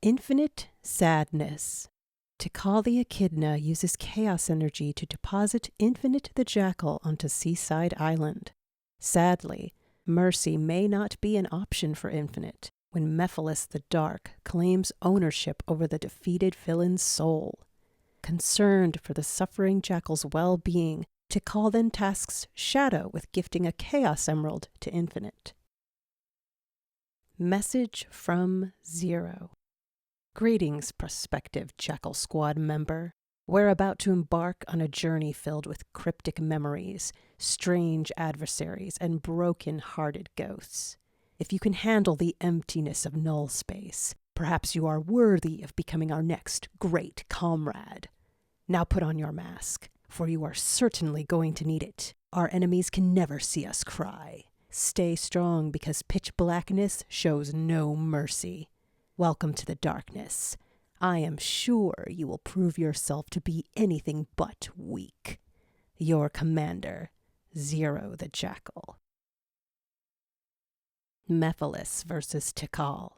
Infinite sadness. Tikal the echidna uses chaos energy to deposit Infinite the jackal onto Seaside Island. Sadly, mercy may not be an option for Infinite when Mephiles the Dark claims ownership over the defeated villain's soul. Concerned for the suffering jackal's well-being, Tikal then tasks Shadow with gifting a Chaos Emerald to Infinite. Message from Zero. Greetings, prospective Jackal Squad member. We're about to embark on a journey filled with cryptic memories, strange adversaries, and broken-hearted ghosts. If you can handle the emptiness of null space, perhaps you are worthy of becoming our next great comrade. Now put on your mask, for you are certainly going to need it. Our enemies can never see us cry. Stay strong, because pitch blackness shows no mercy. Welcome to the darkness. I am sure you will prove yourself to be anything but weak. Your commander, Zero the Jackal. Mephiles versus Tikal.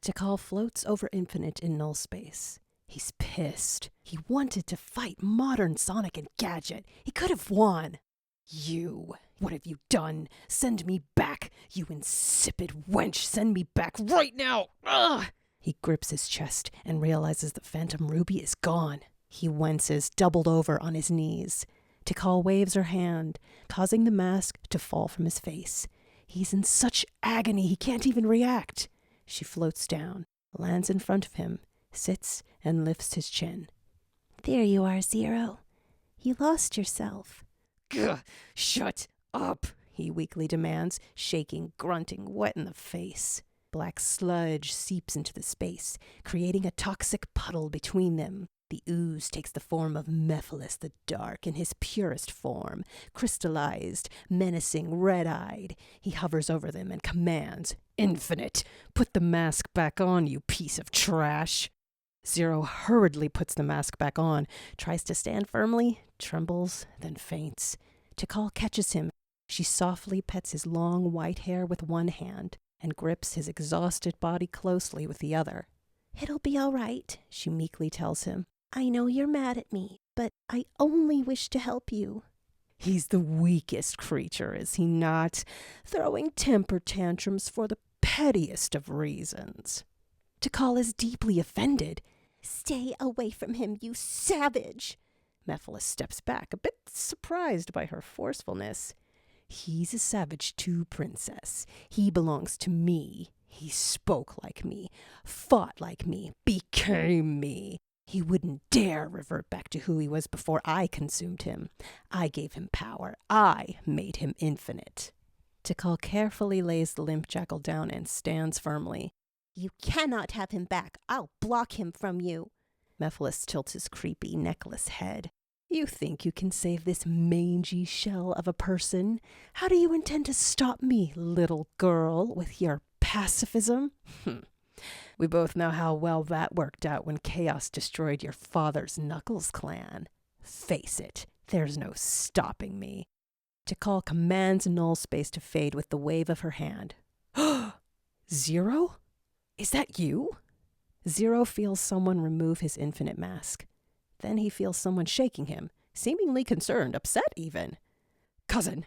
Tikal floats over Infinite in null space. He's pissed. He wanted to fight modern Sonic and Gadget. He could have won. You, what have you done? Send me back, you insipid wench. Send me back right now. Ugh! He grips his chest and realizes the Phantom Ruby is gone. He winces, doubled over on his knees. Tikal waves her hand, causing the mask to fall from his face. He's in such agony he can't even react. She floats down, lands in front of him, sits and lifts his chin. There you are, Zero. You lost yourself. Gah! Shut up, he weakly demands, shaking, grunting, wet in the face. Black sludge seeps into the space, creating a toxic puddle between them. The ooze takes the form of Mephiles the Dark in his purest form, crystallized, menacing, red-eyed. He hovers over them and commands, "Infinite, put the mask back on, you piece of trash." Zero hurriedly puts the mask back on, tries to stand firmly, trembles, then faints. Tikal catches him. She softly pets his long white hair with one hand and grips his exhausted body closely with the other. It'll be all right, she meekly tells him. I know you're mad at me, but I only wish to help you. He's the weakest creature, is he not? Throwing temper tantrums for the pettiest of reasons. Tikal is deeply offended. Stay away from him, you savage! Mephiles steps back, a bit surprised by her forcefulness. He's a savage too, princess. He belongs to me. He spoke like me, fought like me, became me. He wouldn't dare revert back to who he was before I consumed him. I gave him power. I made him infinite. Tikal carefully lays the limp jackal down and stands firmly. You cannot have him back. I'll block him from you. Mephiles tilts his creepy, necklace head. You think you can save this mangy shell of a person? How do you intend to stop me, little girl, with your pacifism? We both know how well that worked out when Chaos destroyed your father's Knuckles clan. Face it, there's no stopping me. Tikal commands null space to fade with the wave of her hand. Zero? Is that you? Zero feels someone remove his infinite mask. Then he feels someone shaking him, seemingly concerned, upset even. Cousin!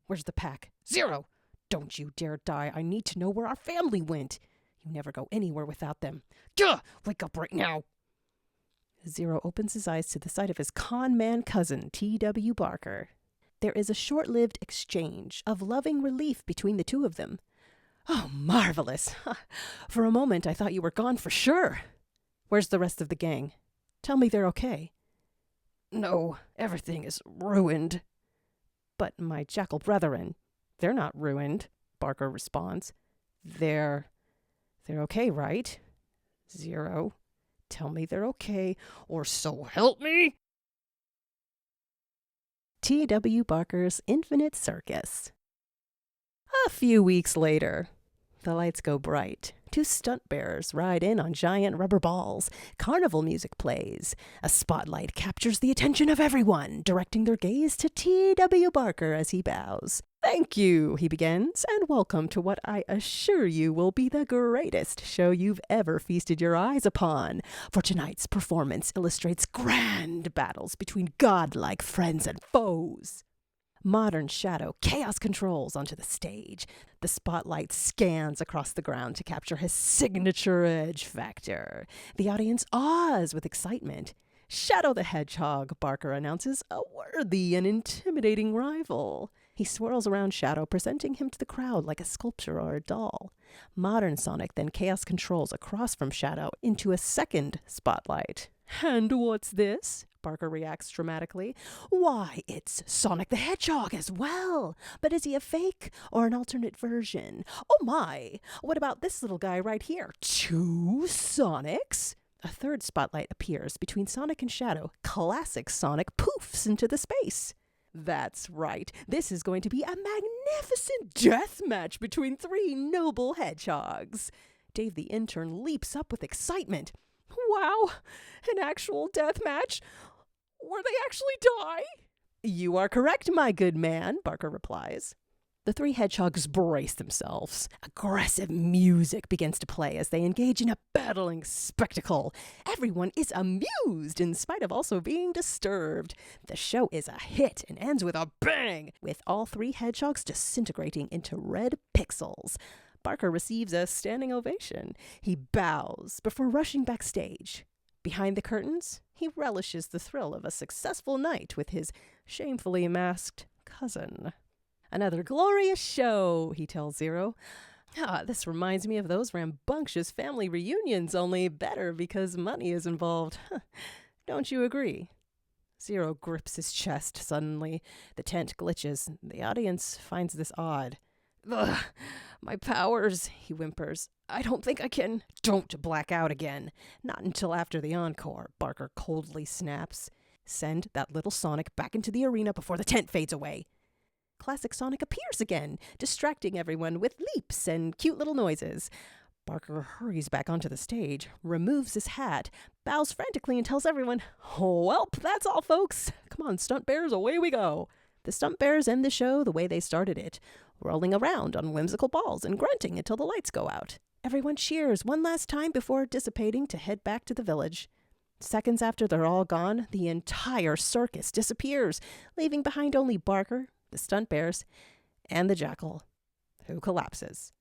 Where's the pack? Zero! Don't you dare die. I need to know where our family went. You never go anywhere without them. Gah! Wake up right now! Zero opens his eyes to the sight of his con man cousin, T.W. Barker. There is a short-lived exchange of loving relief between the two of them. Oh, marvelous! For a moment, I thought you were gone for sure. Where's the rest of the gang? Tell me they're okay. No, everything is ruined. But my jackal brethren, they're not ruined, Barker responds. They're okay, right? Zero, tell me they're okay, or so help me! T.W. Barker's Infinite Circus. A few weeks later, the lights go bright. Two stunt bearers ride in on giant rubber balls. Carnival music plays. A spotlight captures the attention of everyone, directing their gaze to T.W. Barker as he bows. Thank you, he begins, and welcome to what I assure you will be the greatest show you've ever feasted your eyes upon. For tonight's performance illustrates grand battles between godlike friends and foes. Modern shadow chaos controls onto the stage. The spotlight scans across the ground to capture his signature edge factor. The audience awes with excitement. Shadow the Hedgehog, Barker announces, a worthy and intimidating rival. He swirls around Shadow, presenting him to the crowd like a sculpture or a doll. Modern Sonic then chaos controls across from Shadow into a second spotlight. And what's this? Barker reacts dramatically. Why, it's Sonic the Hedgehog as well. But is he a fake or an alternate version? Oh my! What about this little guy right here? 2 Sonics? A third spotlight appears between Sonic and Shadow. Classic Sonic poofs into the space. That's right. This is going to be a magnificent death match between 3 noble hedgehogs. Dave the intern leaps up with excitement. Wow, an actual death match? Where they actually die? You are correct, my good man, Barker replies. The 3 hedgehogs brace themselves. Aggressive music begins to play as they engage in a battling spectacle. Everyone is amused in spite of also being disturbed. The show is a hit and ends with a bang, with all 3 hedgehogs disintegrating into red pixels. Barker receives a standing ovation. He bows before rushing backstage. Behind the curtains, he relishes the thrill of a successful night with his shamefully masked cousin. Another glorious show, he tells Zero. This reminds me of those rambunctious family reunions, only better because money is involved. Don't you agree? Zero grips his chest suddenly. The tent glitches. The audience finds this odd. Ugh, my powers, he whimpers. I don't think I can. Don't black out again. Not until after the encore, Barker coldly snaps. Send that little Sonic back into the arena before the tent fades away. Classic Sonic appears again, distracting everyone with leaps and cute little noises. Barker hurries back onto the stage, removes his hat, bows frantically and tells everyone, "Welp, that's all, folks. Come on, stunt bears, away we go." The stunt bears end the show the way they started it, rolling around on whimsical balls and grunting until the lights go out. Everyone cheers one last time before dissipating to head back to the village. Seconds after they're all gone, the entire circus disappears, leaving behind only Barker, the stunt bears, and the jackal, who collapses.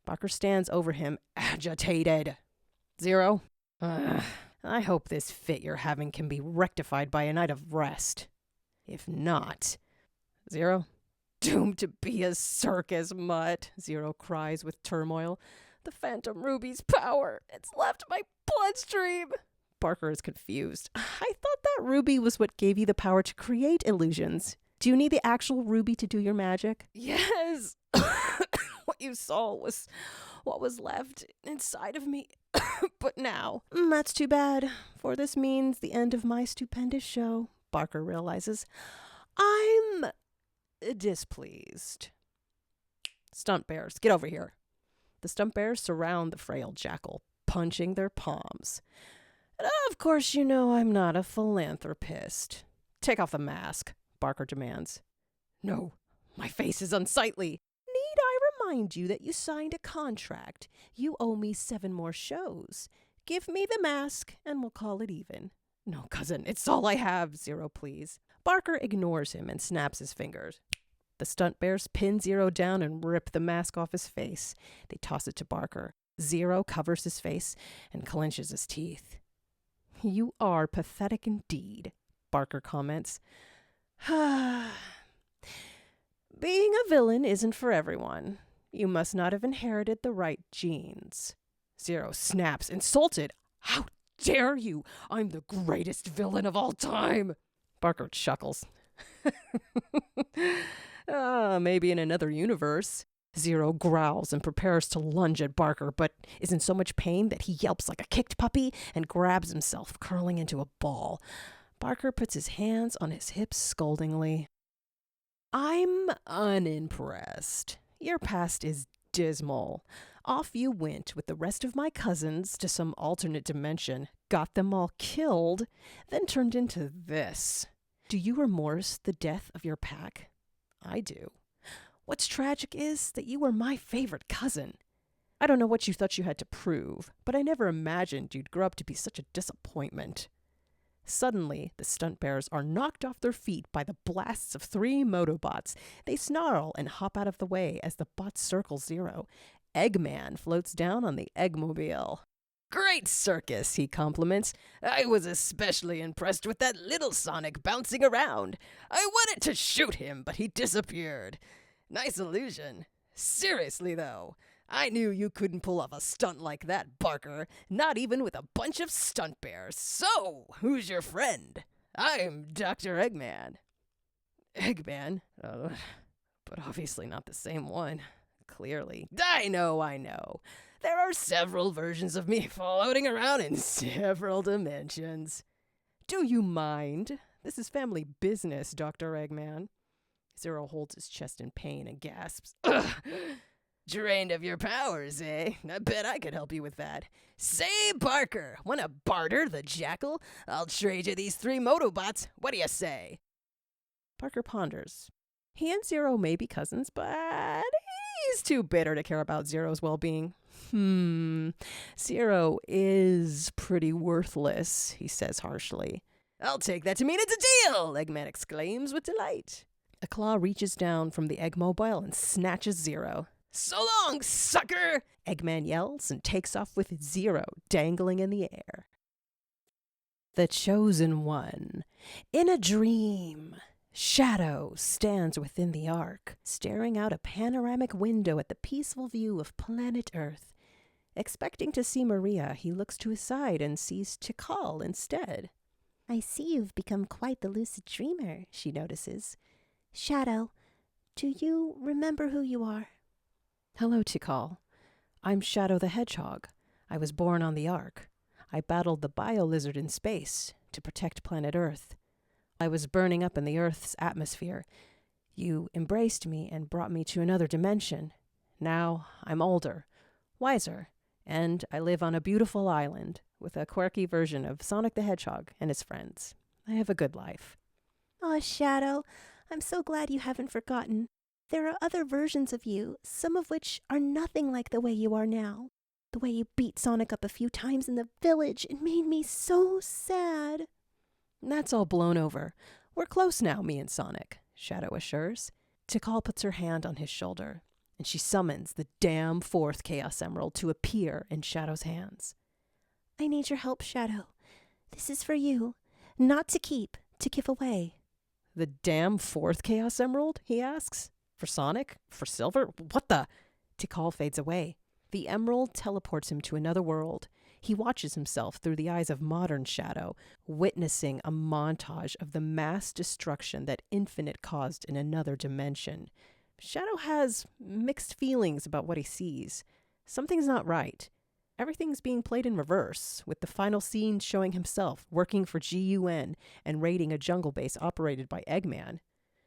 Barker stands over him, agitated. Zero, I hope this fit you're having can be rectified by a night of rest. If not... Zero, doomed to be a circus mutt, Zero cries with turmoil. The Phantom Ruby's power, it's left my bloodstream. Barker is confused. I thought that ruby was what gave you the power to create illusions. Do you need the actual ruby to do your magic? Yes. What you saw was what was left inside of me. But now... That's too bad, for this means the end of my stupendous show, Barker realizes. I'm displeased. Stunt bears, get over here. The stunt bears surround the frail jackal, punching their palms. And of course, you know I'm not a philanthropist. Take off the mask, Barker demands. No, my face is unsightly. Need I remind you that you signed a contract? You owe me 7 more shows. Give me the mask and we'll call it even. No, cousin, it's all I have, Zero, please. Barker ignores him and snaps his fingers. The stunt bears pin Zero down and rip the mask off his face. They toss it to Barker. Zero covers his face and clenches his teeth. You are pathetic indeed, Barker comments. Being a villain isn't for everyone. You must not have inherited the right genes. Zero snaps, insulted. How dare you? I'm the greatest villain of all time. Barker chuckles. Maybe in another universe. Zero growls and prepares to lunge at Barker, but is in so much pain that he yelps like a kicked puppy and grabs himself, curling into a ball. Barker puts his hands on his hips scoldingly. I'm unimpressed. Your past is dismal. Off you went with the rest of my cousins to some alternate dimension, got them all killed, then turned into this. Do you remorse the death of your pack? I do. What's tragic is that you were my favorite cousin. I don't know what you thought you had to prove, but I never imagined you'd grow up to be such a disappointment. Suddenly, the stunt bears are knocked off their feet by the blasts of 3 Motobots. They snarl and hop out of the way as the bots circle Zero. Eggman floats down on the Eggmobile. "Great circus," he compliments. "I was especially impressed with that little Sonic bouncing around. I wanted to shoot him, but he disappeared. Nice illusion. Seriously, though, I knew you couldn't pull off a stunt like that, Barker, not even with a bunch of stunt bears. So, who's your friend?" "I'm Dr. Eggman." "Eggman? But obviously not the same one. Clearly." I know. There are several versions of me floating around in several dimensions." "Do you mind? This is family business, Dr. Eggman." Zero holds his chest in pain and gasps. "Ugh. Drained of your powers, eh? I bet I could help you with that. Say, Barker, wanna barter the jackal? I'll trade you these 3 Motobots. What do you say?" Barker ponders. He and Zero may be cousins, but he's too bitter to care about Zero's well-being. Zero is pretty worthless, he says harshly. "I'll take that to mean it's a deal," Eggman exclaims with delight. A claw reaches down from the Eggmobile and snatches Zero. "So long, sucker!" Eggman yells and takes off with Zero dangling in the air. The Chosen One. In a dream, Shadow stands within the Ark, staring out a panoramic window at the peaceful view of planet Earth. Expecting to see Maria, he looks to his side and sees Tikal instead. "I see you've become quite the lucid dreamer," she notices. "Shadow, do you remember who you are?" "Hello, Tikal. I'm Shadow the Hedgehog. I was born on the Ark. I battled the bio-lizard in space to protect planet Earth. I was burning up in the Earth's atmosphere. You embraced me and brought me to another dimension. Now I'm older, wiser, and I live on a beautiful island with a quirky version of Sonic the Hedgehog and his friends. I have a good life." "Aw, Shadow, I'm so glad you haven't forgotten. There are other versions of you, some of which are nothing like the way you are now. The way you beat Sonic up a few times in the village, it made me so sad." "That's all blown over. We're close now, me and Sonic," Shadow assures. Tikal puts her hand on his shoulder, and she summons the damn 4th Chaos Emerald to appear in Shadow's hands. "I need your help, Shadow. This is for you. Not to keep, to give away." "The damn 4th Chaos Emerald?" he asks. "For Sonic? For Silver? What the?" Tikal fades away. The emerald teleports him to another world. He watches himself through the eyes of modern Shadow, witnessing a montage of the mass destruction that Infinite caused in another dimension. Shadow has mixed feelings about what he sees. Something's not right. Everything's being played in reverse, with the final scene showing himself working for GUN and raiding a jungle base operated by Eggman.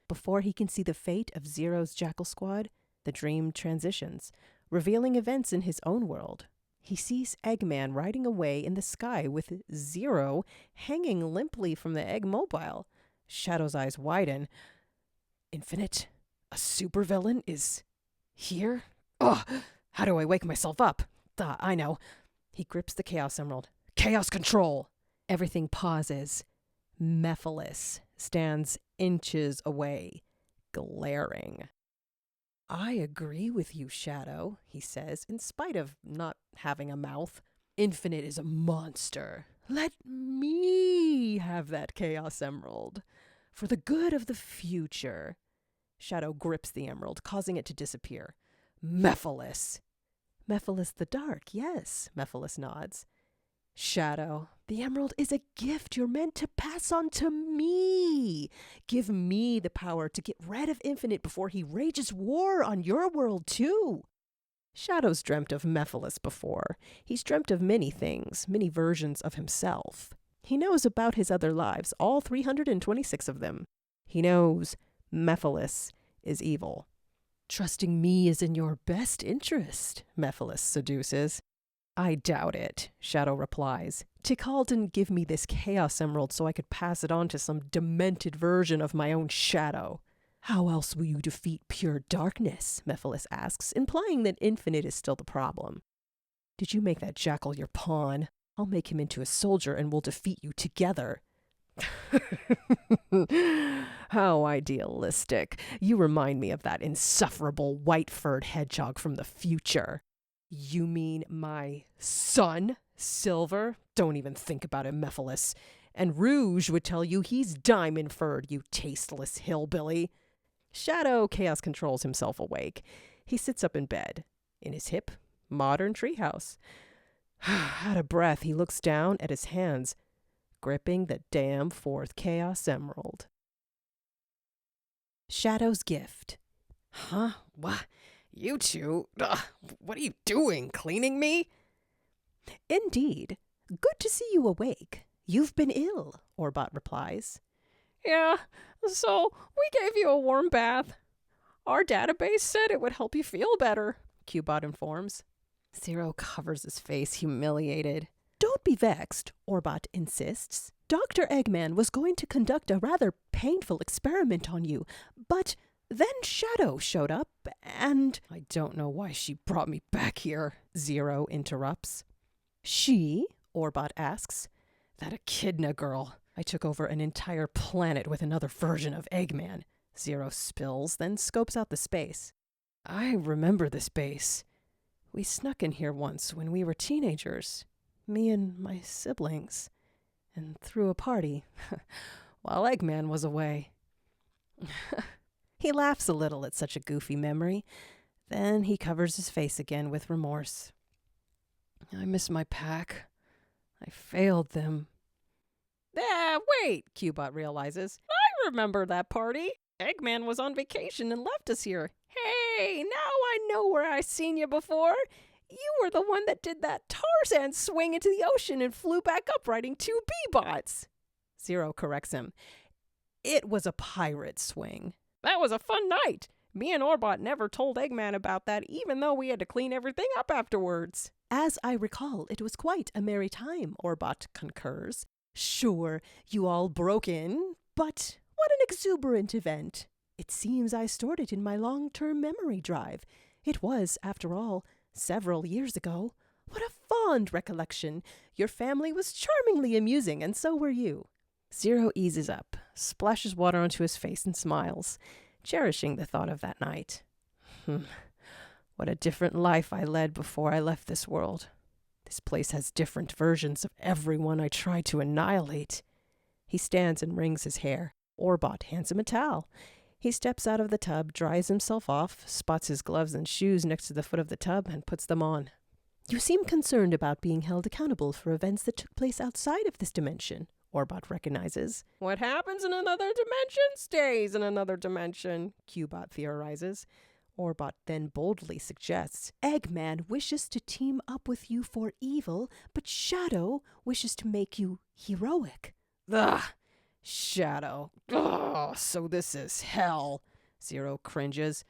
Before he can see the fate of Zero's Jackal Squad, the dream transitions, revealing events in his own world. He sees Eggman riding away in the sky with Zero hanging limply from the Eggmobile. Shadow's eyes widen. Infinite? A supervillain is here? Ugh! How do I wake myself up? I know. He grips the Chaos Emerald. Chaos control! Everything pauses. Mephiles stands inches away, glaring. "I agree with you, Shadow," he says, in spite of not having a mouth. "Infinite is a monster. Let me have that Chaos Emerald. For the good of the future." Shadow grips the emerald, causing it to disappear. "Mephiles!" "Mephiles the Dark, yes," Mephiles nods. "Shadow, the emerald is a gift you're meant to pass on to me. Give me the power to get rid of Infinite before he rages war on your world, too." Shadow's dreamt of Mephiles before. He's dreamt of many things, many versions of himself. He knows about his other lives, all 326 of them. He knows Mephiles is evil. "Trusting me is in your best interest," Mephiles seduces. "I doubt it," Shadow replies. "Tikal didn't give me this Chaos Emerald so I could pass it on to some demented version of my own Shadow. How else will you defeat pure darkness? Mephiles asks, implying that infinite is still the problem. Did you make that jackal your pawn? I'll make him into a soldier and we'll defeat you together. How idealistic. You remind me of that insufferable white-furred hedgehog from the future. You mean my son, Silver? Don't even think about it, Mephiles. And Rouge would tell you he's diamond-furred, you tasteless hillbilly. Shadow Chaos controls himself awake. He sits up in bed. In his hip, modern treehouse. Out of breath, he looks down at his hands, gripping the damn fourth Chaos Emerald. Shadow's gift. Huh? What? You two? What are you doing? Cleaning me? Indeed. Good to see you awake. You've been ill, Orbot replies. Yeah, so we gave you a warm bath. Our database said it would help you feel better, Cubot informs. Zero covers his face, humiliated. Don't be vexed, Orbot insists. Dr. Eggman was going to conduct a rather painful experiment on you, but then Shadow showed up, and... I don't know why she brought me back here, Zero interrupts. She? Orbot asks. That echidna girl. I took over an entire planet with another version of Eggman. Zero spills, then scopes out the space. I remember this base. We snuck in here once when we were teenagers. Me and my siblings. And threw a party. While Eggman was away. He laughs a little at such a goofy memory. Then he covers his face again with remorse. I miss my pack. I failed them. Wait, Cubot realizes. I remember that party. Eggman was on vacation and left us here. Hey, now I know where I seen you before. You were the one that did that Tarzan swing into the ocean and flew back up riding 2 B-bots. Zero corrects him. It was a pirate swing. That was a fun night. Me and Orbot never told Eggman about that, even though we had to clean everything up afterwards. As I recall, it was quite a merry time, Orbot concurs. Sure, you all broke in, but what an exuberant event. It seems I stored it in my long-term memory drive. It was, after all, several years ago. What a fond recollection. Your family was charmingly amusing, and so were you. Zero eases up, splashes water onto his face, and smiles, cherishing the thought of that night. What a different life I led before I left this world. This place has different versions of everyone I tried to annihilate. He stands and wrings his hair. Orbot hands him a towel. He steps out of the tub, dries himself off, spots his gloves and shoes next to the foot of the tub, and puts them on. You seem concerned about being held accountable for events that took place outside of this dimension, Orbot recognizes. What happens in another dimension stays in another dimension, Cubot theorizes. Orbot then boldly suggests, Eggman wishes to team up with you for evil, but Shadow wishes to make you heroic. Ugh! Shadow. Ugh, so this is hell. Zero cringes.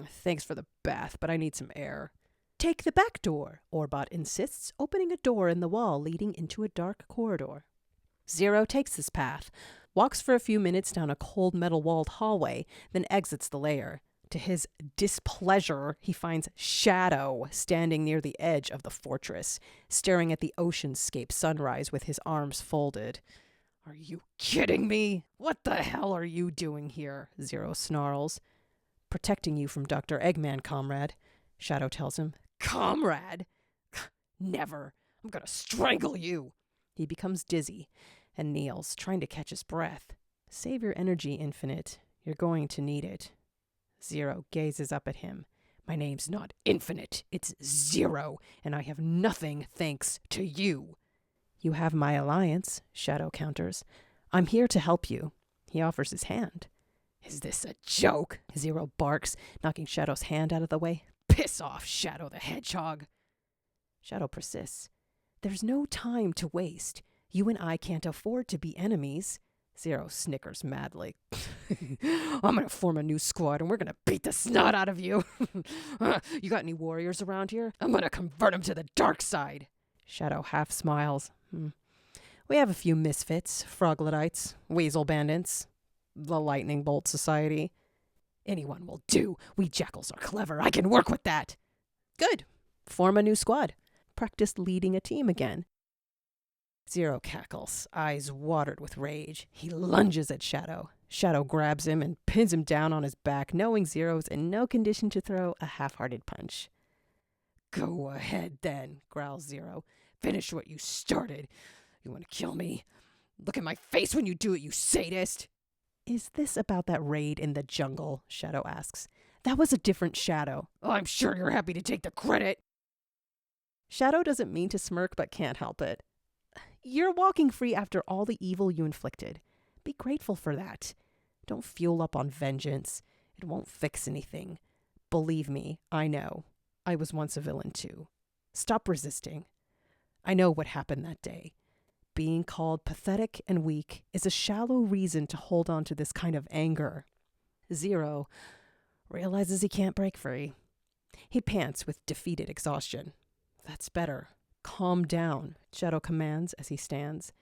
Thanks for the bath, but I need some air. Take the back door, Orbot insists, opening a door in the wall leading into a dark corridor. Zero takes this path, walks for a few minutes down a cold metal-walled hallway, then exits the lair. To his displeasure, he finds Shadow standing near the edge of the fortress, staring at the oceanscape sunrise with his arms folded. Are you kidding me? What the hell are you doing here? Zero snarls. Protecting you from Dr. Eggman, comrade, Shadow tells him. Comrade? Never. I'm gonna strangle you. He becomes dizzy and kneels, trying to catch his breath. Save your energy, Infinite. You're going to need it. Zero gazes up at him. My name's not Infinite, it's Zero, and I have nothing thanks to you. You have my alliance, Shadow counters. I'm here to help you. He offers his hand. Is this a joke? Zero barks, knocking Shadow's hand out of the way. Piss off, Shadow the Hedgehog. Shadow persists. There's no time to waste. You and I can't afford to be enemies. Zero snickers madly. I'm gonna form a new squad and we're gonna beat the snot out of you. You got any warriors around here? I'm gonna convert them to the dark side. Shadow half smiles. We have a few misfits, frogletites, weasel bandits. the Lightning Bolt Society. Anyone will do. We jackals are clever. I can work with that. Good. Form a new squad. Practice leading a team again. Zero cackles, eyes watered with rage. He lunges at Shadow. Shadow grabs him and pins him down on his back, knowing Zero's in no condition to throw a half-hearted punch. Go ahead, then, growls Zero. Finish what you started. You want to kill me? Look at my face when you do it, you sadist! Is this about that raid in the jungle? Shadow asks. That was a different Shadow. Oh, I'm sure you're happy to take the credit. Shadow doesn't mean to smirk but can't help it. You're walking free after all the evil you inflicted. Be grateful for that. Don't fuel up on vengeance. It won't fix anything. Believe me, I know. I was once a villain too. Stop resisting. I know what happened that day. Being called pathetic and weak is a shallow reason to hold on to this kind of anger. Zero realizes he can't break free. He pants with defeated exhaustion. That's better. Calm down, Shadow commands as he stands.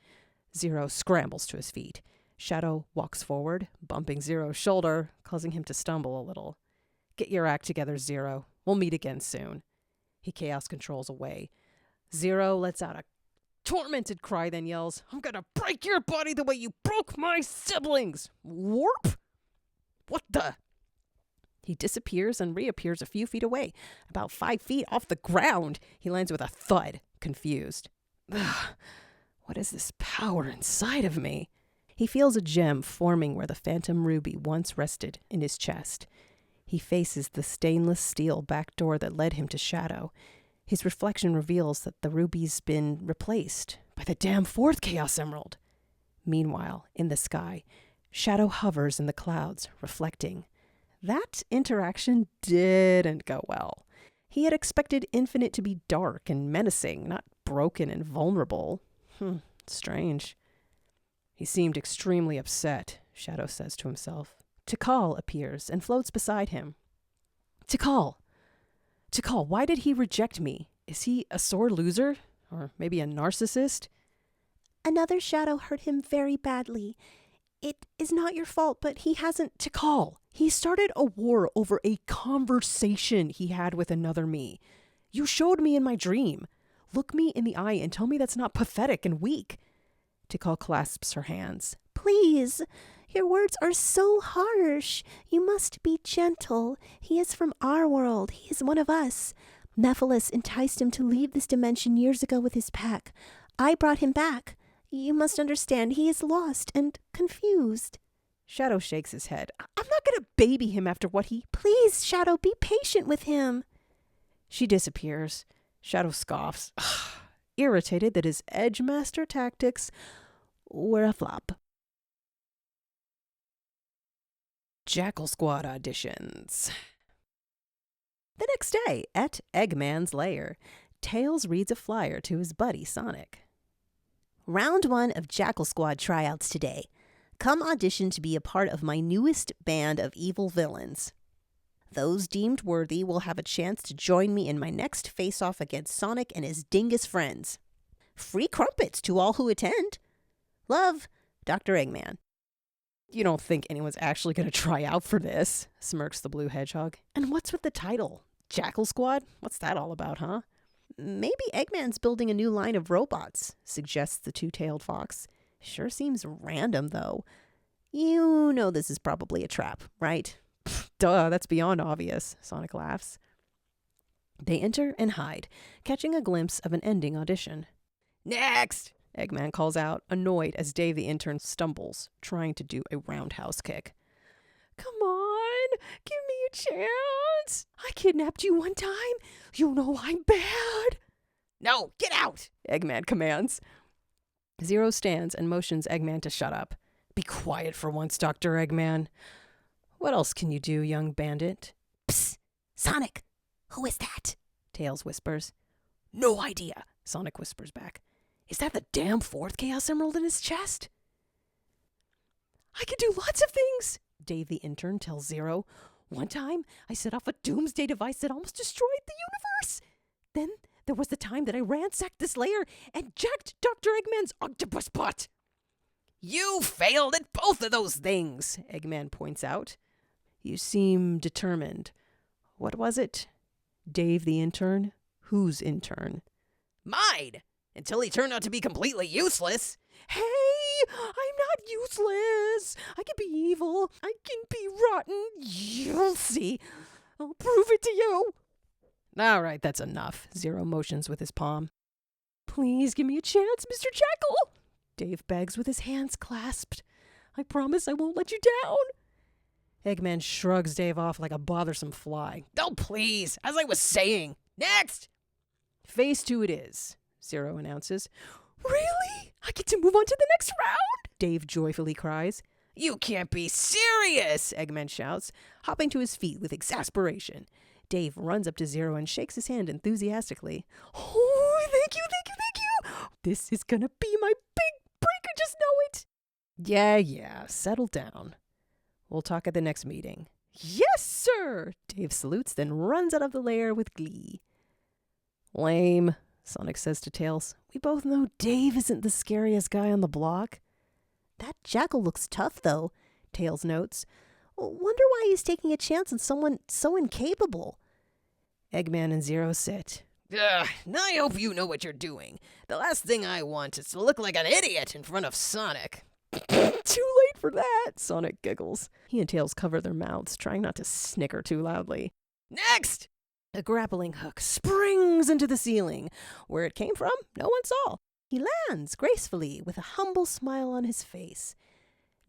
Zero scrambles to his feet. Shadow walks forward, bumping Zero's shoulder, causing him to stumble a little. Get your act together, Zero. We'll meet again soon. He chaos controls away. Zero lets out a tormented cry, then yells, I'm gonna break your body the way you broke my siblings! Warp? What the? He disappears and reappears a few feet away, about 5 feet off the ground. He lands with a thud, confused. Ugh, what is this power inside of me? He feels a gem forming where the phantom ruby once rested in his chest. He faces the stainless steel back door that led him to Shadow. His reflection reveals that the ruby's been replaced by the damn fourth Chaos Emerald. Meanwhile, in the sky, Shadow hovers in the clouds, reflecting. That interaction didn't go well. He had expected Infinite to be dark and menacing, not broken and vulnerable. Strange. He seemed extremely upset, Shadow says to himself. Tikal appears and floats beside him. Tikal, why did he reject me? Is he a sore loser? Or maybe a narcissist? Another Shadow hurt him very badly. It is not your fault, but he hasn't... Tikal, he started a war over a conversation he had with another me. You showed me in my dream. Look me in the eye and tell me that's not pathetic and weak. Tikal clasps her hands. Please, your words are so harsh. You must be gentle. He is from our world. He is one of us. Mephiles enticed him to leave this dimension years ago with his pack. I brought him back. You must understand, he is lost and confused. Shadow shakes his head. I'm not going to baby him after what he... Please, Shadow, be patient with him. She disappears. Shadow scoffs, irritated that his Edgemaster tactics were a flop. Jackal Squad auditions. The next day, at Eggman's lair, Tails reads a flyer to his buddy Sonic. Round 1 of Jackal Squad tryouts today. Come audition to be a part of my newest band of evil villains. Those deemed worthy will have a chance to join me in my next face-off against Sonic and his dingus friends. Free crumpets to all who attend. Love, Dr. Eggman. You don't think anyone's actually going to try out for this, smirks the blue hedgehog. And what's with the title? Jackal Squad? What's that all about, huh? Maybe Eggman's building a new line of robots, suggests the two-tailed fox. Sure seems random, though. You know this is probably a trap, right? Duh, that's beyond obvious, Sonic laughs. They enter and hide, catching a glimpse of an ending audition. Next! Eggman calls out, annoyed as Dave the intern stumbles, trying to do a roundhouse kick. Come on, give me a chance. I kidnapped you one time. You know I'm bad. No, get out, Eggman commands. Zero stands and motions Eggman to shut up. Be quiet for once, Dr. Eggman. What else can you do, young bandit? Psst, Sonic, who is that? Tails whispers. No idea, Sonic whispers back. Is that the damn fourth Chaos Emerald in his chest? I can do lots of things, Dave the intern tells Zero. One time, I set off a doomsday device that almost destroyed the universe. Then there was the time that I ransacked this lair and jacked Dr. Eggman's octopus butt. You failed at both of those things, Eggman points out. You seem determined. What was it? Dave the intern? Whose intern? Mine! Until he turned out to be completely useless. Hey, I'm not useless. I can be evil. I can be rotten. You'll see. I'll prove it to you. All right, that's enough. Zero motions with his palm. Please give me a chance, Mr. Jackal. Dave begs with his hands clasped. I promise I won't let you down. Eggman shrugs Dave off like a bothersome fly. Oh, please, as I was saying. Next! Phase 2 it is, Zero announces. Really? I get to move on to the next round? Dave joyfully cries. You can't be serious, Eggman shouts, hopping to his feet with exasperation. Dave runs up to Zero and shakes his hand enthusiastically. Oh, thank you. This is gonna be my big break, I just know it. Yeah, settle down. We'll talk at the next meeting. Yes, sir! Dave salutes, then runs out of the lair with glee. Lame, Sonic says to Tails. We both know Dave isn't the scariest guy on the block. That jackal looks tough, though, Tails notes. Wonder why he's taking a chance on someone so incapable. Eggman and Zero sit. I hope you know what you're doing. The last thing I want is to look like an idiot in front of Sonic. Too late for that, Sonic giggles. He and Tails cover their mouths, trying not to snicker too loudly. Next! A grappling hook springs into the ceiling. Where it came from, no one saw. He lands gracefully with a humble smile on his face.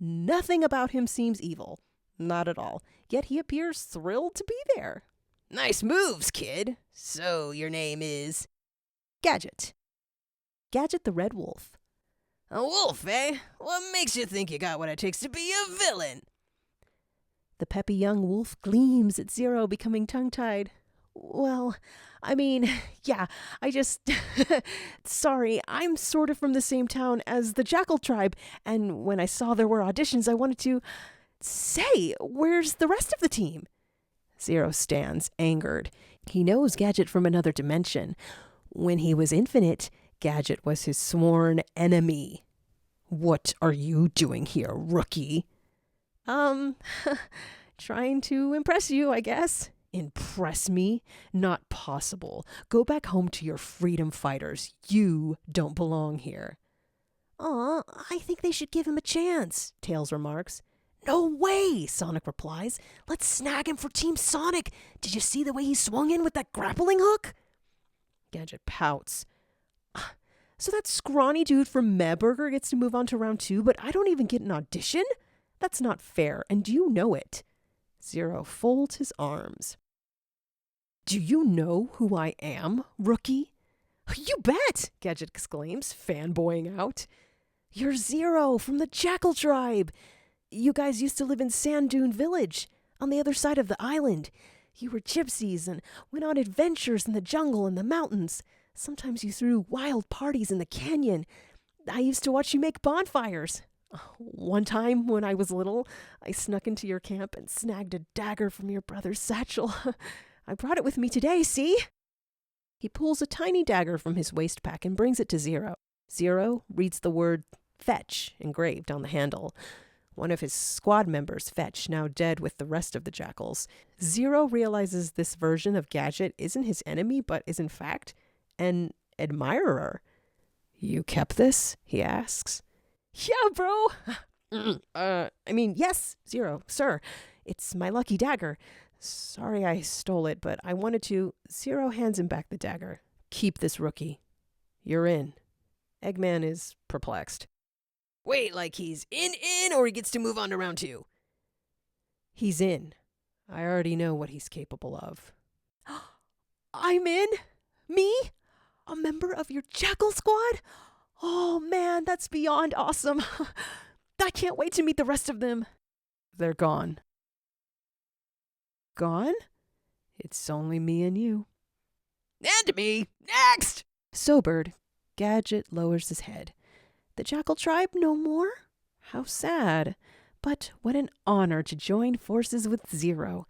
Nothing about him seems evil. Not at all. Yet he appears thrilled to be there. Nice moves, kid. So your name is? Gadget. Gadget the Red Wolf. A wolf, eh? What makes you think you got what it takes to be a villain? The peppy young wolf gleams at Zero, becoming tongue-tied. Well, I mean, yeah, I just... Sorry, I'm sort of from the same town as the Jackal tribe, and when I saw there were auditions, I wanted to... Say, where's the rest of the team? Zero stands, angered. He knows Gadget from another dimension. When he was infinite, Gadget was his sworn enemy. What are you doing here, rookie? Trying to impress you, I guess. Impress me? Not possible. Go back home to your freedom fighters. You don't belong here. Aw, I think they should give him a chance, Tails remarks. No way, Sonic replies. Let's snag him for Team Sonic. Did you see the way he swung in with that grappling hook? Gadget pouts. So that scrawny dude from Mebburger gets to move on to round 2, but I don't even get an audition? That's not fair, and you know it. Zero folds his arms. Do you know who I am, rookie? You bet, Gadget exclaims, fanboying out. You're Zero from the Jackal tribe. You guys used to live in Sand Dune Village, on the other side of the island. You were gypsies and went on adventures in the jungle and the mountains. Sometimes you threw wild parties in the canyon. I used to watch you make bonfires. One time, when I was little, I snuck into your camp and snagged a dagger from your brother's satchel. I brought it with me today, see? He pulls a tiny dagger from his waist pack and brings it to Zero. Zero reads the word fetch engraved on the handle. One of his squad members, Fetch, now dead with the rest of the jackals. Zero realizes this version of Gadget isn't his enemy, but is in fact an admirer. You kept this? He asks. Yeah, bro. Yes, Zero, sir. It's my lucky dagger. Sorry I stole it, but I wanted to. Zero hands him back the dagger. Keep this, rookie. You're in. Eggman is perplexed. Wait, like he's in, or he gets to move on to round 2? He's in. I already know what he's capable of. I'm in? Me? A member of your Jackal squad? Oh man, that's beyond awesome. I can't wait to meet the rest of them. They're gone. Gone? It's only me and you. And me! Next! Sobered, Gadget lowers his head. The Jackal tribe no more? How sad. But what an honor to join forces with Zero.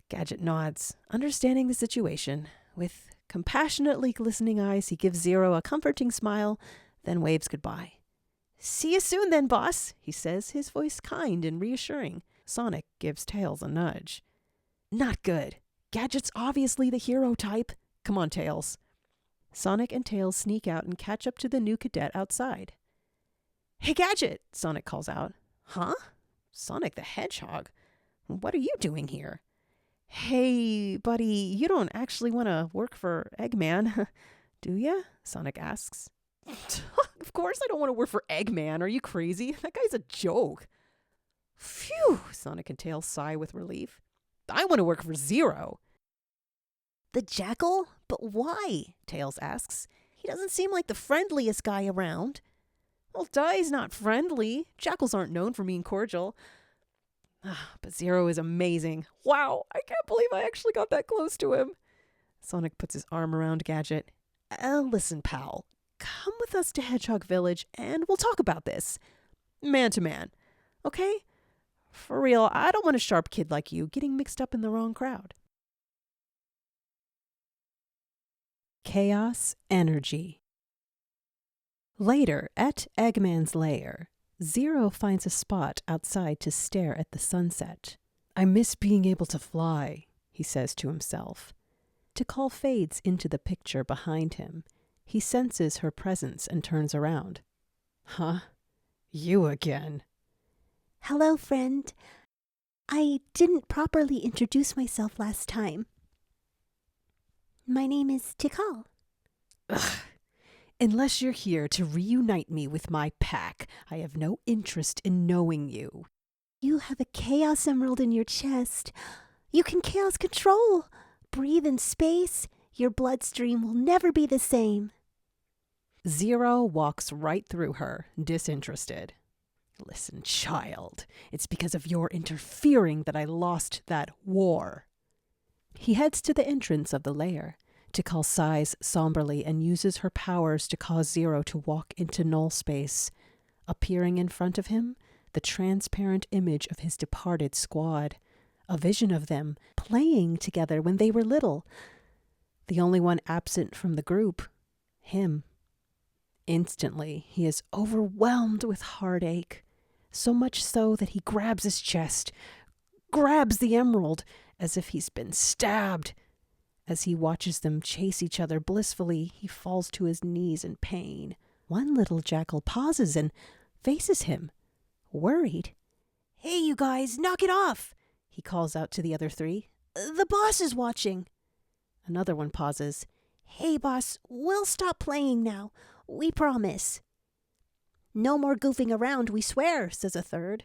Gadget nods, understanding the situation. With compassionately glistening eyes, he gives Zero a comforting smile, then waves goodbye. See you soon then, boss, he says, his voice kind and reassuring. Sonic gives Tails a nudge. Not good. Gadget's obviously the hero type. Come on, Tails. Sonic and Tails sneak out and catch up to the new cadet outside. Hey, Gadget, Sonic calls out. Huh? Sonic the Hedgehog? What are you doing here? Hey, buddy, you don't actually want to work for Eggman, do ya? Sonic asks. Of course I don't want to work for Eggman. Are you crazy? That guy's a joke. Phew, Sonic and Tails sigh with relief. I want to work for Zero. The jackal? But why? Tails asks. He doesn't seem like the friendliest guy around. Well, Die's not friendly. Jackals aren't known for being cordial. But Zero is amazing. Wow, I can't believe I actually got that close to him. Sonic puts his arm around Gadget. Listen, pal. Come with us to Hedgehog Village and we'll talk about this. Man to man. Okay? For real, I don't want a sharp kid like you getting mixed up in the wrong crowd. Chaos Energy. Later, at Eggman's lair, Zero finds a spot outside to stare at the sunset. I miss being able to fly, he says to himself. Tikal fades into the picture behind him. He senses her presence and turns around. Huh? You again. Hello, friend. I didn't properly introduce myself last time. My name is Tikal. Ugh. Unless you're here to reunite me with my pack, I have no interest in knowing you. You have a Chaos Emerald in your chest. You can Chaos control. Breathe in space. Your bloodstream will never be the same. Zero walks right through her, disinterested. Listen, child, it's because of your interfering that I lost that war. He heads to the entrance of the lair. Tikal sighs somberly and uses her powers to cause Zero to walk into null space. Appearing in front of him, the transparent image of his departed squad. A vision of them playing together when they were little. The only one absent from the group, him. Instantly, he is overwhelmed with heartache. So much so that he grabs his chest, grabs the emerald as if he's been stabbed. As he watches them chase each other blissfully, he falls to his knees in pain. One little jackal pauses and faces him, worried. Hey, you guys, knock it off, he calls out to the other three. The boss is watching. Another one pauses. Hey, boss, we'll stop playing now. We promise. No more goofing around, we swear, says a third.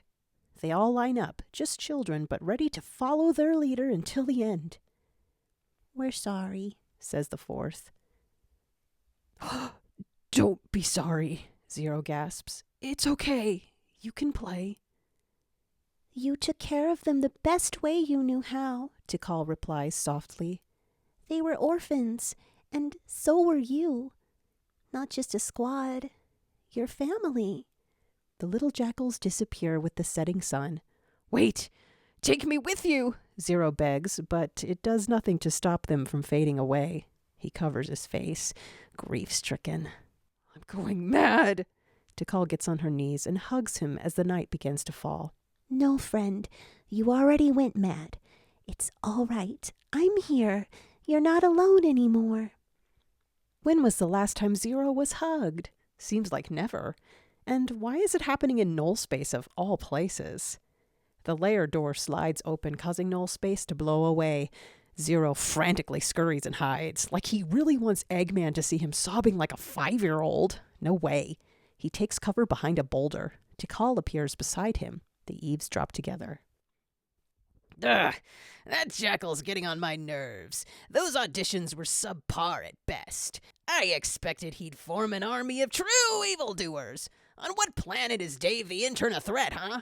They all line up, just children, but ready to follow their leader until the end. We're sorry, says the fourth. Don't be sorry, Zero gasps. It's okay. You can play. You took care of them the best way you knew how, Tikal replies softly. They were orphans, and so were you. Not just a squad, your family. The little jackals disappear with the setting sun. Wait! Take me with you, Zero begs, but it does nothing to stop them from fading away. He covers his face, grief-stricken. I'm going mad. Tikal gets on her knees and hugs him as the night begins to fall. No, friend, you already went mad. It's all right. I'm here. You're not alone anymore. When was the last time Zero was hugged? Seems like never. And why is it happening in null space of all places? The lair door slides open, causing null space to blow away. Zero frantically scurries and hides, like he really wants Eggman to see him sobbing like a 5-year-old. No way. He takes cover behind a boulder. Tikal appears beside him. The eaves drop together. Ugh, that jackal's getting on my nerves. Those auditions were subpar at best. I expected he'd form an army of true evildoers. On what planet is Dave the intern a threat, huh?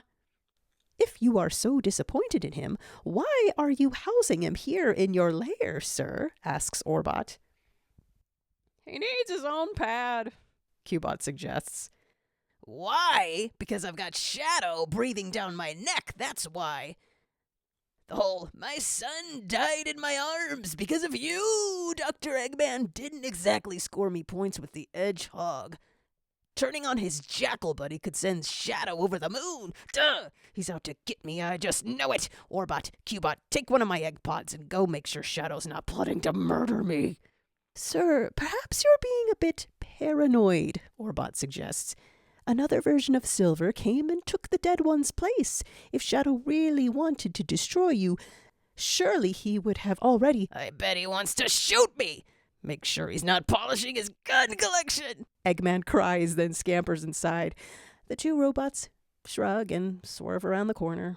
If you are so disappointed in him, why are you housing him here in your lair, sir? Asks Orbot. He needs his own pad, Cubot suggests. Why? Because I've got shadow breathing down my neck, that's why. The whole, my son died in my arms because of you, Dr. Eggman, didn't exactly score me points with the hedgehog. Turning on his jackal buddy could send Shadow over the moon. Duh! He's out to get me, I just know it. Orbot, Cubot, take one of my egg pods and go make sure Shadow's not plotting to murder me. Sir, perhaps you're being a bit paranoid, Orbot suggests. Another version of Silver came and took the dead one's place. If Shadow really wanted to destroy you, surely he would have already— I bet he wants to shoot me. Make sure he's not polishing his gun collection. Eggman cries, then scampers inside. The two robots shrug and swerve around the corner.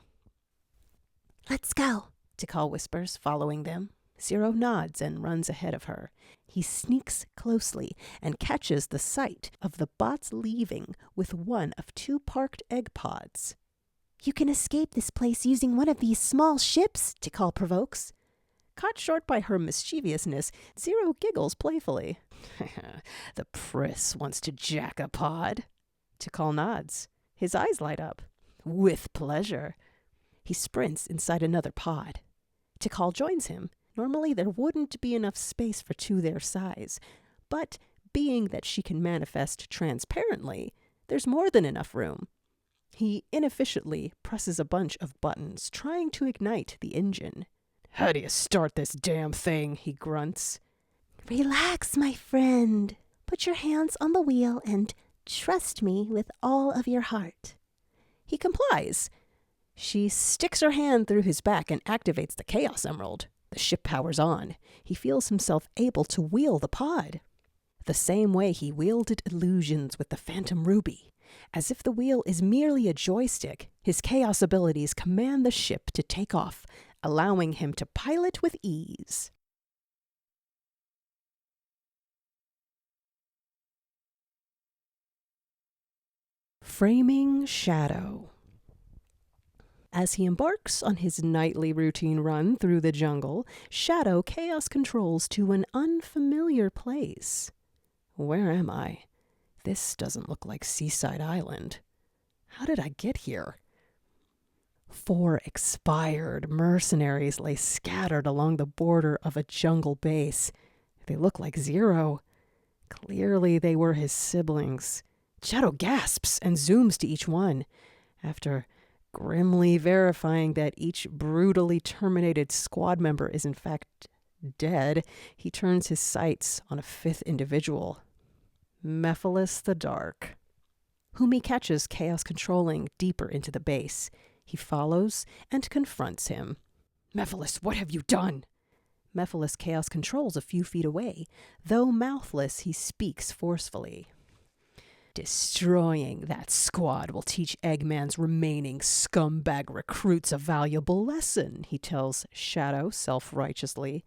Let's go, Tikal whispers, following them. Zero nods and runs ahead of her. He sneaks closely and catches the sight of the bots leaving with one of two parked egg pods. You can escape this place using one of these small ships, Tikal provokes. Caught short by her mischievousness, Zero giggles playfully. The Priss wants to jack a pod. Tikal nods. His eyes light up. With pleasure. He sprints inside another pod. Tikal joins him. Normally there wouldn't be enough space for two their size, but being that she can manifest transparently, there's more than enough room. He inefficiently presses a bunch of buttons, trying to ignite the engine. How do you start this damn thing? He grunts. Relax, my friend. Put your hands on the wheel and trust me with all of your heart. He complies. She sticks her hand through his back and activates the Chaos Emerald. The ship powers on. He feels himself able to wheel the pod. The same way he wielded illusions with the Phantom Ruby. As if the wheel is merely a joystick, his chaos abilities command the ship to take off, allowing him to pilot with ease. Framing Shadow. As he embarks on his nightly routine run through the jungle, Shadow chaos controls to an unfamiliar place. Where am I? This doesn't look like Seaside Island. How did I get here? 4 expired mercenaries lay scattered along the border of a jungle base. They look like Zero. Clearly they were his siblings. Shadow gasps and zooms to each one. After grimly verifying that each brutally terminated squad member is in fact dead, he turns his sights on a 5th individual. Mephiles the Dark, whom he catches chaos controlling deeper into the base. He follows and confronts him. Mephiles, what have you done? Mephiles chaos controls a few feet away. Though mouthless, he speaks forcefully. Destroying that squad will teach Eggman's remaining scumbag recruits a valuable lesson, he tells Shadow self-righteously.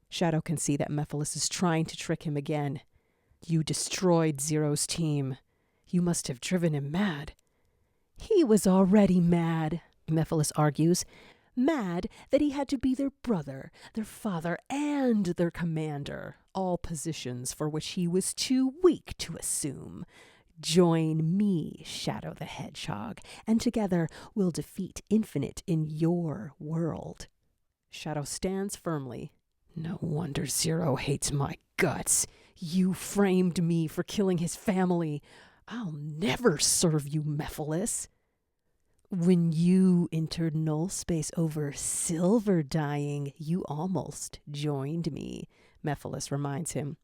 Shadow can see that Mephiles is trying to trick him again. You destroyed Zero's team. You must have driven him mad. He was already mad, Mephiles argues. Mad that he had to be their brother, their father, and their commander, all positions for which he was too weak to assume. Join me, Shadow the Hedgehog, and together we'll defeat Infinite in your world. Shadow stands firmly. No wonder Zero hates my guts. You framed me for killing his family. I'll never serve you, Mephiles. When you entered null space over Silver dying, you almost joined me, Mephiles reminds him.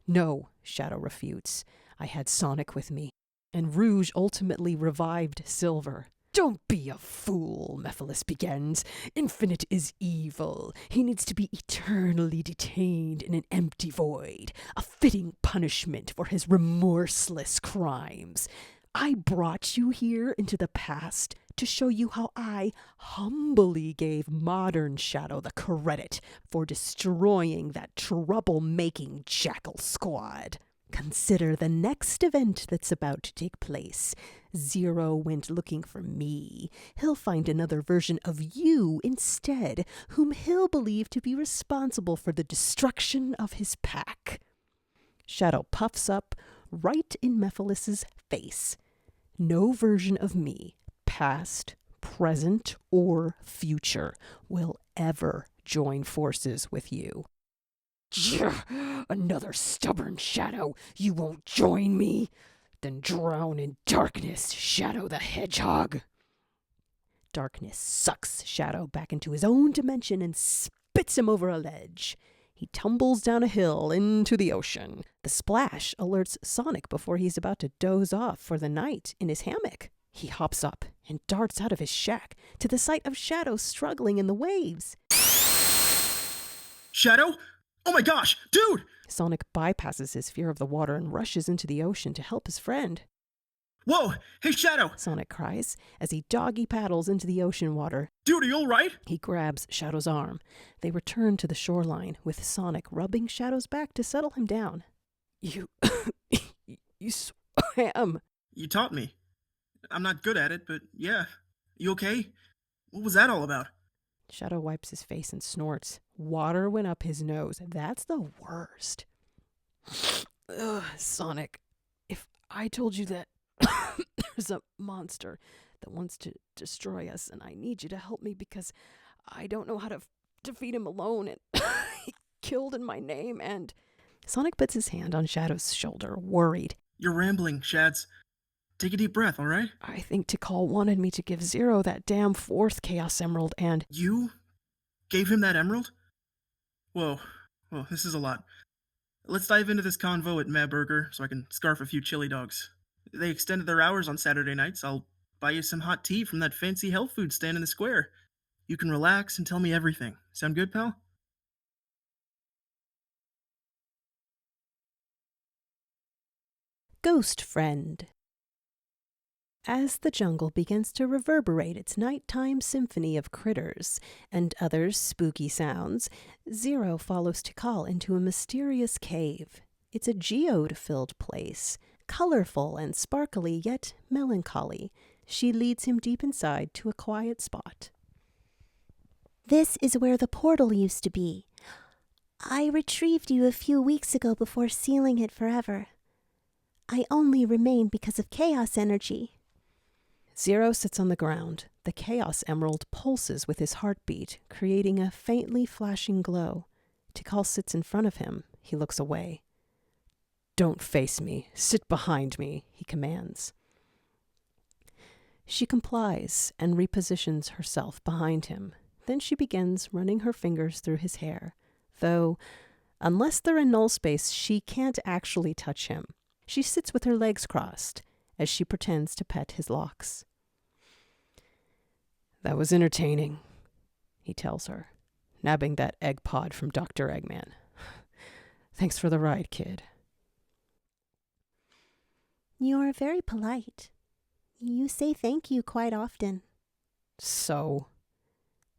No, Shadow refutes. I had Sonic with me, and Rouge ultimately revived Silver. Don't be a fool, Mephiles begins. Infinite is evil. He needs to be eternally detained in an empty void, a fitting punishment for his remorseless crimes. I brought you here into the past to show you how I humbly gave modern Shadow the credit for destroying that trouble-making jackal squad. Consider the next event that's about to take place. Zero went looking for me. He'll find another version of you instead, whom he'll believe to be responsible for the destruction of his pack. Shadow puffs up right in Mephiles' face. No version of me, past, present, or future, will ever join forces with you. Another stubborn Shadow. You won't join me. Then drown in darkness, Shadow the Hedgehog. Darkness sucks Shadow back into his own dimension and spits him over a ledge. He tumbles down a hill into the ocean. The splash alerts Sonic before he's about to doze off for the night in his hammock. He hops up and darts out of his shack to the sight of Shadow struggling in the waves. Shadow? Oh my gosh, dude! Sonic bypasses his fear of the water and rushes into the ocean to help his friend. Whoa! Hey, Shadow! Sonic cries as he doggy paddles into the ocean water. Dude, are you alright? He grabs Shadow's arm. They return to the shoreline, with Sonic rubbing Shadow's back to settle him down. You swam. You taught me. I'm not good at it, but yeah. You okay? What was that all about? Shadow wipes his face and snorts. Water went up his nose. That's the worst. Ugh, Sonic, if I told you that there's a monster that wants to destroy us, and I need you to help me because I don't know how to defeat him alone, and he killed in my name, and... Sonic puts his hand on Shadow's shoulder, worried. You're rambling, Shads. Take a deep breath, alright? I think Tikal wanted me to give Zero that damn 4th Chaos Emerald, and... You gave him that emerald? Whoa, this is a lot. Let's dive into this convo at Mad Burger so I can scarf a few chili dogs. They extended their hours on Saturday nights. I'll buy you some hot tea from that fancy health food stand in the square. You can relax and tell me everything. Sound good, pal? Ghost Friend. As the jungle begins to reverberate its nighttime symphony of critters and other spooky sounds, Zero follows Tikal into a mysterious cave. It's a geode-filled place, colorful and sparkly yet melancholy. She leads him deep inside to a quiet spot. This is where the portal used to be. I retrieved you a few weeks ago before sealing it forever. I only remain because of chaos energy. Zero sits on the ground. The Chaos Emerald pulses with his heartbeat, creating a faintly flashing glow. Tikal sits in front of him. He looks away. Don't face me. Sit behind me, he commands. She complies and repositions herself behind him. Then she begins running her fingers through his hair, though, unless they're in null space, she can't actually touch him. She sits with her legs crossed as she pretends to pet his locks. That was entertaining, he tells her, nabbing that egg pod from Dr. Eggman. Thanks for the ride, kid. You're very polite. You say thank you quite often. So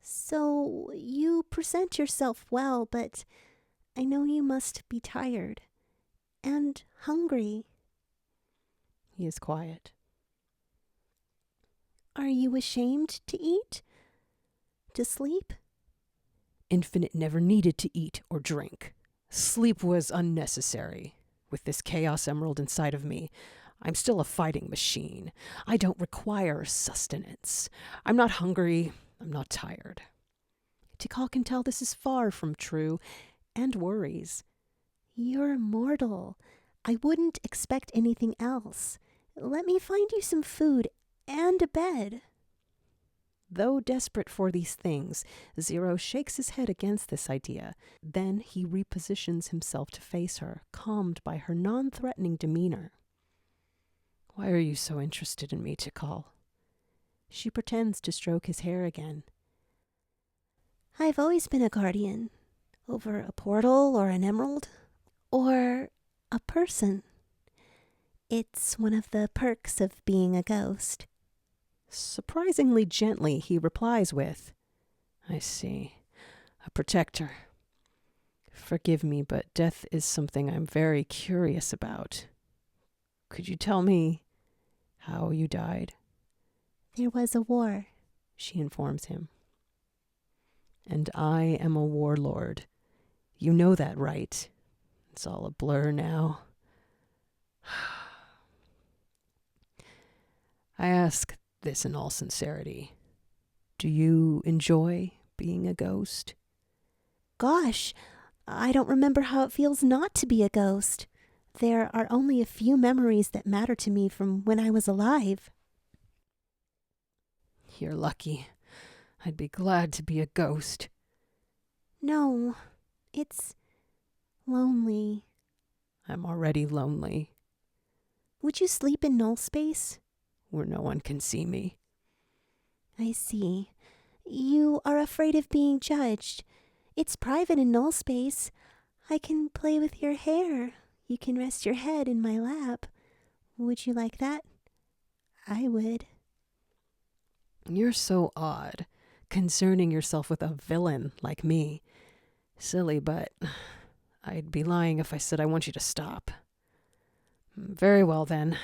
You present yourself well, but I know you must be tired and hungry. He is quiet. Are you ashamed to eat? To sleep? Infinite never needed to eat or drink. Sleep was unnecessary. With this Chaos Emerald inside of me, I'm still a fighting machine. I don't require sustenance. I'm not hungry. I'm not tired. Tikal can tell this is far from true, and worries. You're mortal. I wouldn't expect anything else. Let me find you some food and a bed. Though desperate for these things, Zero shakes his head against this idea. Then he repositions himself to face her, calmed by her non-threatening demeanor. Why are you so interested in me, Tikal? She pretends to stroke his hair again. I've always been a guardian. Over a portal or an emerald. Or a person. It's one of the perks of being a ghost. Surprisingly gently, he replies with, I see. A protector. Forgive me, but death is something I'm very curious about. Could you tell me how you died? There was a war, she informs him. And I am a warlord. You know that, right? It's all a blur now. I ask this in all sincerity. Do you enjoy being a ghost? Gosh, I don't remember how it feels not to be a ghost. There are only a few memories that matter to me from when I was alive. You're lucky. I'd be glad to be a ghost. No, it's lonely. I'm already lonely, Would you sleep in null space? where no one can see me. I see. You are afraid of being judged. It's private in null space. I can play with your hair. You can rest your head in my lap. Would you like that? I would. You're so odd, concerning yourself with a villain like me. Silly, but I'd be lying if I said I want you to stop. Very well, then.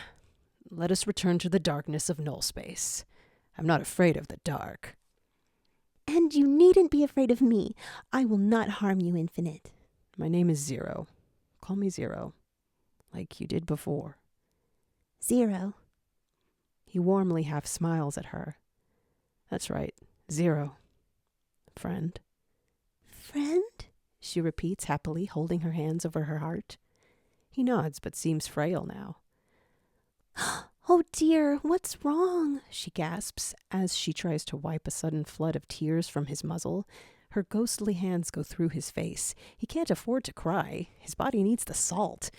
Let us return to the darkness of null space. I'm not afraid of the dark. And you needn't be afraid of me. I will not harm you, Infinite. My name is Zero. Call me Zero, like you did before. Zero. He warmly half smiles at her. That's right, Zero. Friend. Friend? She repeats happily, holding her hands over her heart. He nods, but seems frail now. Oh dear, what's wrong? She gasps as she tries to wipe a sudden flood of tears from his muzzle. Her ghostly hands go through his face. He can't afford to cry. His body needs the salt.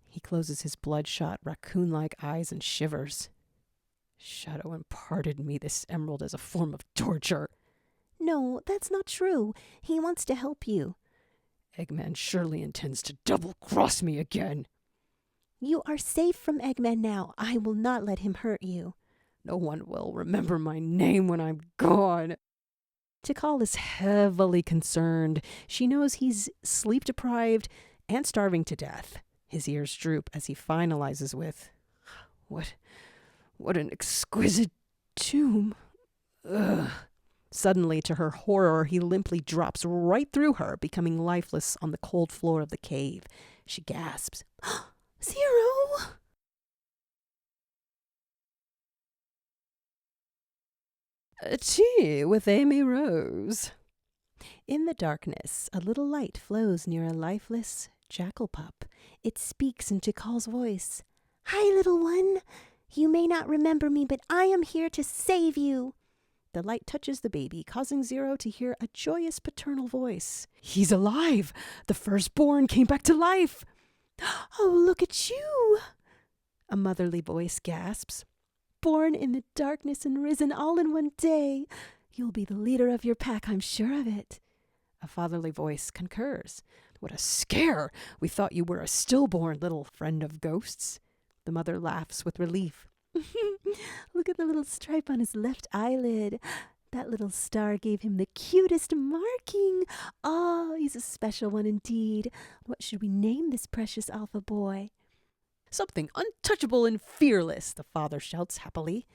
He closes his bloodshot, raccoon-like eyes and shivers. Shadow imparted me this emerald as a form of torture. No, that's not true. He wants to help you. Eggman surely intends to double-cross me again. You are safe from Eggman now. I will not let him hurt you. No one will remember my name when I'm gone. Tikal is heavily concerned. She knows he's sleep-deprived and starving to death. His ears droop as he finalizes with, What an exquisite tomb. Ugh. Suddenly, to her horror, he limply drops right through her, becoming lifeless on the cold floor of the cave. She gasps. Zero! Tea with Amy Rose. In the darkness, a little light flows near a lifeless jackal pup. It speaks in Tikal's voice. Hi, little one. You may not remember me, but I am here to save you. The light touches the baby, causing Zero to hear a joyous paternal voice. He's alive! The firstborn came back to life! Oh, look at you! A motherly voice gasps. Born in the darkness and risen all in one day. You'll be the leader of your pack, I'm sure of it. A fatherly voice concurs. What a scare! We thought you were a stillborn, little friend of ghosts. The mother laughs with relief. Look at the little stripe on his left eyelid. That little star gave him the cutest marking. Oh, he's a special one indeed. What should we name this precious alpha boy? Something untouchable and fearless, the father shouts happily.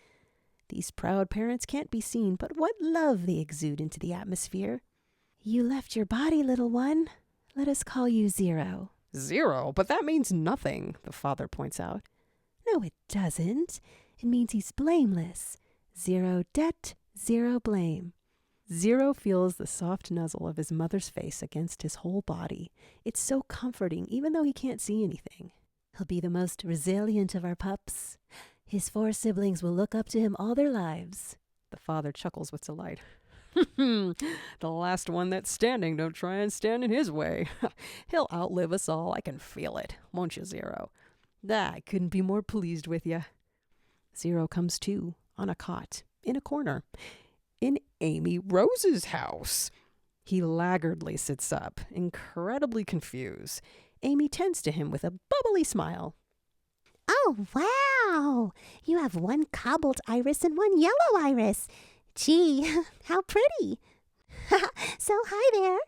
These proud parents can't be seen, but what love they exude into the atmosphere. You left your body, little one. Let us call you Zero. Zero? But that means nothing, the father points out. No, it doesn't. It means he's blameless. Zero debt, zero blame. Zero feels the soft nuzzle of his mother's face against his whole body. It's so comforting, even though he can't see anything. He'll be the most resilient of our pups. His 4 siblings will look up to him all their lives. The father chuckles with delight. The last one that's standing, don't try and stand in his way. He'll outlive us all, I can feel it. Won't you, Zero? I couldn't be more pleased with you. Zero comes to, on a cot, in a corner, in Amy Rose's house. He laggardly sits up, incredibly confused. Amy tends to him with a bubbly smile. Oh, wow! You have 1 cobalt iris and 1 yellow iris. Gee, how pretty. So, hi there.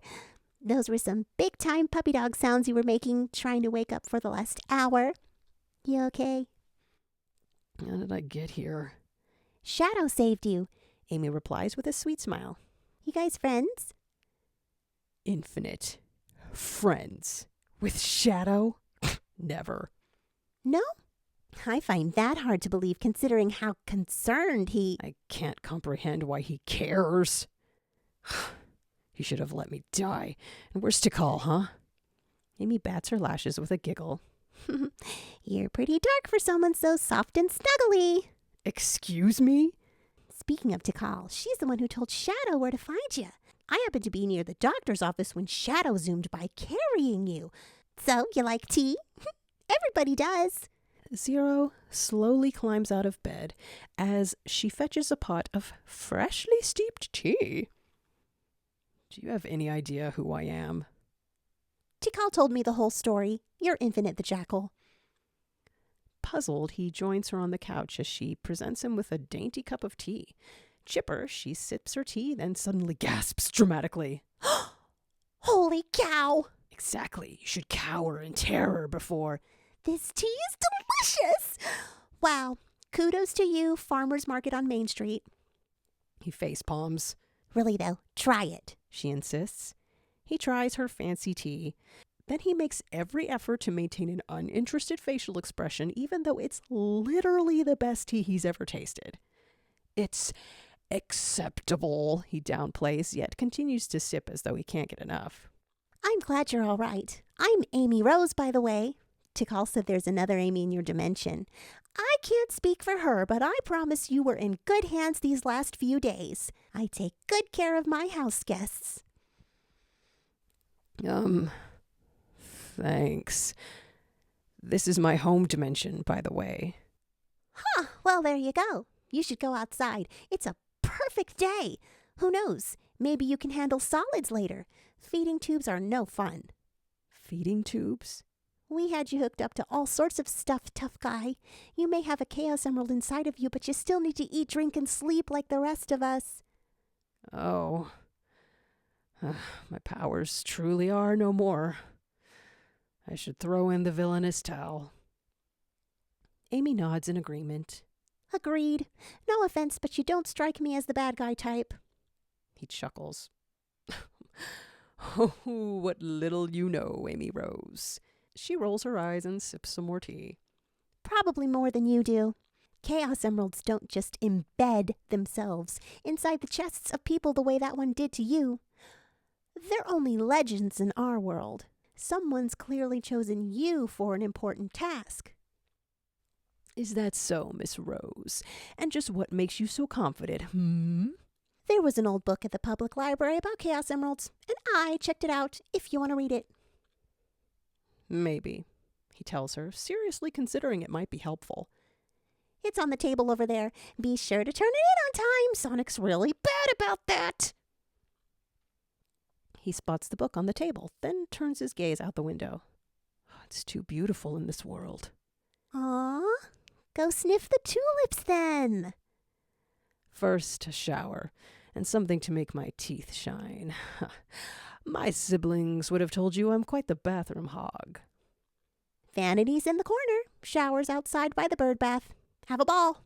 Those were some big-time puppy dog sounds you were making, trying to wake up for the last hour. You okay? How did I get here? Shadow saved you. Amy replies with a sweet smile. You guys friends? Infinite. Friends. With Shadow? Never. No? I find that hard to believe considering how concerned he... I can't comprehend why he cares. He should have let me die. And where's Tikal, huh? Amy bats her lashes with a giggle. You're pretty dark for someone so soft and snuggly. Excuse me? Speaking of Tikal, she's the one who told Shadow where to find you. I happened to be near the doctor's office when Shadow zoomed by carrying you. So, you like tea? Everybody does. Zero slowly climbs out of bed as she fetches a pot of freshly steeped tea. Do you have any idea who I am? Tikal told me the whole story. You're Infinite the Jackal. Puzzled, he joins her on the couch as she presents him with a dainty cup of tea. Chipper, she sips her tea, then suddenly gasps dramatically. Holy cow! Exactly. You should cower in terror before. This tea is delicious! Wow. Kudos to you, Farmer's Market on Main Street. He facepalms. Really, though, try it. She insists. He tries her fancy tea. Then he makes every effort to maintain an uninterested facial expression, even though it's literally the best tea he's ever tasted. It's acceptable, he downplays, yet continues to sip as though he can't get enough. I'm glad you're all right. I'm Amy Rose, by the way. Tikal said there's another Amy in your dimension. I can't speak for her, but I promise you were in good hands these last few days. I take good care of my house guests. Thanks. This is my home dimension, by the way. Huh, well, there you go. You should go outside. It's a perfect day. Who knows? Maybe you can handle solids later. Feeding tubes are no fun. Feeding tubes? We had you hooked up to all sorts of stuff, tough guy. You may have a Chaos Emerald inside of you, but you still need to eat, drink, and sleep like the rest of us. Oh. My powers truly are no more. I should throw in the villainous towel. Amy nods in agreement. Agreed. No offense, but you don't strike me as the bad guy type. He chuckles. Oh, what little you know, Amy Rose. She rolls her eyes and sips some more tea. Probably more than you do. Chaos Emeralds don't just embed themselves inside the chests of people the way that one did to you. They're only legends in our world. Someone's clearly chosen you for an important task. Is that so, Miss Rose? And just what makes you so confident, There was an old book at the public library about Chaos Emeralds, and I checked it out if you want to read it. Maybe, he tells her, seriously considering it might be helpful. It's on the table over there. Be sure to turn it in on time. Sonic's really bad about that. He spots the book on the table, then turns his gaze out the window. It's too beautiful in this world. Aw, go sniff the tulips then. First, a shower, and something to make my teeth shine. My siblings would have told you I'm quite the bathroom hog. Vanity's in the corner. Showers outside by the bird bath. Have a ball.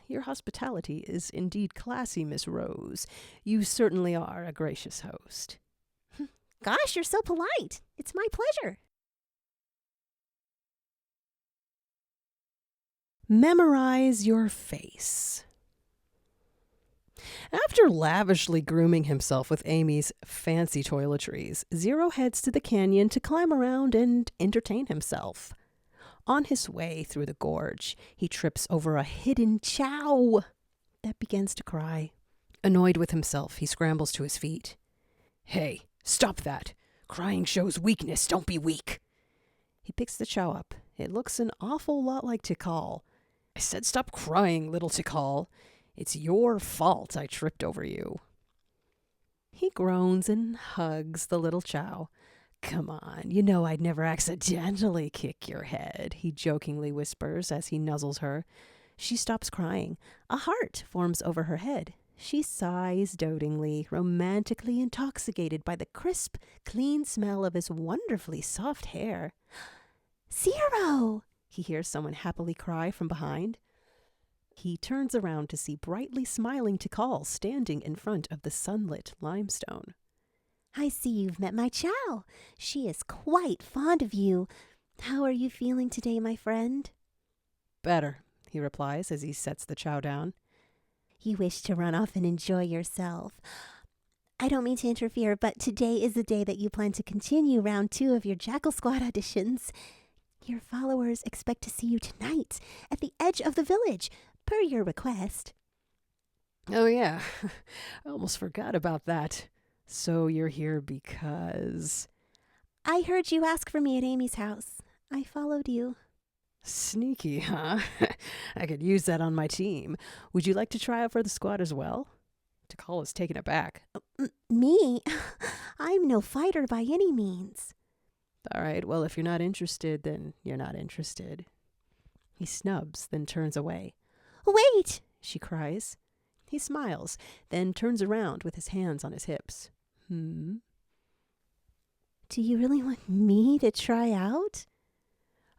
Your hospitality is indeed classy, Miss Rose. You certainly are a gracious host. Gosh, you're so polite. It's my pleasure. Memorize your face. After lavishly grooming himself with Amy's fancy toiletries, Zero heads to the canyon to climb around and entertain himself. On his way through the gorge, he trips over a hidden chow that begins to cry. Annoyed with himself, he scrambles to his feet. Hey, stop that. Crying shows weakness. Don't be weak. He picks the chow up. It looks an awful lot like Tikal. I said stop crying, little Tikal. It's your fault I tripped over you. He groans and hugs the little chow. Come on, you know I'd never accidentally kick your head, he jokingly whispers as he nuzzles her. She stops crying. A heart forms over her head. She sighs dotingly, romantically intoxicated by the crisp, clean smell of his wonderfully soft hair. Zero! He hears someone happily cry from behind. He turns around to see brightly smiling Tikal standing in front of the sunlit limestone. I see you've met my chow. She is quite fond of you. How are you feeling today, my friend? Better, he replies as he sets the chow down. You wish to run off and enjoy yourself. I don't mean to interfere, but today is the day that you plan to continue round 2 of your Jackal Squad auditions. Your followers expect to see you tonight at the edge of the village, per your request. Oh, yeah. I almost forgot about that. So you're here because... I heard you ask for me at Amy's house. I followed you. Sneaky, huh? I could use that on my team. Would you like to try out for the squad as well? Tikal is taken aback. Me? I'm no fighter by any means. All right, well, if you're not interested, then you're not interested. He snubs, then turns away. Wait! She cries. He smiles, then turns around with his hands on his hips. Do you really want me to try out?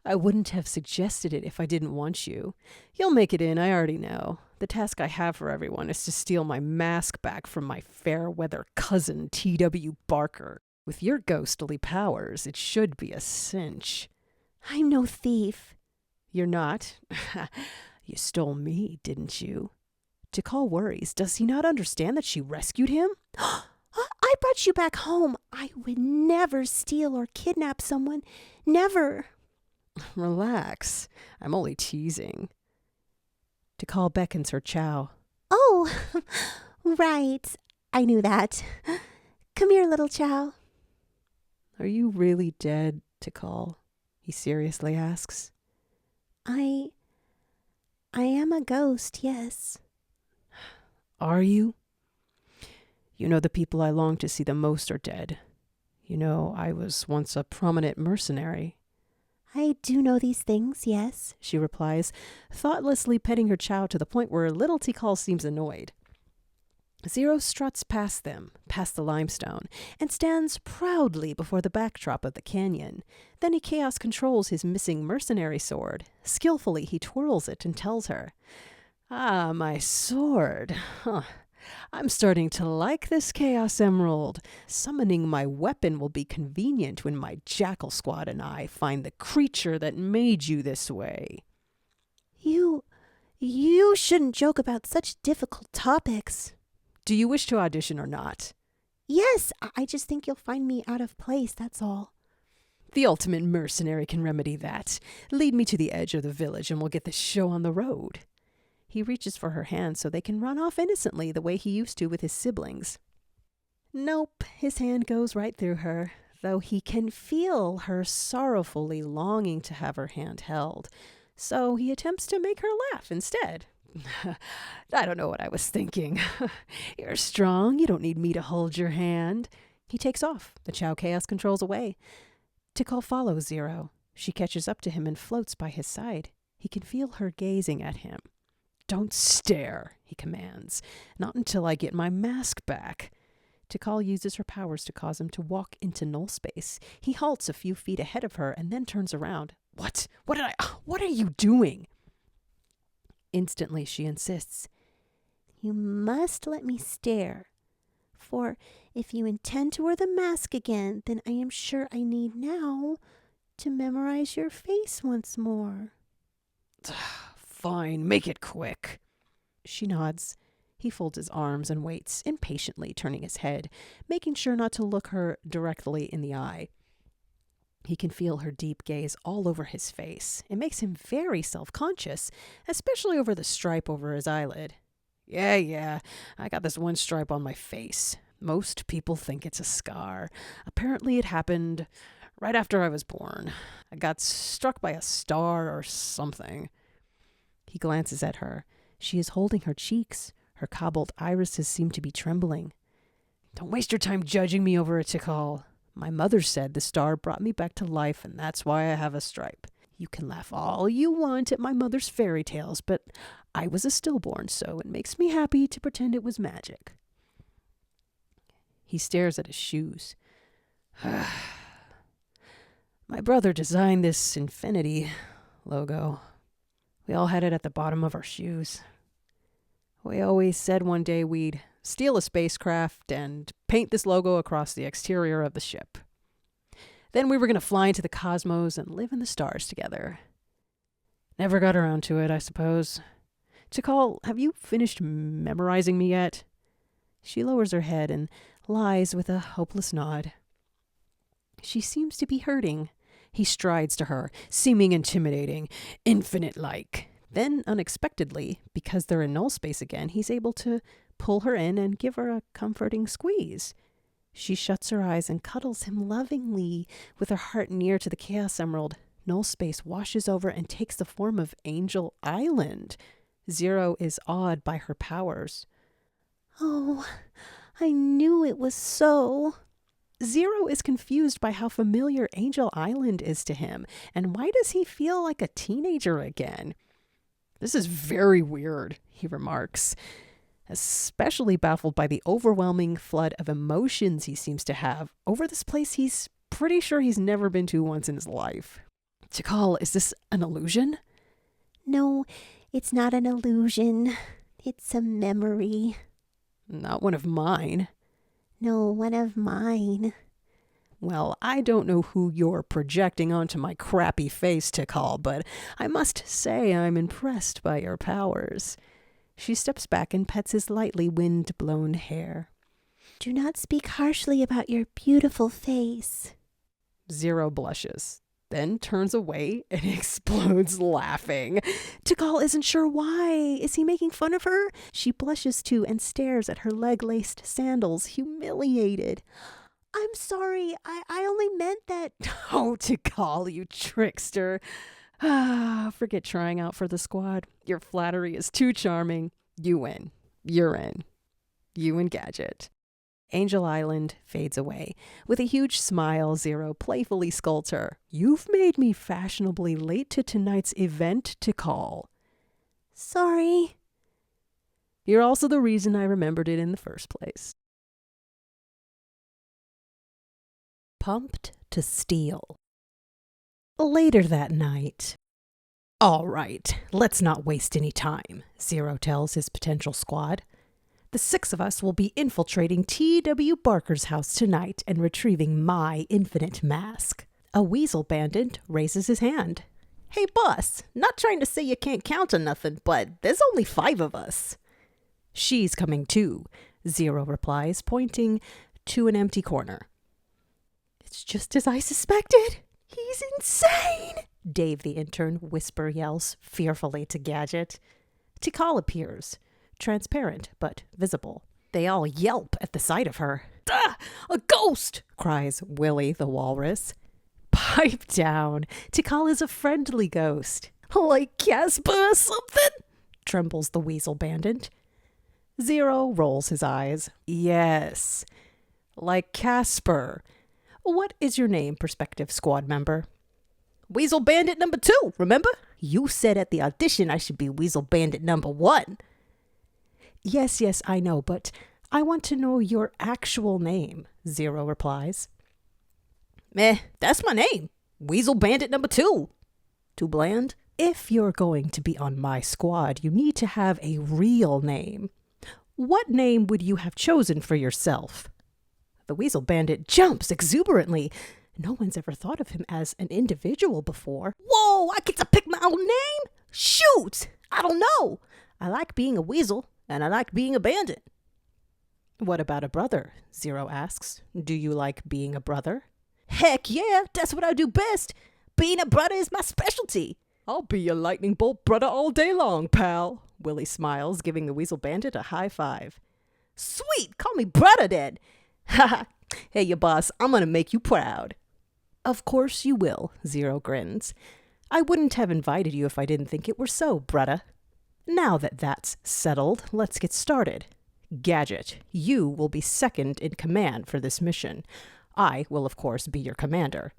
I wouldn't have suggested it if I didn't want you. You'll make it in, I already know. The task I have for everyone is to steal my mask back from my fair-weather cousin, T.W. Barker. With your ghostly powers, it should be a cinch. I'm no thief. You're not? You stole me, didn't you? Tikal worries. Does he not understand that she rescued him? I brought you back home. I would never steal or kidnap someone. Never. Relax. I'm only teasing. Tikal beckons her Chow. Oh, right. I knew that. Come here, little Chow. Are you really dead, Tikal? He seriously asks. I am a ghost, yes. Are you? You know the people I long to see the most are dead. You know, I was once a prominent mercenary. I do know these things, yes, she replies, thoughtlessly petting her Chow to the point where little Tikal seems annoyed. Zero struts past them, past the limestone, and stands proudly before the backdrop of the canyon. Then he chaos controls his missing mercenary sword. Skillfully he twirls it and tells her, "Ah, my sword. Huh. I'm starting to like this Chaos Emerald. Summoning my weapon will be convenient when my jackal squad and I find the creature that made you this way." You shouldn't joke about such difficult topics. Do you wish to audition or not? Yes, I just think you'll find me out of place, that's all. The ultimate mercenary can remedy that. Lead me to the edge of the village and we'll get this show on the road. He reaches for her hand so they can run off innocently the way he used to with his siblings. Nope, his hand goes right through her, though he can feel her sorrowfully longing to have her hand held. So he attempts to make her laugh instead. I don't know what I was thinking. You're strong. You don't need me to hold your hand. He takes off. The Chow Chaos controls away. Tikal follows Zero. She catches up to him and floats by his side. He can feel her gazing at him. Don't stare, he commands. Not until I get my mask back. Tikal uses her powers to cause him to walk into null space. He halts a few feet ahead of her and then turns around. What? What are you doing? Instantly, she insists. You must let me stare. For if you intend to wear the mask again, then I am sure I need now to memorize your face once more. Fine, make it quick. She nods. He folds his arms and waits, impatiently turning his head, making sure not to look her directly in the eye. He can feel her deep gaze all over his face. It makes him very self-conscious, especially over the stripe over his eyelid. Yeah, I got this one stripe on my face. Most people think it's a scar. Apparently it happened right after I was born. I got struck by a star or something. He glances at her. She is holding her cheeks. Her cobbled irises seem to be trembling. Don't waste your time judging me over a Tikal. My mother said the star brought me back to life, and that's why I have a stripe. You can laugh all you want at my mother's fairy tales, but I was a stillborn, so it makes me happy to pretend it was magic. He stares at his shoes. My brother designed this infinity logo. We all had it at the bottom of our shoes. We always said one day we'd steal a spacecraft and paint this logo across the exterior of the ship. Then we were going to fly into the cosmos and live in the stars together. Never got around to it, I suppose. Tikal, have you finished memorizing me yet? She lowers her head and lies with a hopeless nod. She seems to be hurting. He strides to her, seeming intimidating, infinite-like. Then, unexpectedly, because they're in null space again, he's able to pull her in and give her a comforting squeeze. She shuts her eyes and cuddles him lovingly, with her heart near to the Chaos Emerald. Null space washes over and takes the form of Angel Island. Zero is awed by her powers. Oh, I knew it was so. Zero is confused by how familiar Angel Island is to him, and why does he feel like a teenager again? This is very weird, he remarks, especially baffled by the overwhelming flood of emotions he seems to have over this place he's pretty sure he's never been to once in his life. Jackal, is this an illusion? No, it's not an illusion. It's a memory. Not one of mine. No, one of mine. Well, I don't know who you're projecting onto my crappy face, Jackal, but I must say I'm impressed by your powers. She steps back and pets his lightly wind-blown hair. Do not speak harshly about your beautiful face. Zero blushes, then turns away and explodes laughing. Jackal isn't sure why. Is he making fun of her? She blushes too and stares at her leg-laced sandals, humiliated. I'm sorry. I only meant that. Oh, Jackal, you trickster. Forget trying out for the squad. Your flattery is too charming. You win. You're in. You and Gadget. Angel Island fades away. With a huge smile, Zero playfully scolds her. You've made me fashionably late to tonight's event to call. Sorry. You're also the reason I remembered it in the first place. Pumped to steel. Later that night. All right, let's not waste any time, Zero tells his potential squad. The 6 of us will be infiltrating T.W. Barker's house tonight and retrieving my infinite mask. A weasel bandit raises his hand. Hey, boss, not trying to say you can't count on nothing, but there's only 5 of us. She's coming too, Zero replies, pointing to an empty corner. It's just as I suspected. He's insane, Dave the intern whisper yells fearfully to Gadget. Tikal appears, transparent but visible. They all yelp at the sight of her. Ah, a ghost, cries Willie the walrus. Pipe down. Tikal is a friendly ghost. Like Casper or something? Trembles the weasel bandit. Zero rolls his eyes. Yes, like Casper. What is your name, prospective squad member? Weasel Bandit number 2, remember? You said at the audition I should be Weasel Bandit number 1. Yes, I know, but I want to know your actual name, Zero replies. That's my name. Weasel Bandit number 2. Too bland? If you're going to be on my squad, you need to have a real name. What name would you have chosen for yourself? The Weasel Bandit jumps exuberantly. No one's ever thought of him as an individual before. Whoa, I get to pick my own name? Shoot! I don't know. I like being a weasel, and I like being a bandit. What about a brother? Zero asks. Do you like being a brother? Heck yeah, that's what I do best. Being a brother is my specialty. I'll be your lightning bolt brother all day long, pal. Willie smiles, giving the Weasel Bandit a high five. Sweet, call me brother then. Haha, hey, you boss, I'm gonna make you proud. Of course you will, Zero grins. I wouldn't have invited you if I didn't think it were so, brother. Now that that's settled, let's get started. Gadget, you will be second in command for this mission. I will, of course, be your commander.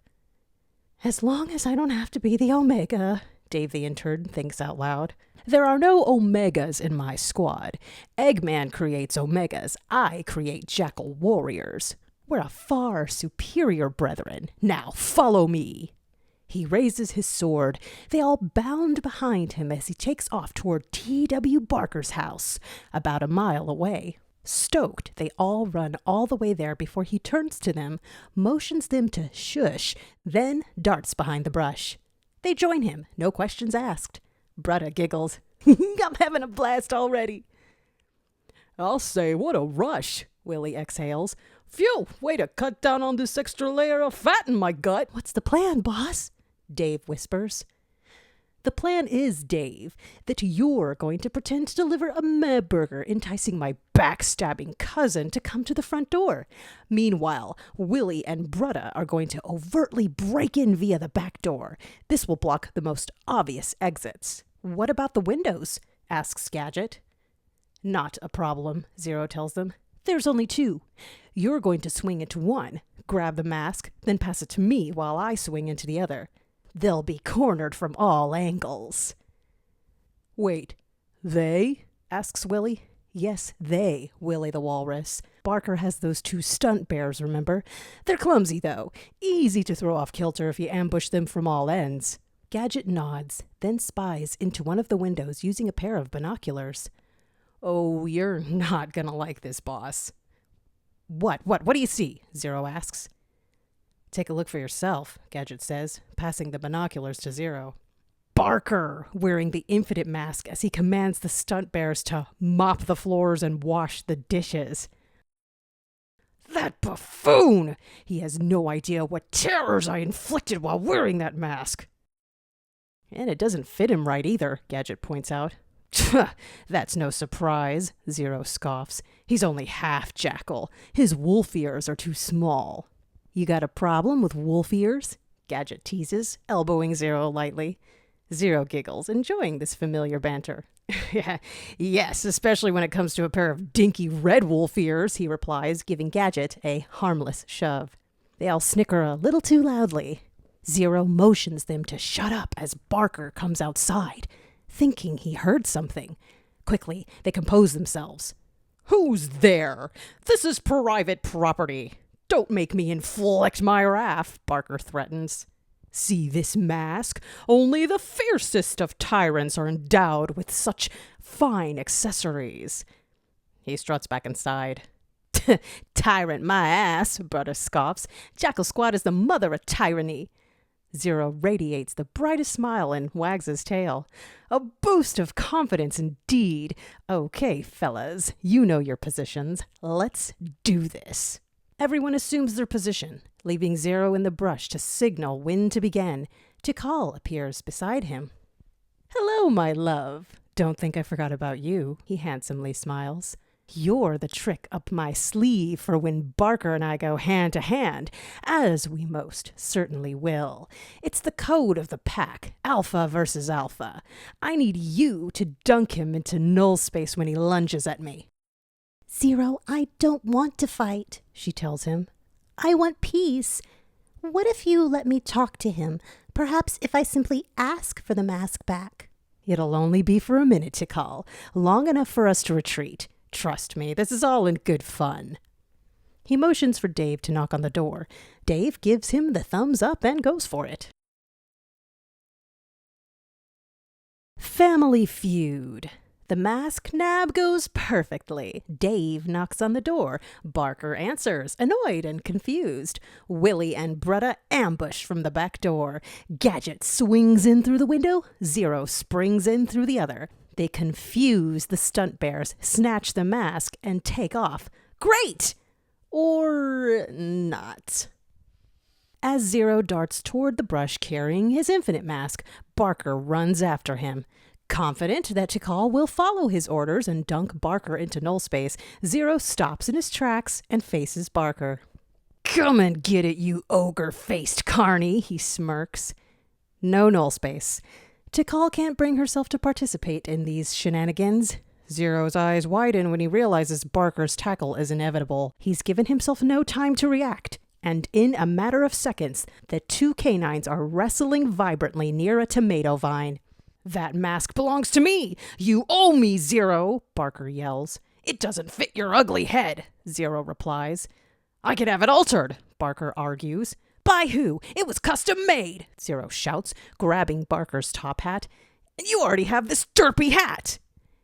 As long as I don't have to be the Omega, Dave the intern thinks out loud. There are no Omegas in my squad. Eggman creates Omegas. I create Jackal warriors. We're a far superior brethren. Now follow me. He raises his sword. They all bound behind him as he takes off toward T.W. Barker's house, about a mile away. Stoked, they all run all the way there before he turns to them, motions them to shush, then darts behind the brush. They join him, no questions asked. Brutta giggles. I'm having a blast already. I'll say, what a rush, Willie exhales. Phew, way to cut down on this extra layer of fat in my gut. What's the plan, boss? Dave whispers. The plan is, Dave, that you're going to pretend to deliver a meh burger, enticing my backstabbing cousin to come to the front door. Meanwhile, Willie and Brutta are going to overtly break in via the back door. This will block the most obvious exits. What about the windows? Asks Gadget. Not a problem, Zero tells them. There's only two. You're going to swing into one, grab the mask, then pass it to me while I swing into the other. They'll be cornered from all angles. Wait, they? Asks Willie. Yes, they, Willie the Walrus. Barker has those two stunt bears, remember? They're clumsy, though. Easy to throw off kilter if you ambush them from all ends. Gadget nods, then spies into one of the windows using a pair of binoculars. Oh, you're not gonna like this, boss. What do you see? Zero asks. Take a look for yourself, Gadget says, passing the binoculars to Zero. Barker, wearing the infinite mask as he commands the stunt bears to mop the floors and wash the dishes. That buffoon! He has no idea what terrors I inflicted while wearing that mask. And it doesn't fit him right either, Gadget points out. That's no surprise, Zero scoffs. He's only half jackal. His wolf ears are too small. You got a problem with wolf ears? Gadget teases, elbowing Zero lightly. Zero giggles, enjoying this familiar banter. Yes, especially when it comes to a pair of dinky red wolf ears, he replies, giving Gadget a harmless shove. They all snicker a little too loudly. Zero motions them to shut up as Barker comes outside, thinking he heard something. Quickly, they compose themselves. Who's there? This is private property. Don't make me inflict my wrath, Barker threatens. See this mask? Only the fiercest of tyrants are endowed with such fine accessories. He struts back inside. Tyrant my ass, Brutta scoffs. Jackal Squad is the mother of tyranny. Zero radiates the brightest smile and wags his tail. A boost of confidence indeed. Okay, fellas, you know your positions. Let's do this. Everyone assumes their position, leaving Zero in the brush to signal when to begin. Tikal appears beside him. Hello, my love. Don't think I forgot about you, he handsomely smiles. You're the trick up my sleeve for when Barker and I go hand to hand, as we most certainly will. It's the code of the pack, alpha versus alpha. I need you to dunk him into null space when he lunges at me. Zero, I don't want to fight, she tells him. I want peace. What if you let me talk to him? Perhaps if I simply ask for the mask back. It'll only be for a minute, Tikal, long enough for us to retreat. Trust me, this is all in good fun. He motions for Dave to knock on the door. Dave gives him the thumbs up and goes for it. Family Feud. The mask nab goes perfectly. Dave knocks on the door. Barker answers, annoyed and confused. Willie and Brutta ambush from the back door. Gadget swings in through the window. Zero springs in through the other. They confuse the stunt bears, snatch the mask, and take off. Great! Or not. As Zero darts toward the brush carrying his infinite mask, Barker runs after him. Confident that Tikal will follow his orders and dunk Barker into null space, Zero stops in his tracks and faces Barker. Come and get it, you ogre-faced carny, he smirks. No null space. Tikal can't bring herself to participate in these shenanigans. Zero's eyes widen when he realizes Barker's tackle is inevitable. He's given himself no time to react, and in a matter of seconds, the two canines are wrestling vibrantly near a tomato vine. That mask belongs to me! You owe me, Zero! Barker yells. It doesn't fit your ugly head, Zero replies. I could have it altered, Barker argues. By who? It was custom made, Zero shouts, grabbing Barker's top hat. And you already have this derpy hat!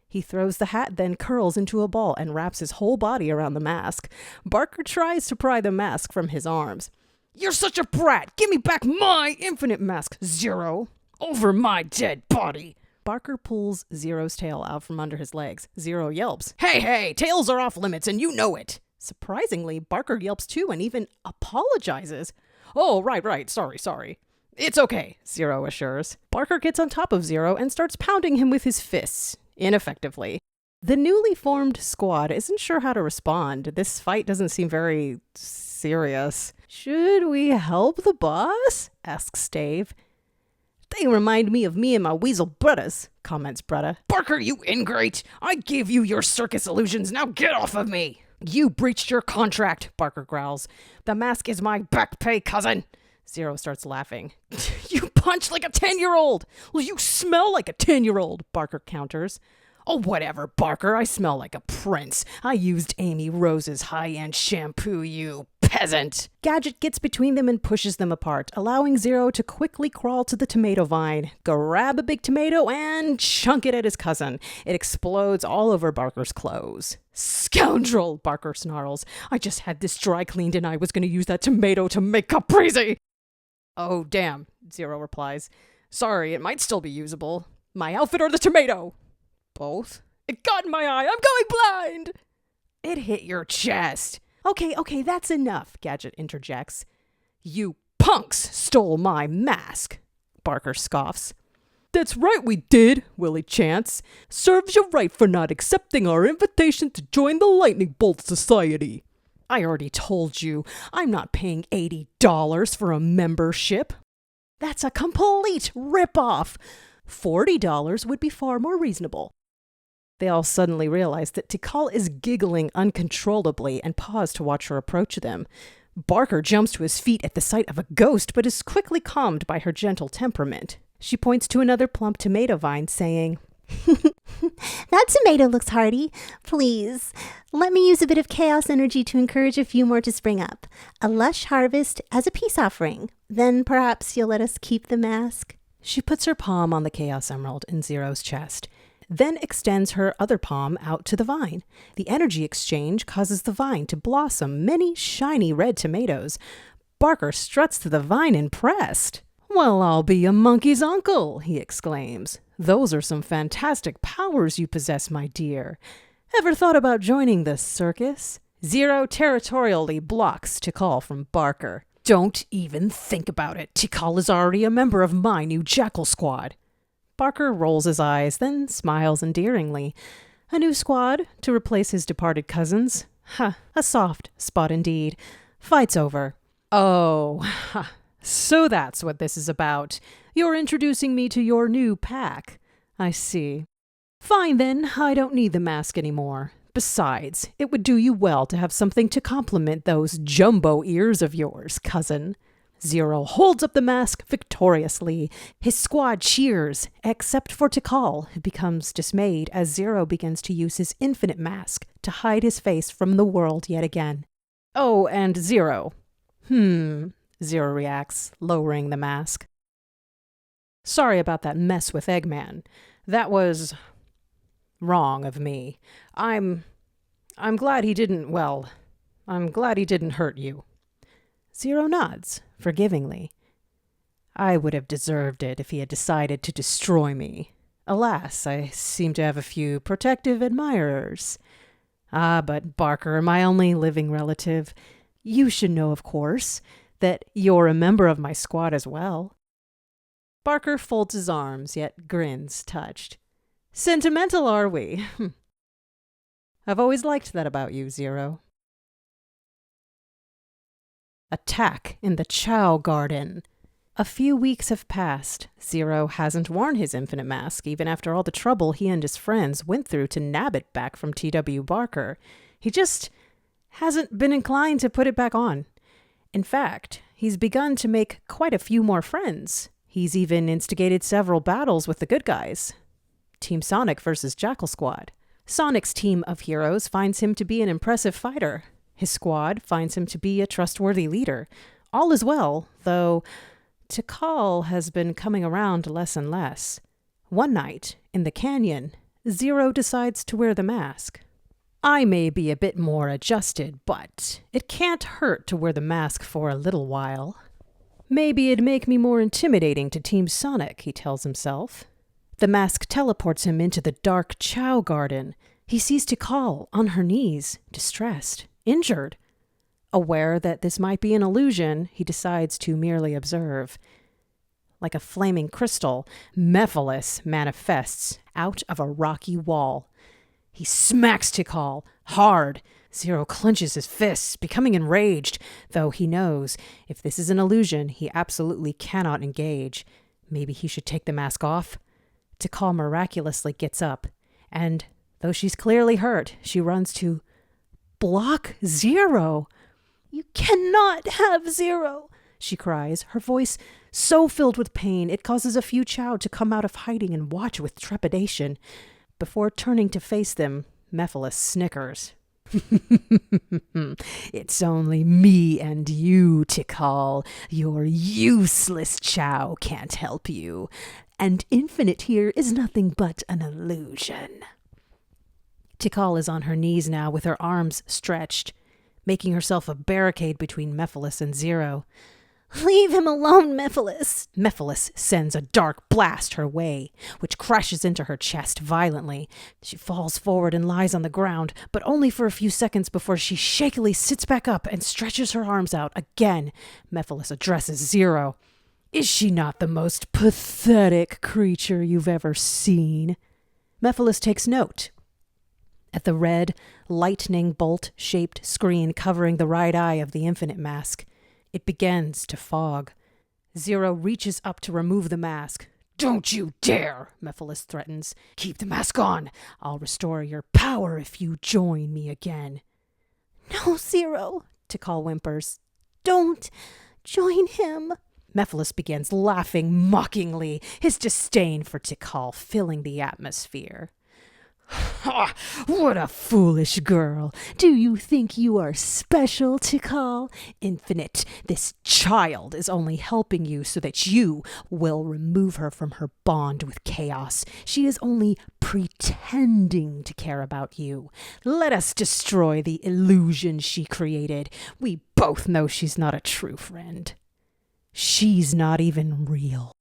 He throws the hat, then curls into a ball and wraps his whole body around the mask. Barker tries to pry the mask from his arms. You're such a brat! Give me back my infinite mask, Zero! Over my dead body! Barker pulls Zero's tail out from under his legs. Zero yelps. Hey, tails are off limits and you know it! Surprisingly, Barker yelps too and even apologizes. Oh, right, sorry. It's okay, Zero assures. Barker gets on top of Zero and starts pounding him with his fists, ineffectively. The newly formed squad isn't sure how to respond. This fight doesn't seem very serious. Should we help the boss? Asks Dave. They remind me of me and my weasel brothers, comments Bretta. Barker, you ingrate! I gave you your circus illusions, now get off of me! You breached your contract, Barker growls. The mask is my back pay, cousin. Zero starts laughing. You punch like a 10-year-old. Well, you smell like a 10-year-old, Barker counters. Oh, whatever, Barker. I smell like a prince. I used Amy Rose's high-end shampoo, you peasant. Gadget gets between them and pushes them apart, allowing Zero to quickly crawl to the tomato vine, grab a big tomato, and chunk it at his cousin. It explodes all over Barker's clothes. Scoundrel, Barker snarls. I just had this dry cleaned and I was going to use that tomato to make caprese. Oh, damn, Zero replies. Sorry, it might still be usable. My outfit or the tomato? Both? It got in my eye. I'm going blind. It hit your chest. Okay, that's enough, Gadget interjects. You punks stole my mask, Barker scoffs. That's right we did, Willie chants. Serves you right for not accepting our invitation to join the Lightning Bolt Society. I already told you, I'm not paying $80 for a membership. That's a complete rip-off. $40 would be far more reasonable. They all suddenly realize that Tikal is giggling uncontrollably and pause to watch her approach them. Barker jumps to his feet at the sight of a ghost, but is quickly calmed by her gentle temperament. She points to another plump tomato vine, saying, That tomato looks hearty. Please, let me use a bit of chaos energy to encourage a few more to spring up. A lush harvest as a peace offering. Then perhaps you'll let us keep the mask. She puts her palm on the Chaos Emerald in Zero's chest, then extends her other palm out to the vine. The energy exchange causes the vine to blossom many shiny red tomatoes. Barker struts to the vine impressed. Well, I'll be a monkey's uncle, he exclaims. Those are some fantastic powers you possess, my dear. Ever thought about joining the circus? Zero territorially blocks Tikal from Barker. Don't even think about it. Tikal is already a member of my new jackal squad. Barker rolls his eyes, then smiles endearingly. A new squad to replace his departed cousins? A soft spot indeed. Fight's over. Oh, so that's what this is about. You're introducing me to your new pack. I see. Fine then, I don't need the mask anymore. Besides, it would do you well to have something to complement those jumbo ears of yours, cousin. Zero holds up the mask victoriously. His squad cheers, except for Tikal, who becomes dismayed as Zero begins to use his infinite mask to hide his face from the world yet again. Oh, and Zero. Zero reacts, lowering the mask. Sorry about that mess with Eggman. That was wrong of me. I'm glad he didn't, well, I'm glad he didn't hurt you. Zero nods, forgivingly. I would have deserved it if he had decided to destroy me. Alas, I seem to have a few protective admirers. But Barker, my only living relative, you should know, of course, that you're a member of my squad as well. Barker folds his arms, yet grins, touched. Sentimental, are we? I've always liked that about you, Zero. Attack in the Chow Garden. A few weeks have passed. Zero hasn't worn his infinite mask, even after all the trouble he and his friends went through to nab it back from T.W. Barker. He just hasn't been inclined to put it back on. In fact, he's begun to make quite a few more friends. He's even instigated several battles with the good guys. Team Sonic versus Jackal Squad. Sonic's team of heroes finds him to be an impressive fighter. His squad finds him to be a trustworthy leader. All is well, though Tikal has been coming around less and less. One night, in the canyon, Zero decides to wear the mask. I may be a bit more adjusted, but it can't hurt to wear the mask for a little while. Maybe it'd make me more intimidating to Team Sonic, he tells himself. The mask teleports him into the dark Chow Garden. He sees Tikal on her knees, distressed. injured. Aware that this might be an illusion, he decides to merely observe. Like a flaming crystal, Mephiles manifests out of a rocky wall. He smacks Tikal hard. Zero clenches his fists, becoming enraged, though he knows if this is an illusion, he absolutely cannot engage. Maybe he should take the mask off? Tikal miraculously gets up, and though she's clearly hurt, she runs to block Zero. "You cannot have Zero," she cries, her voice so filled with pain it causes a few Chow to come out of hiding and watch with trepidation. Before turning to face them, Mephiles snickers. "It's only me and you, Tikal. Your useless Chow can't help you. And Infinite here is nothing but an illusion." Tikal is on her knees now with her arms stretched, making herself a barricade between Mephiles and Zero. "Leave him alone, Mephiles." Mephiles sends a dark blast her way, which crashes into her chest violently. She falls forward and lies on the ground, but only for a few seconds before she shakily sits back up and stretches her arms out again. Mephiles addresses Zero. "Is she not the most pathetic creature you've ever seen?" Mephiles takes note. At the red, lightning bolt-shaped screen covering the right eye of the Infinite mask. It begins to fog. Zero reaches up to remove the mask. "Don't you dare," Mephiles threatens. "Keep the mask on. I'll restore your power if you join me again." "No, Zero," Tikal whimpers. "Don't join him." Mephiles begins laughing mockingly, his disdain for Tikal filling the atmosphere. "Ha! What a foolish girl! Do you think you are special, Tikal? Infinite, this child is only helping you so that you will remove her from her bond with chaos. She is only pretending to care about you. Let us destroy the illusion she created. We both know she's not a true friend. She's not even real."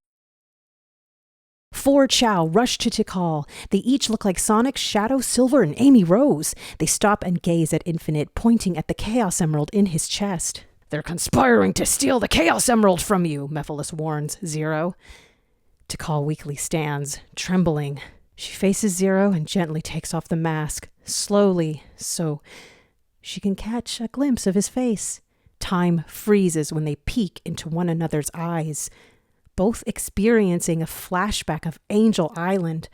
4 Chow rush to Tikal. They each look like Sonic, Shadow, Silver, and Amy Rose. They stop and gaze at Infinite, pointing at the Chaos Emerald in his chest. "They're conspiring to steal the Chaos Emerald from you," Mephiles warns Zero. Tikal weakly stands, trembling. She faces Zero and gently takes off the mask, slowly, so she can catch a glimpse of his face. Time freezes when they peek into one another's eyes, both experiencing a flashback of Angel Island,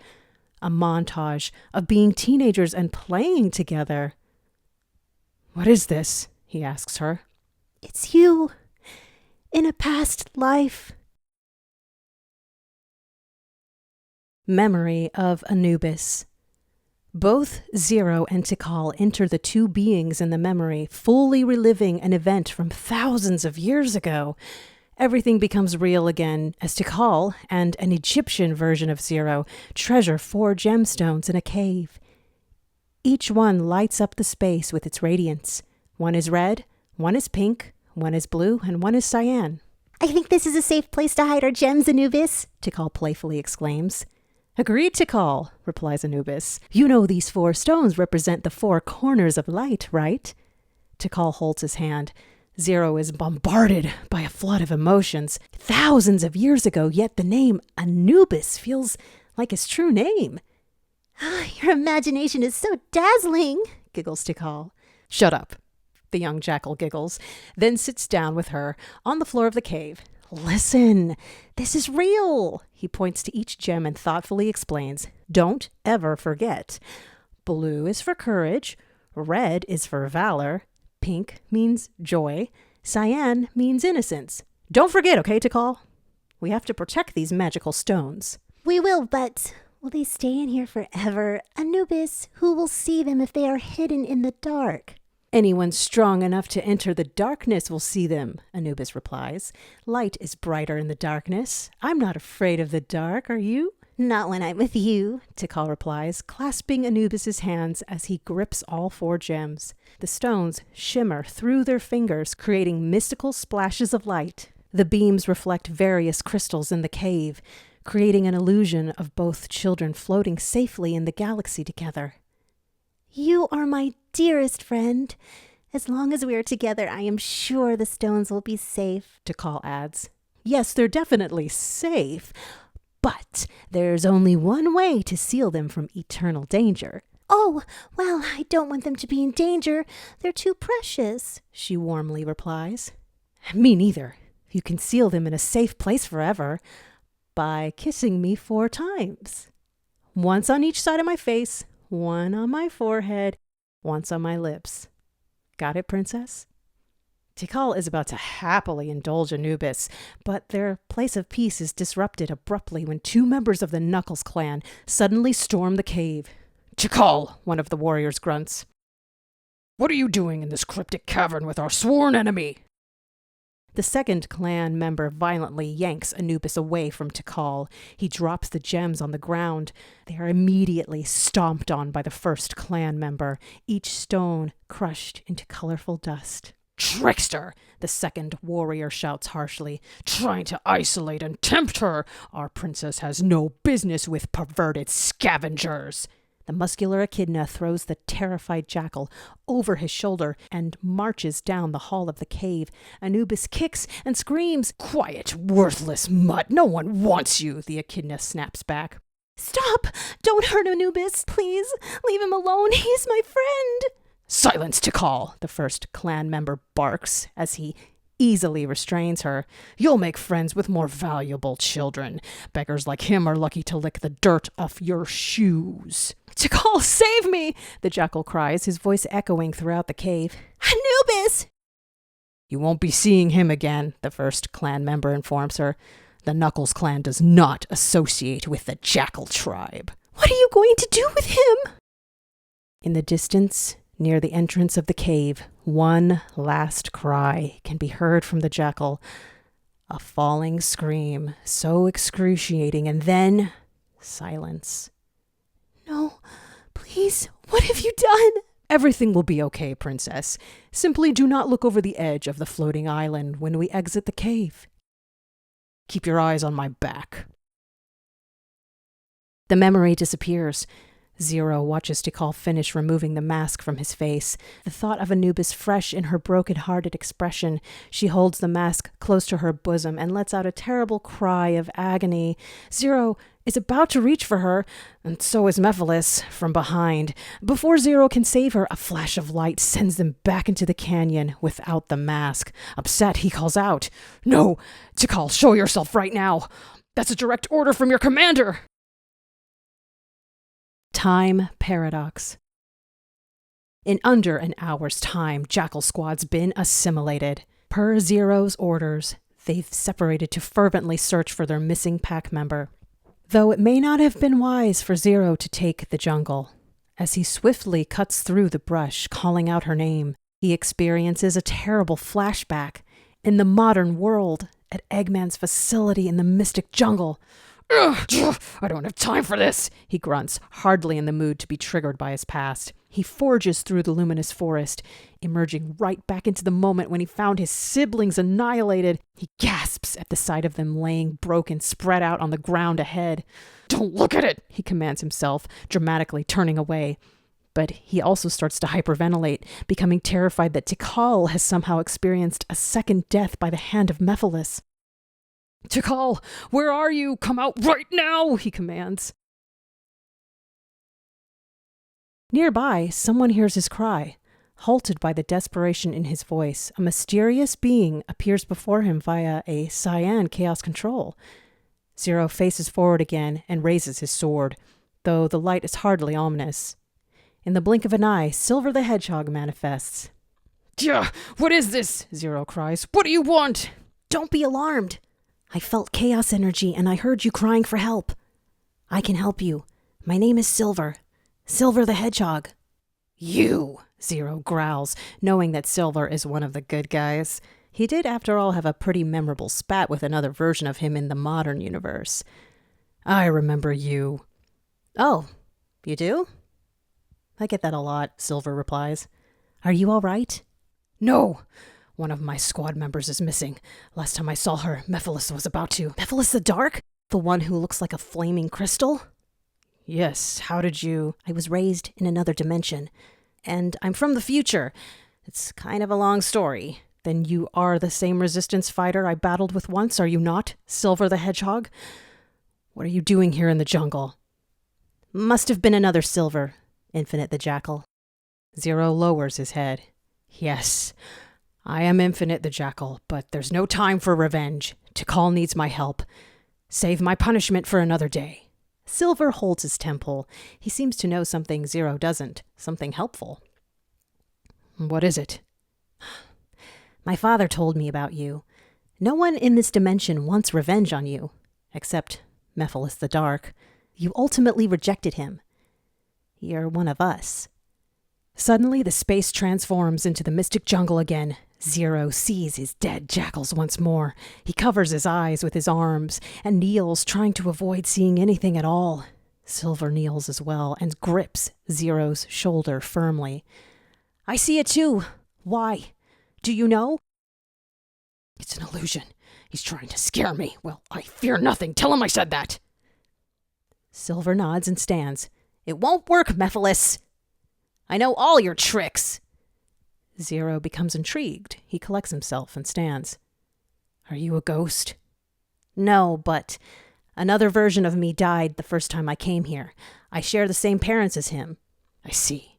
a montage of being teenagers and playing together. "What is this?" he asks her. "It's you. In a past life." Memory of Anubis. Both Zero and Tikal enter the two beings in the memory, fully reliving an event from thousands of years ago. Everything becomes real again as Tikal and an Egyptian version of Zero treasure 4 gemstones in a cave. Each one lights up the space with its radiance. One is red, one is pink, one is blue, and one is cyan. "I think this is a safe place to hide our gems, Anubis," Tikal playfully exclaims. "Agreed, Tikal," replies Anubis. "You know these 4 stones represent the 4 corners of light, right?" Tikal holds his hand. Zero is bombarded by a flood of emotions. Thousands of years ago, yet the name Anubis feels like his true name. "Your imagination is so dazzling," giggles Tikal. "Shut up," the young jackal giggles, then sits down with her on the floor of the cave. "Listen, this is real." He points to each gem and thoughtfully explains. "Don't ever forget. Blue is for courage, red is for valor, pink means joy, cyan means innocence. Don't forget, okay, Tikal? We have to protect these magical stones." "We will, but will they stay in here forever? Anubis, who will see them if they are hidden in the dark?" "Anyone strong enough to enter the darkness will see them," Anubis replies. "Light is brighter in the darkness. I'm not afraid of the dark, are you?" "Not when I'm with you," Tikal replies, clasping Anubis's hands as he grips all 4 gems. The stones shimmer through their fingers, creating mystical splashes of light. The beams reflect various crystals in the cave, creating an illusion of both children floating safely in the galaxy together. "You are my dearest friend. As long as we are together, I am sure the stones will be safe, Jackal adds. Yes, they're definitely safe, but there's only one way to seal them from eternal danger. Oh, well, I don't want them to be in danger. They're too precious, She warmly replies. Me neither. You can seal them in a safe place forever by kissing me 4 times. Once on each side of my face, 1 on my forehead, once on my lips. Got it, princess? Tikal is about to happily indulge Anubis, but their place of peace is disrupted abruptly when 2 members of the Knuckles clan suddenly storm the cave. Jackal, One of the warriors grunts. what are you doing in this cryptic cavern with our sworn enemy? The second clan member violently yanks Anubis away from Tikal. He drops the gems on the ground. They are immediately stomped on by the first clan member, each stone crushed into colorful dust. Trickster! The second warrior shouts harshly. Trying to isolate and tempt her! Our princess has no business with perverted scavengers! The muscular echidna throws the terrified jackal over his shoulder and marches down the hall of the cave. Anubis kicks and screams. Quiet, worthless mutt! No one wants you! The echidna snaps back. Stop! Don't hurt Anubis, please. Leave him alone. He's my friend. Silence, Tikal! The first clan member barks as he easily restrains her. You'll make friends with more valuable children. Beggars like him are lucky to lick the dirt off your shoes. Tikal, save me! The jackal cries, his voice echoing throughout the cave. Anubis! You won't be seeing him again, the first clan member informs her. The Knuckles clan does not associate with the Jackal tribe. What are you going to do with him? In the distance, near the entrance of the cave, one last cry can be heard from the jackal. A falling scream, so excruciating, and then silence. No, please, what have you done? Everything will be okay, princess. Simply do not look over the edge of the floating island when we exit the cave. Keep your eyes on my back. The memory disappears. Zero watches Tikal finish removing the mask from his face. The thought of Anubis fresh in her broken-hearted expression, she holds the mask close to her bosom and lets out a terrible cry of agony. Zero is about to reach for her, and so is Mephiles, from behind. Before Zero can save her, a flash of light sends them back into the canyon without the mask. Upset, he calls out, No! Tikal, show yourself right now! That's a direct order from your commander! Time paradox. In under an hour's time, Jackal Squad's been assimilated. Per Zero's orders, they've separated to fervently search for their missing pack member. Though it may not have been wise for Zero to take the jungle. As he swiftly cuts through the brush, calling out her name, he experiences a terrible flashback in the modern world at Eggman's facility in the mystic jungle. Ugh, I don't have time for this, he grunts, hardly in the mood to be triggered by his past. He forges through the luminous forest, emerging right back into the moment when he found his siblings annihilated. He gasps at the sight of them laying broken, spread out on the ground ahead. Don't look at it, he commands himself, dramatically turning away. But he also starts to hyperventilate, becoming terrified that Tikal has somehow experienced a second death by the hand of Mephiles. Tikal, where are you? Come out right now, he commands. Nearby, someone hears his cry. Halted by the desperation in his voice, a mysterious being appears before him via a cyan chaos control. Zero faces forward again and raises his sword, though the light is hardly ominous. In the blink of an eye, Silver the Hedgehog manifests. Yeah, what is this? Zero cries. What do you want? Don't be alarmed. I felt chaos energy and I heard you crying for help. I can help you. My name is Silver. Silver the Hedgehog. You, Zero growls, knowing that Silver is one of the good guys. He did, after all, have a pretty memorable spat with another version of him in the modern universe. I remember you. Oh, you do? I get that a lot, Silver replies. Are you all right? No. One of my squad members is missing. Last time I saw her, Mephiles was about to... Mephiles the Dark? The one who looks like a flaming crystal? Yes, how did you... I was raised in another dimension. And I'm from the future. It's kind of a long story. Then you are the same resistance fighter I battled with once, are you not, Silver the Hedgehog? What are you doing here in the jungle? Must have been another Silver, Infinite the Jackal. Zero lowers his head. Yes, I am Infinite the Jackal, but there's no time for revenge. Tikal needs my help. Save my punishment for another day. Silver holds his temple. He seems to know something Zero doesn't, something helpful. What is it? My father told me about you. No one in this dimension wants revenge on you, except Mephiles the Dark. You ultimately rejected him. You're one of us. Suddenly, the space transforms into the mystic jungle again. Zero sees his dead jackals once more. He covers his eyes with his arms and kneels, trying to avoid seeing anything at all. Silver kneels as well and grips Zero's shoulder firmly. I see it too. Why? Do you know? It's an illusion. He's trying to scare me. Well, I fear nothing. Tell him I said that. Silver nods and stands. It won't work, Mephiles. I know all your tricks. Zero becomes intrigued. He collects himself and stands. Are you a ghost? No, but another version of me died the first time I came here. I share the same parents as him. I see.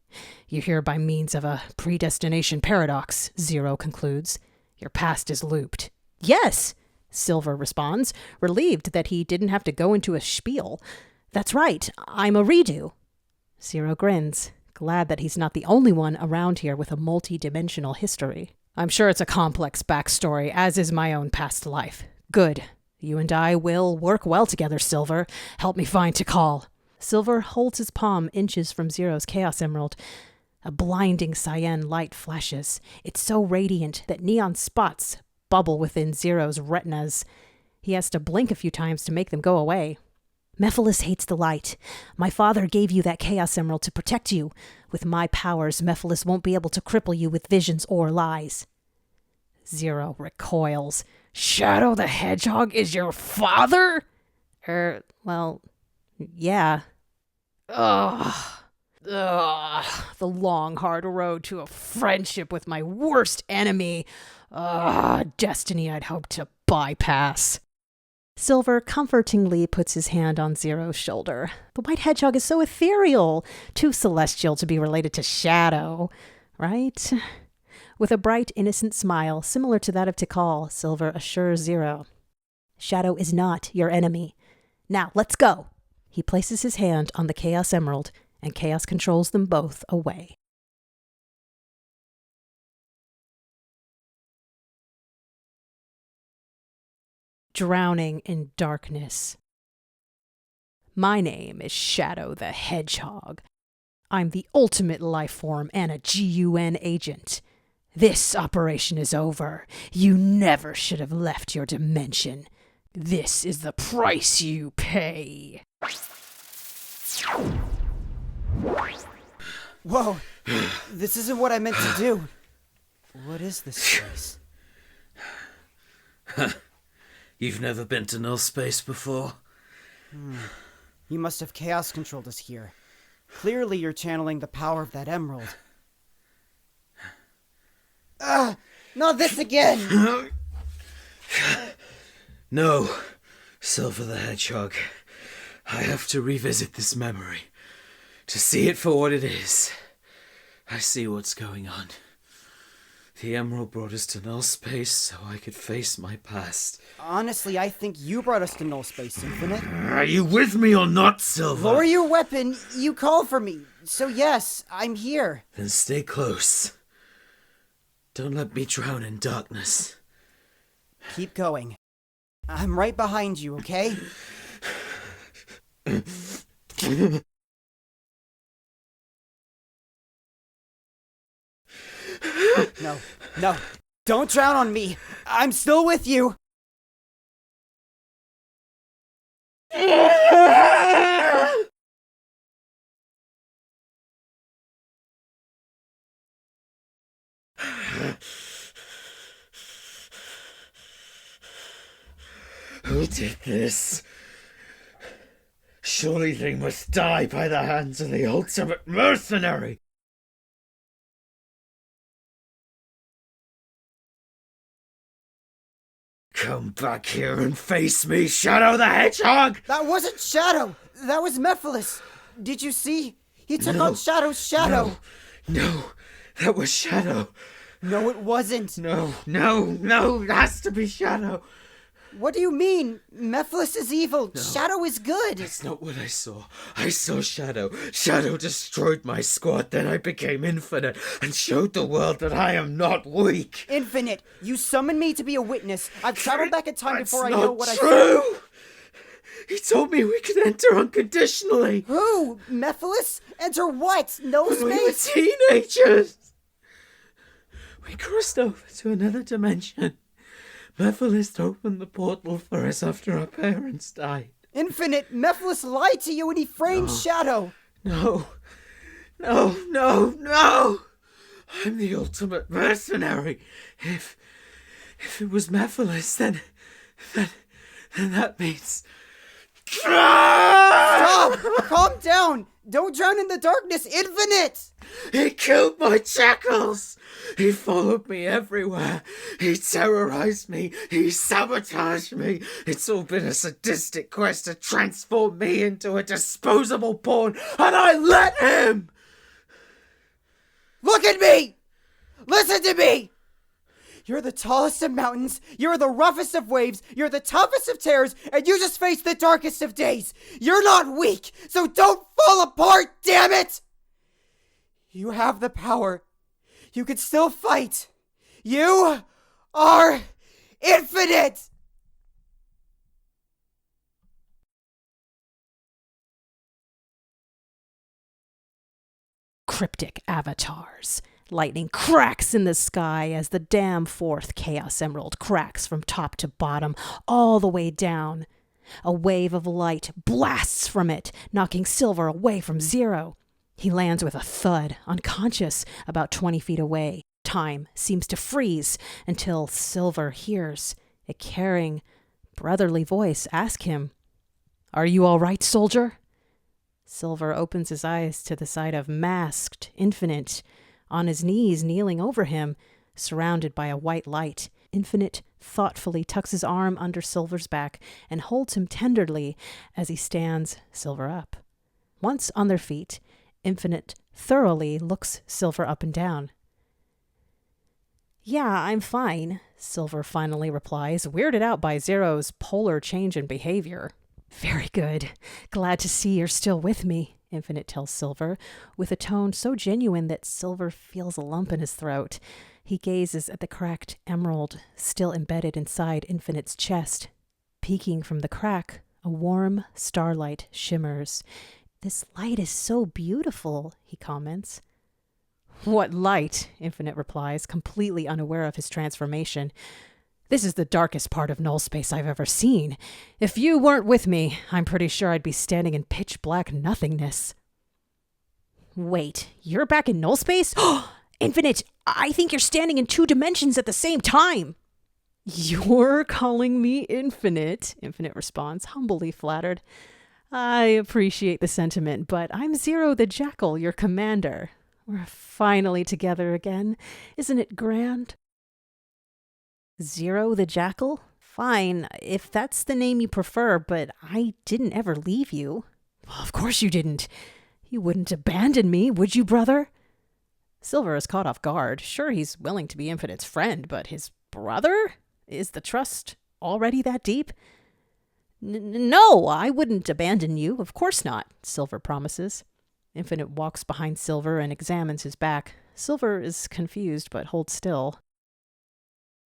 You're here by means of a predestination paradox, Zero concludes. Your past is looped. Yes, Silver responds, relieved that he didn't have to go into a spiel. That's right, I'm a redo. Zero grins, glad that he's not the only one around here with a multi-dimensional history. I'm sure it's a complex backstory, as is my own past life. Good. You and I will work well together, Silver. Help me find Tikal. Silver holds his palm inches from Zero's Chaos Emerald. A blinding cyan light flashes. It's so radiant that neon spots bubble within Zero's retinas. He has to blink a few times to make them go away. Mephiles hates the light. My father gave you that Chaos Emerald to protect you. With my powers, Mephiles won't be able to cripple you with visions or lies. Zero recoils. Shadow the Hedgehog is your father? Well, yeah. Ugh. The long, hard road to a friendship with my worst enemy. Destiny I'd hoped to bypass. Silver comfortingly puts his hand on Zero's shoulder. The white hedgehog is so ethereal, too celestial to be related to Shadow, right? With a bright, innocent smile, similar to that of Tikal, Silver assures Zero. Shadow is not your enemy. Now, let's go. He places his hand on the Chaos Emerald, and Chaos controls them both away. Drowning in darkness. My name is Shadow the Hedgehog. I'm the ultimate life form and a GUN agent. This operation is over. You never should have left your dimension. This is the price you pay. Whoa, this isn't what I meant to do. What is this place? You've never been to null space before? You must have chaos controlled us here. Clearly you're channeling the power of that emerald. Not this again! No, Silver the Hedgehog. I have to revisit this memory, to see it for what it is. I see what's going on. The emerald brought us to null space so I could face my past. Honestly, I think you brought us to null space, Infinite. Are you with me or not, Silver? Lower your weapon. You called for me. So yes, I'm here. Then stay close. Don't let me drown in darkness. Keep going. I'm right behind you, okay? No. Don't drown on me. I'm still with you. Who did this? Surely they must die by the hands of the ultimate mercenary. Come back here and face me, Shadow the Hedgehog! That wasn't Shadow! That was Mephiles! Did you see? He took on Shadow's shadow! No, that was Shadow. No, it wasn't! No, it has to be Shadow. What do you mean? Mephiles is evil. No, Shadow is good. That's not what I saw. I saw Shadow. Shadow destroyed my squad, then I became infinite and showed the world that I am not weak. Infinite, you summoned me to be a witness. I've traveled back in time before I know what I saw. He told me we could enter unconditionally. Who? Mephiles? Enter what? No space? We were teenagers. We crossed over to another dimension. Mephiles opened the portal for us after our parents died. Infinite, Mephiles lied to you and he framed Shadow. No. I'm the ultimate mercenary. If it was Mephiles, then that means... Stop! Calm down! Don't drown in the darkness, Infinite! He killed my jackals! He followed me everywhere. He terrorized me. He sabotaged me. It's all been a sadistic quest to transform me into a disposable pawn, and I let him! Look at me! Listen to me! You're the tallest of mountains, you're the roughest of waves, you're the toughest of terrors, and you just faced the darkest of days. You're not weak, so don't fall apart, damn it! You have the power. You can still fight. You are infinite! Cryptic avatars. Lightning cracks in the sky as the damn fourth Chaos Emerald cracks from top to bottom, all the way down. A wave of light blasts from it, knocking Silver away from Zero. He lands with a thud, unconscious, about 20 feet away. Time seems to freeze until Silver hears a caring, brotherly voice ask him, "Are you all right, soldier?" Silver opens his eyes to the sight of masked Infinite, on his knees kneeling over him, surrounded by a white light. Infinite thoughtfully tucks his arm under Silver's back and holds him tenderly as he stands Silver up. Once on their feet, Infinite thoroughly looks Silver up and down. "Yeah, I'm fine," Silver finally replies, weirded out by Zero's polar change in behavior. "Very good. Glad to see you're still with me," Infinite tells Silver, with a tone so genuine that Silver feels a lump in his throat. He gazes at the cracked emerald still embedded inside Infinite's chest. Peeking from the crack, a warm starlight shimmers. "This light is so beautiful," he comments. "What light?" Infinite replies, completely unaware of his transformation. "This is the darkest part of null space I've ever seen. If you weren't with me, I'm pretty sure I'd be standing in pitch black nothingness." "Wait, you're back in null space? Infinite, I think you're standing in 2 dimensions at the same time." "You're calling me Infinite?" Infinite responds, humbly flattered. "I appreciate the sentiment, but I'm Zero the Jackal, your commander. We're finally together again. Isn't it grand?" "Zero the Jackal? Fine, if that's the name you prefer, but I didn't ever leave you." "Well, of course you didn't. You wouldn't abandon me, would you, brother?" Silver is caught off guard. Sure, he's willing to be Infinite's friend, but his brother? Is the trust already that deep? No, I wouldn't abandon you. Of course not," Silver promises. Infinite walks behind Silver and examines his back. Silver is confused but holds still.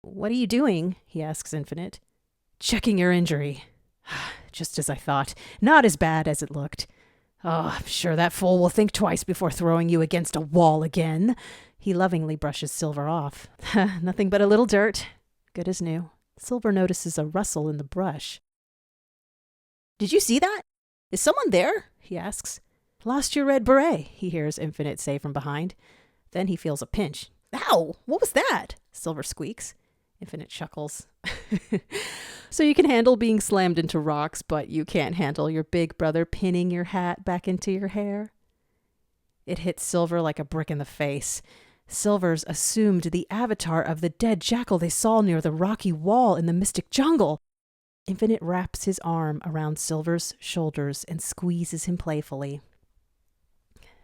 "What are you doing?" he asks Infinite. "Checking your injury." "Just as I thought. Not as bad as it looked." "Oh, I'm sure that fool will think twice before throwing you against a wall again." He lovingly brushes Silver off. "Nothing but a little dirt. Good as new." Silver notices a rustle in the brush. "Did you see that? Is someone there?" he asks. "Lost your red beret," he hears Infinite say from behind. Then he feels a pinch. "Ow! What was that?" Silver squeaks. Infinite chuckles. "So you can handle being slammed into rocks, but you can't handle your big brother pinning your hat back into your hair?" It hits Silver like a brick in the face. Silver's assumed the avatar of the dead jackal they saw near the rocky wall in the mystic jungle. Infinite wraps his arm around Silver's shoulders and squeezes him playfully.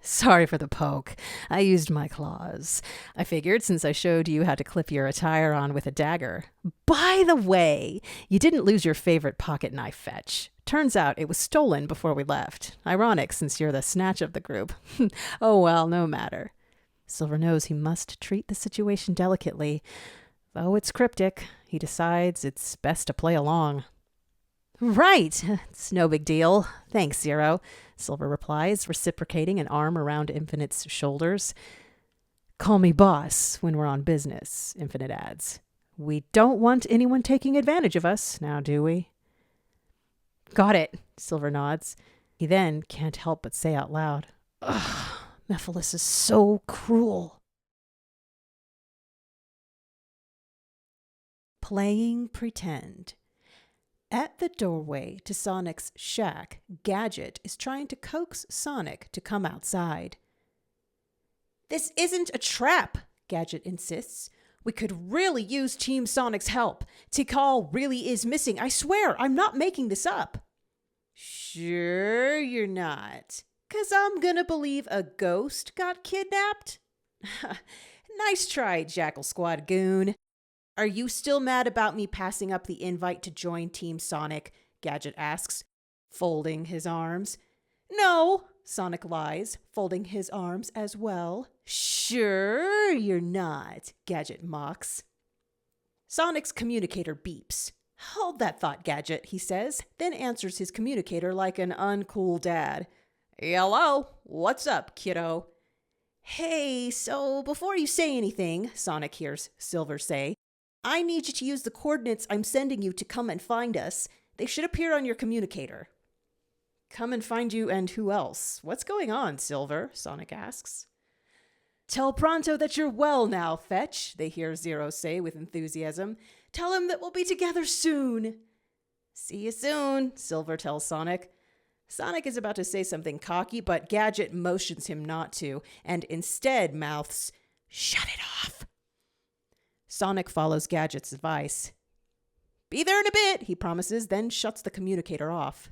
Sorry for the poke. I used my claws. I figured since I showed you how to clip your attire on with a dagger. By the way, you didn't lose your favorite pocket knife, Fetch. Turns out it was stolen before we left. Ironic since you're the snatch of the group. Oh well, no matter. Silver knows he must treat the situation delicately. Though it's cryptic, he decides it's best to play along. Right, it's no big deal. Thanks, Zero, Silver replies, reciprocating an arm around Infinite's shoulders. Call me boss when we're on business, Infinite adds. We don't want anyone taking advantage of us, now do we? Got it, Silver nods. He then can't help but say out loud, Ugh, Mephiles is so cruel. Playing pretend. At the doorway to Sonic's shack, Gadget is trying to coax Sonic to come outside. This isn't a trap, Gadget insists. We could really use Team Sonic's help. Tikal really is missing. I swear, I'm not making this up. Sure you're not. 'Cause I'm gonna believe a ghost got kidnapped? Nice try, Jackal Squad goon. Are you still mad about me passing up the invite to join Team Sonic? Gadget asks, folding his arms. No, Sonic lies, folding his arms as well. Sure you're not, Gadget mocks. Sonic's communicator beeps. Hold that thought, Gadget, he says, then answers his communicator like an uncool dad. Hello, what's up, kiddo? Hey, so before you say anything, Sonic hears Silver say, I need you to use the coordinates I'm sending you to come and find us. They should appear on your communicator. Come and find you and who else? What's going on, Silver? Sonic asks. Tell Pronto that you're well now, Fetch, they hear Zero say with enthusiasm. Tell him that we'll be together soon. See you soon, Silver tells Sonic. Sonic is about to say something cocky, but Gadget motions him not to, and instead mouths, Shut it off. Sonic follows Gadget's advice. Be there in a bit, he promises, then shuts the communicator off.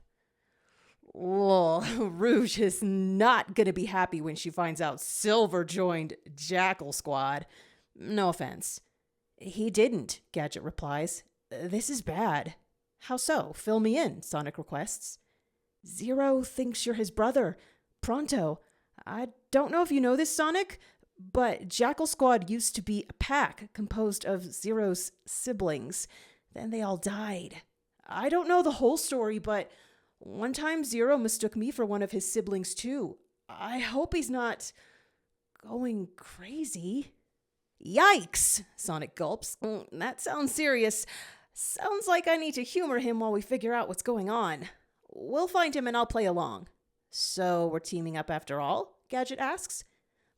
Well, Rouge is not going to be happy when she finds out Silver joined Jackal Squad. No offense. He didn't, Gadget replies. This is bad. How so? Fill me in, Sonic requests. Zero thinks you're his brother, Pronto. I don't know if you know this, Sonic, but Jackal Squad used to be a pack composed of Zero's siblings. Then they all died. I don't know the whole story, but one time Zero mistook me for one of his siblings too. I hope he's not going crazy. Yikes, Sonic gulps. That sounds serious. Sounds like I need to humor him while we figure out what's going on. We'll find him and I'll play along. So we're teaming up after all? Gadget asks.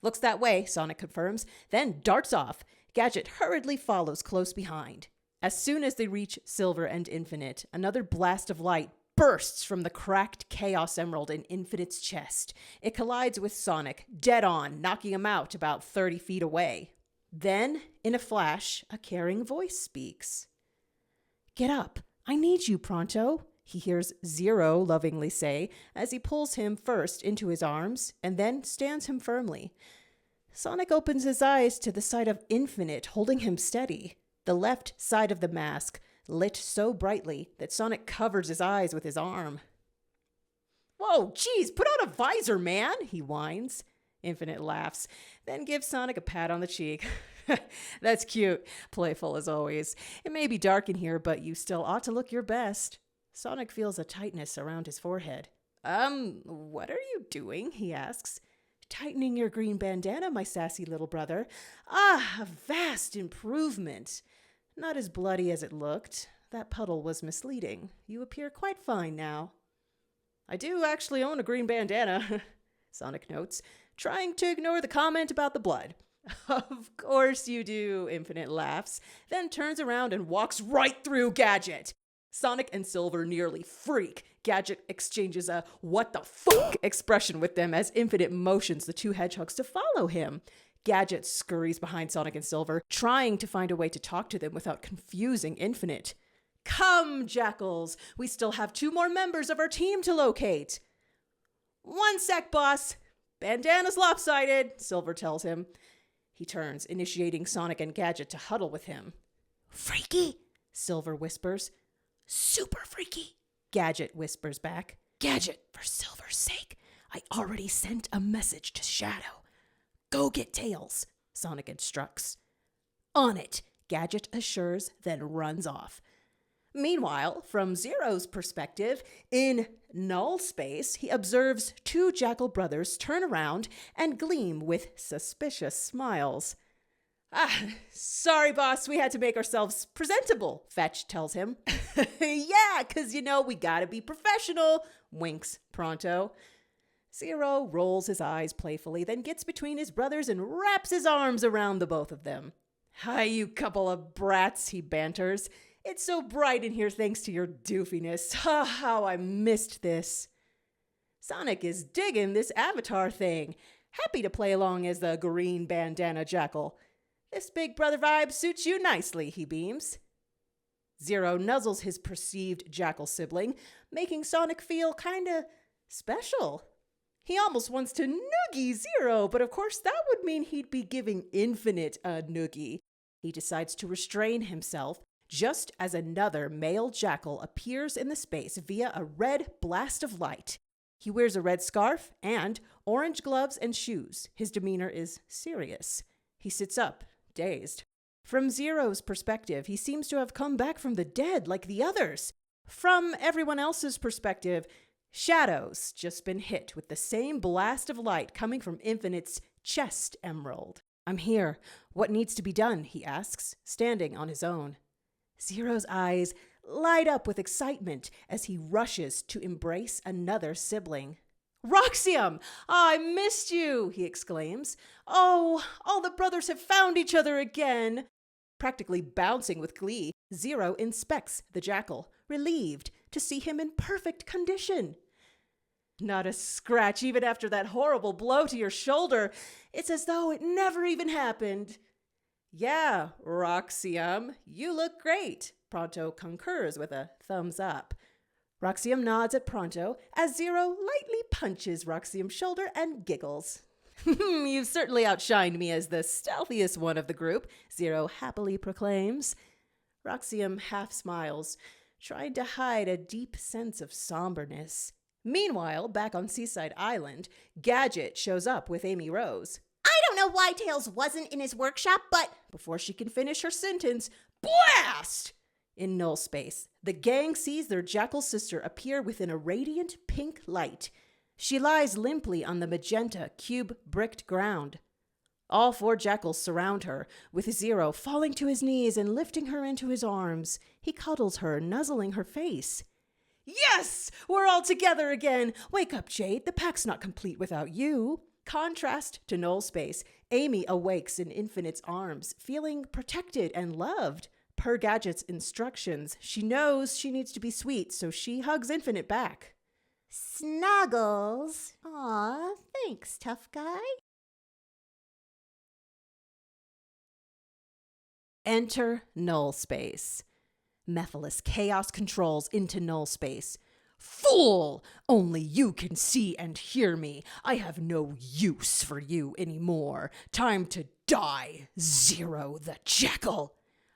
Looks that way, Sonic confirms, then darts off. Gadget hurriedly follows close behind. As soon as they reach Silver and Infinite, another blast of light bursts from the cracked Chaos Emerald in Infinite's chest. It collides with Sonic, dead on, knocking him out about 30 feet away. Then, in a flash, a caring voice speaks. Get up. I need you, Pronto, he hears Zero lovingly say as he pulls him first into his arms and then stands him firmly. Sonic opens his eyes to the sight of Infinite holding him steady, the left side of the mask lit so brightly that Sonic covers his eyes with his arm. Whoa, geez, put on a visor, man, he whines. Infinite laughs, then gives Sonic a pat on the cheek. That's cute, playful as always. It may be dark in here, but you still ought to look your best. Sonic feels a tightness around his forehead. What are you doing? He asks. Tightening your green bandana, my sassy little brother. Ah, a vast improvement. Not as bloody as it looked. That puddle was misleading. You appear quite fine now. I do actually own a green bandana, Sonic notes, trying to ignore the comment about the blood. Of course you do, Infinite laughs, then turns around and walks right through Gadget. Sonic and Silver nearly freak. Gadget exchanges a what the fuck expression with them as Infinite motions the two hedgehogs to follow him. Gadget scurries behind Sonic and Silver, trying to find a way to talk to them without confusing Infinite. Come, jackals! We still have 2 more members of our team to locate. 1 sec, boss. Bandana's lopsided, Silver tells him. He turns, initiating Sonic and Gadget to huddle with him. Freaky, Silver whispers. super freaky. Gadget whispers back. Gadget, for Silver's sake, I already sent a message to Shadow. Go get Tails, Sonic instructs. On it, Gadget assures, then runs off. Meanwhile, from Zero's perspective, in null space, he observes 2 jackal brothers turn around and gleam with suspicious smiles. Sorry, boss, we had to make ourselves presentable, Fetch tells him. Yeah, 'cause we gotta be professional, winks Pronto. Zero rolls his eyes playfully, then gets between his brothers and wraps his arms around the both of them. Hi, you couple of brats, he banters. It's so bright in here thanks to your doofiness. How I missed this. Sonic is digging this avatar thing. Happy to play along as the green bandana jackal. This big brother vibe suits you nicely, he beams. Zero nuzzles his perceived jackal sibling, making Sonic feel kinda special. He almost wants to noogie Zero, but of course that would mean he'd be giving Infinite a noogie. He decides to restrain himself just as another male jackal appears in the space via a red blast of light. He wears a red scarf and orange gloves and shoes. His demeanor is serious. He sits up, dazed. From Zero's perspective, he seems to have come back from the dead like the others. From everyone else's perspective, Shadow's just been hit with the same blast of light coming from Infinite's chest emerald. I'm here. What needs to be done? He asks, standing on his own. Zero's eyes light up with excitement as he rushes to embrace another sibling. Roxium! I missed you, he exclaims. Oh, all the brothers have found each other again. Practically bouncing with glee, Zero inspects the jackal, relieved to see him in perfect condition. Not a scratch even after that horrible blow to your shoulder. It's as though it never even happened. Yeah, Roxium, you look great, Pronto concurs with a thumbs up. Roxium nods at Pronto as Zero lightly punches Roxium's shoulder and giggles. You've certainly outshined me as the stealthiest one of the group, Zero happily proclaims. Roxium half smiles, trying to hide a deep sense of somberness. Meanwhile, back on Seaside Island, Gadget shows up with Amy Rose. I don't know why Tails wasn't in his workshop, but Before she can finish her sentence, blast! In null space, the gang sees their jackal sister appear within a radiant pink light. She lies limply on the magenta cube-bricked ground. All 4 jackals surround her, with Zero falling to his knees and lifting her into his arms. He cuddles her, nuzzling her face. Yes! We're all together again! Wake up, Jade. The pack's not complete without you. Contrast to null space, Amy awakes in Infinite's arms, feeling protected and loved. Per Gadget's instructions, she knows she needs to be sweet, so she hugs Infinite back. snuggles. Aw, thanks, tough guy. Enter null space. Mephiles chaos controls into null space. Fool! Only you can see and hear me. I have no use for you anymore. Time to die, Zero the Jackal.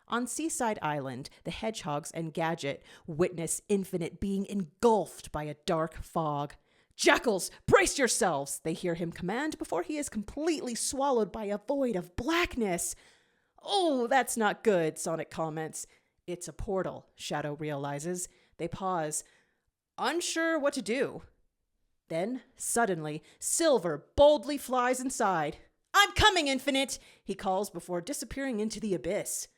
On Seaside Island, the hedgehogs and Gadget witness Infinite being engulfed by a dark fog. Jackals, brace yourselves, they hear him command before he is completely swallowed by a void of blackness. Oh, that's not good, Sonic comments. It's a portal, Shadow realizes. They pause, unsure what to do. Then, suddenly, Silver boldly flies inside. I'm coming, Infinite, he calls before disappearing into the abyss.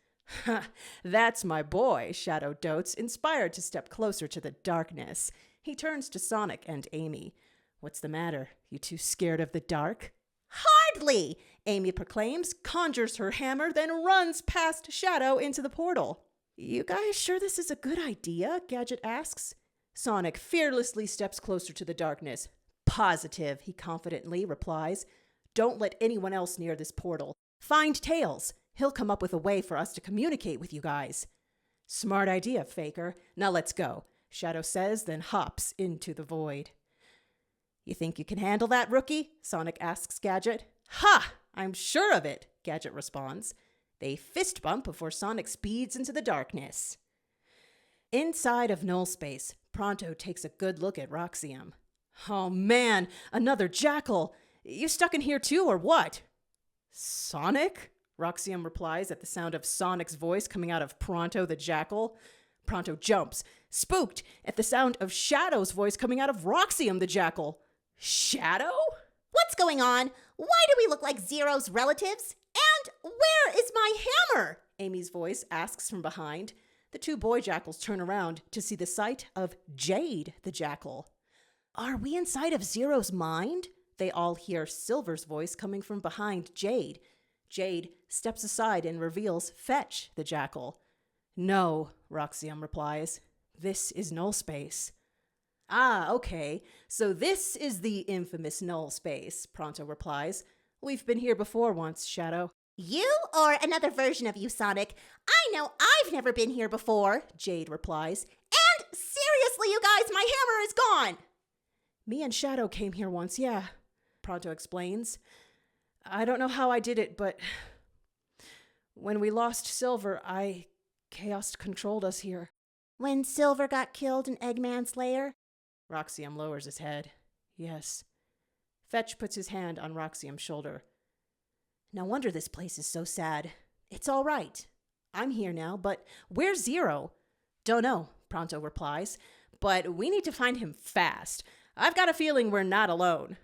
Ha, that's my boy, Shadow dotes, inspired to step closer to the darkness. He turns to Sonic and Amy. What's the matter? You too scared of the dark? Hardly, Amy proclaims, conjures her hammer, then runs past Shadow into the portal. You guys sure this is a good idea? Gadget asks. Sonic fearlessly steps closer to the darkness. Positive, he confidently replies. Don't let anyone else near this portal. Find Tails. He'll come up with a way for us to communicate with you guys. Smart idea, Faker. Now let's go, Shadow says, then hops into the void. You think you can handle that, rookie? Sonic asks Gadget. Ha! I'm sure of it, Gadget responds. They fist bump before Sonic speeds into the darkness. Inside of null space, Pronto takes a good look at Roxium. Oh man, another jackal! You stuck in here too, or what? Sonic? Roxium replies at the sound of Sonic's voice coming out of Pronto the jackal. Pronto jumps, spooked at the sound of Shadow's voice coming out of Roxium the jackal. Shadow? What's going on? Why do we look like Zero's relatives? And where is my hammer? Amy's voice asks from behind. The two boy jackals turn around to see the sight of Jade the jackal. Are we inside of Zero's mind? They all hear Silver's voice coming from behind Jade. Jade steps aside and reveals Fetch the jackal. No, Roxium replies. This is null space. Ah, okay. So this is the infamous null space, Pronto replies. We've been here before once, Shadow. You or another version of you, Sonic? I know I've never been here before, Jade replies. And seriously, you guys, my hammer is gone. Me and Shadow came here once, yeah, Pronto explains. I don't know how I did it, but when we lost Silver, Chaos controlled us here. When Silver got killed in Eggman's lair? Roxium lowers his head. Yes. Fetch puts his hand on Roxium's shoulder. No wonder this place is so sad. It's all right. I'm here now, but where's Zero? Don't know, Pronto replies, but we need to find him fast. I've got a feeling we're not alone.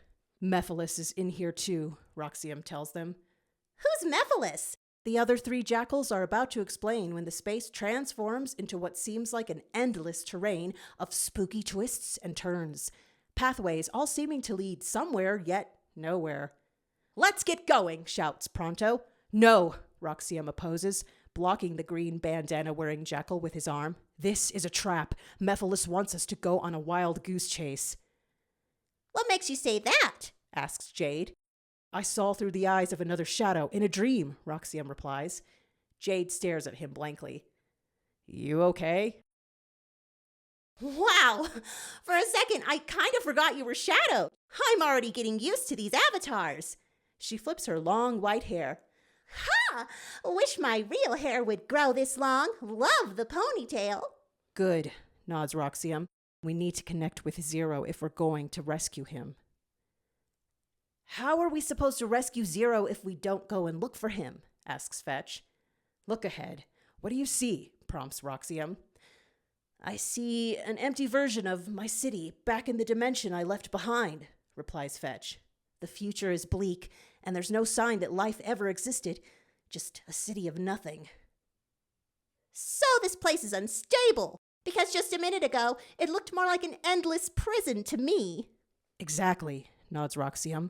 Mephiles is in here too, Roxium tells them. Who's Mephiles? The other three jackals are about to explain when the space transforms into what seems like an endless terrain of spooky twists and turns. Pathways all seeming to lead somewhere, yet nowhere. Let's get going, shouts Pronto. No, Roxium opposes, blocking the green bandana-wearing jackal with his arm. This is a trap. Mephiles wants us to go on a wild goose chase. What makes you say that? Asks Jade. I saw through the eyes of another shadow in a dream, Roxium replies. Jade stares at him blankly. You okay? Wow! For a second, I kind of forgot you were Shadow. I'm already getting used to these avatars. She flips her long white hair. Ha! Wish my real hair would grow this long. Love the ponytail. Good, nods Roxium. We need to connect with Zero if we're going to rescue him. How are we supposed to rescue Zero if we don't go and look for him? Asks Fetch. Look ahead. What do you see? Prompts Roxium. I see an empty version of my city back in the dimension I left behind, replies Fetch. The future is bleak, and there's no sign that life ever existed. Just a city of nothing. So this place is unstable, because just a minute ago, it looked more like an endless prison to me. Exactly, nods Roxium.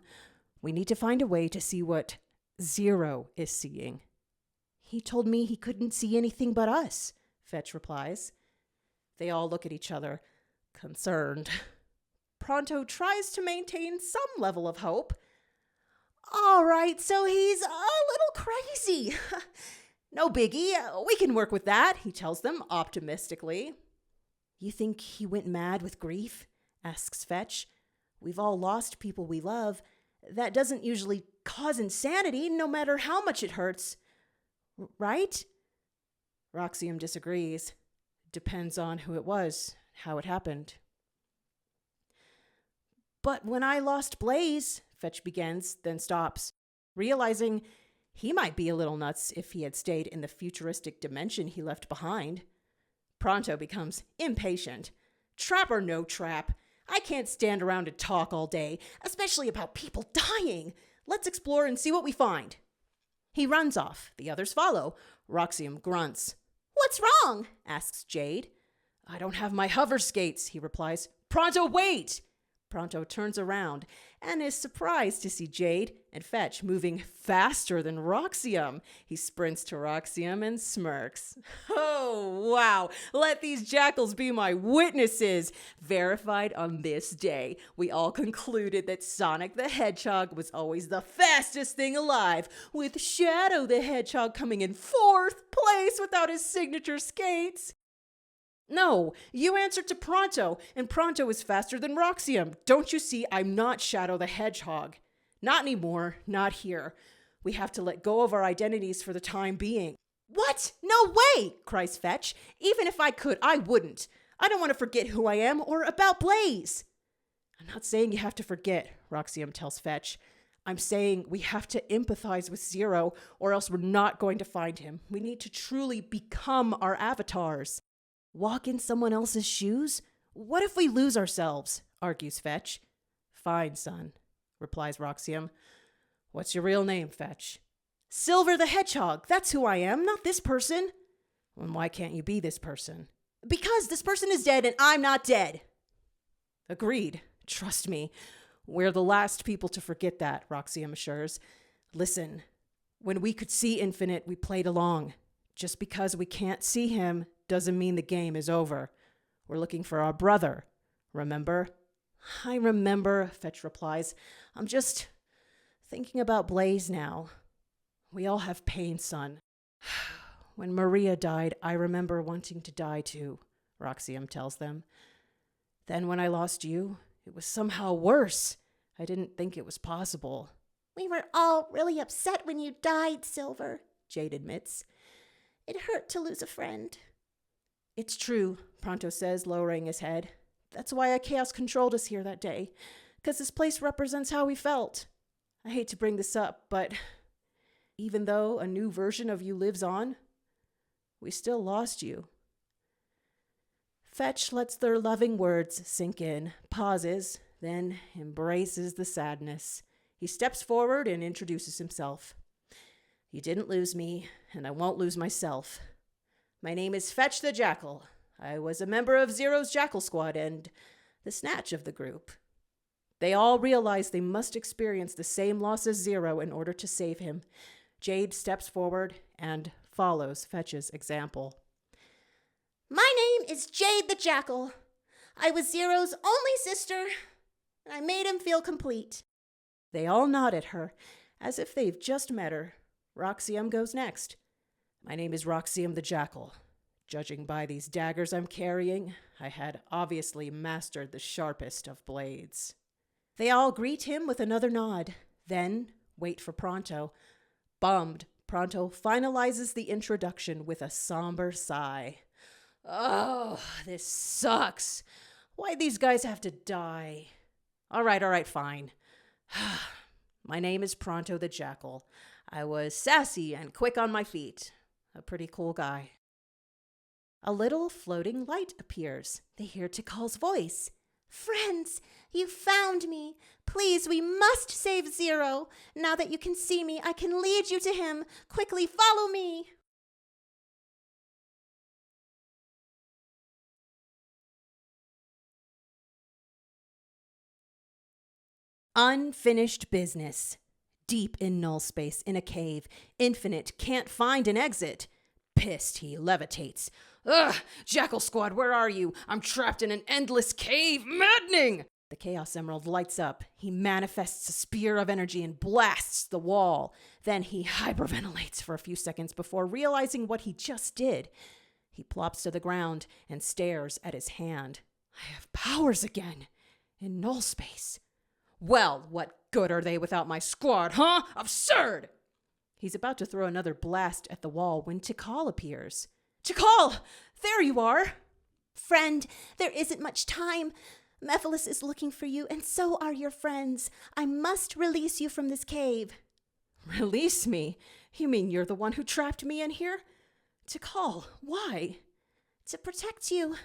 We need to find a way to see what Zero is seeing. He told me he couldn't see anything but us, Fetch replies. They all look at each other, concerned. Pronto tries to maintain some level of hope. All right, so he's a little crazy. No biggie, we can work with that, he tells them optimistically. You think he went mad with grief? Asks Fetch. We've all lost people we love. That doesn't usually cause insanity, no matter how much it hurts. Right? Roxium disagrees. Depends on who it was, how it happened. But when I lost Blaze, Fetch begins, then stops, realizing he might be a little nuts if he had stayed in the futuristic dimension he left behind. Pronto becomes impatient. Trap or no trap, I can't stand around and talk all day, especially about people dying. Let's explore and see what we find. He runs off. The others follow. Roxium grunts. What's wrong? Asks Jade. I don't have my hover skates, he replies. Pronto, wait! Pronto turns around and is surprised to see Jade and Fetch moving faster than Roxium. He sprints to Roxium and smirks. Oh, wow. Let these jackals be my witnesses. Verified on this day, we all concluded that Sonic the Hedgehog was always the fastest thing alive, with Shadow the Hedgehog coming in 4th place without his signature skates. No, you answered to Pronto, and Pronto is faster than Roxium. Don't you see I'm not Shadow the Hedgehog? Not anymore, not here. We have to let go of our identities for the time being. What? No way, cries Fetch. Even if I could, I wouldn't. I don't want to forget who I am or about Blaze. I'm not saying you have to forget, Roxium tells Fetch. I'm saying we have to empathize with Zero, or else we're not going to find him. We need to truly become our avatars. Walk in someone else's shoes? What if we lose ourselves? Argues Fetch. Fine, son, replies Roxium. What's your real name, Fetch? Silver the Hedgehog. That's who I am, not this person. Then why can't you be this person? Because this person is dead and I'm not dead. Agreed. Trust me. We're the last people to forget that, Roxium assures. Listen, when we could see Infinite, we played along. Just because we can't see him doesn't mean the game is over. We're looking for our brother. Remember? I remember, Fetch replies. I'm just thinking about Blaze now. We all have pain, son. When Maria died, I remember wanting to die too, Roxium tells them. Then when I lost you, it was somehow worse. I didn't think it was possible. We were all really upset when you died, Silver, Jade admits. It hurt to lose a friend. It's true, Pronto says, lowering his head. That's why Chaos controlled us here that day, because this place represents how we felt. I hate to bring this up, but even though a new version of you lives on, we still lost you. Fetch lets their loving words sink in, pauses, then embraces the sadness. He steps forward and introduces himself. You didn't lose me, and I won't lose myself. My name is Fetch the Jackal. I was a member of Zero's Jackal Squad and the Snatch of the group. They all realize they must experience the same loss as Zero in order to save him. Jade steps forward and follows Fetch's example. My name is Jade the Jackal. I was Zero's only sister, and I made him feel complete. They all nod at her, as if they've just met her. Roxium goes next. My name is Roxium the Jackal. Judging by these daggers I'm carrying, I had obviously mastered the sharpest of blades. They all greet him with another nod, then wait for Pronto. Bummed, Pronto finalizes the introduction with a somber sigh. Oh, this sucks. Why'd these guys have to die? All right, fine. My name is Pronto the Jackal. I was sassy and quick on my feet. A pretty cool guy. A little floating light appears. They hear Tikal's voice. Friends, you found me. Please, we must save Zero. Now that you can see me, I can lead you to him. Quickly, follow me. Unfinished business. Deep in null space, in a cave, Infinite can't find an exit. Pissed, he levitates. Ugh! Jackal Squad, where are you? I'm trapped in an endless cave. Maddening! The Chaos Emerald lights up. He manifests a spear of energy and blasts the wall. Then he hyperventilates for a few seconds before realizing what he just did. He plops to the ground and stares at his hand. I have powers again. In null space. Well, what good are they without my squad, huh? Absurd! He's about to throw another blast at the wall when Tikal appears. Tikal! There you are! Friend, there isn't much time. Mephiles is looking for you, and so are your friends. I must release you from this cave. Release me? You mean you're the one who trapped me in here? Tikal, why? To protect you.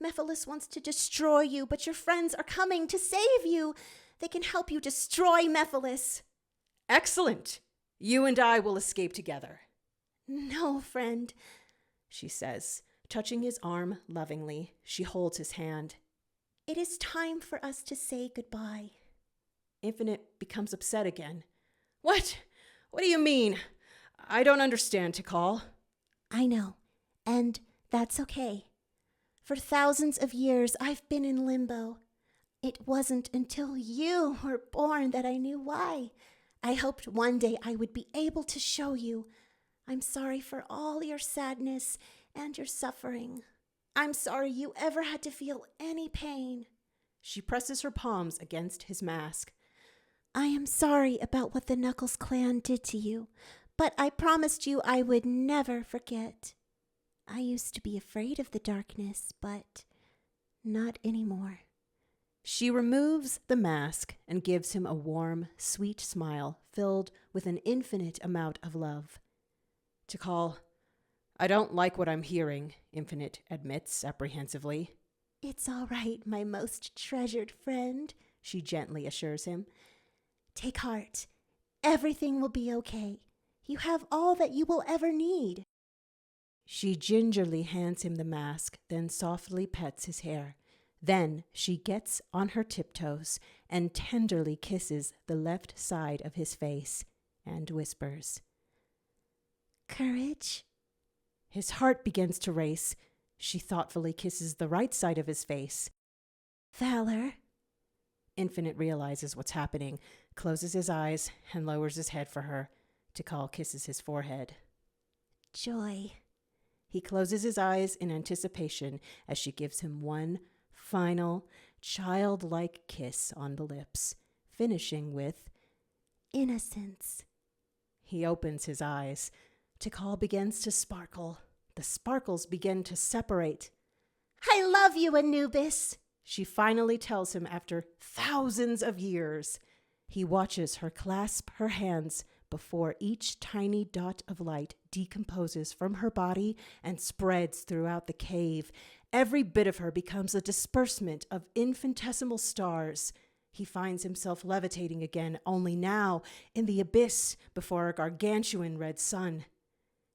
Mephiles wants to destroy you, but your friends are coming to save you. They can help you destroy Mephiles. Excellent! You and I will escape together. No, friend, she says, touching his arm lovingly. She holds his hand. It is time for us to say goodbye. Infinite becomes upset again. What? What do you mean? I don't understand, Tikal. I know, and that's okay. For thousands of years, I've been in limbo. It wasn't until you were born that I knew why. I hoped one day I would be able to show you. I'm sorry for all your sadness and your suffering. I'm sorry you ever had to feel any pain. She presses her palms against his mask. I am sorry about what the Knuckles clan did to you, but I promised you I would never forget. I used to be afraid of the darkness, but not anymore. She removes the mask and gives him a warm, sweet smile filled with an infinite amount of love. Tikal, I don't like what I'm hearing, Infinite admits apprehensively. It's all right, my most treasured friend, she gently assures him. Take heart. Everything will be okay. You have all that you will ever need. She gingerly hands him the mask, then softly pets his hair. Then she gets on her tiptoes and tenderly kisses the left side of his face and whispers, Courage? His heart begins to race. She thoughtfully kisses the right side of his face. Valor? Infinite realizes what's happening, closes his eyes, and lowers his head for her. Tikal kisses his forehead. Joy? He closes his eyes in anticipation as she gives him one final, childlike kiss on the lips, finishing with Innocence? He opens his eyes. Tikal begins to sparkle. The sparkles begin to separate. I love you, Anubis! She finally tells him after thousands of years. He watches her clasp her hands before each tiny dot of light decomposes from her body and spreads throughout the cave. Every bit of her becomes a disbursement of infinitesimal stars. He finds himself levitating again, only now in the abyss before a gargantuan red sun.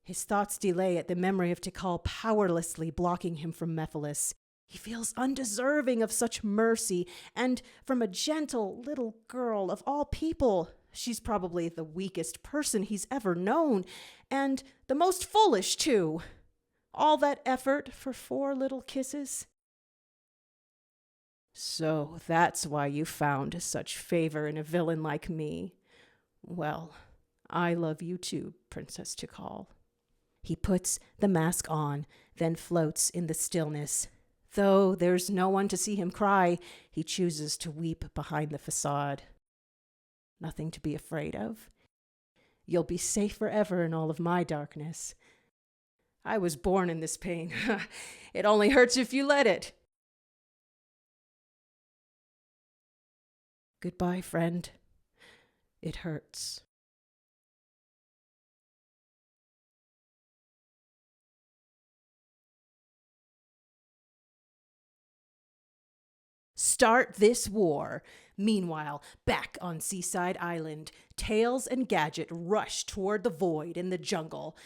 His thoughts delay at the memory of Tikal powerlessly blocking him from Mephiles. He feels undeserving of such mercy, and from a gentle little girl of all people. She's probably the weakest person he's ever known, and the most foolish, too. All that effort for 4 little kisses? So that's why you found such favor in a villain like me. Well, I love you too, Princess Tikal. He puts the mask on, then floats in the stillness. Though there's no one to see him cry, he chooses to weep behind the facade. Nothing to be afraid of. You'll be safe forever in all of my darkness. I was born in this pain. It only hurts if you let it. Goodbye, friend. It hurts. Start this war. Meanwhile, back on Seaside Island, Tails and Gadget rush toward the void in the jungle.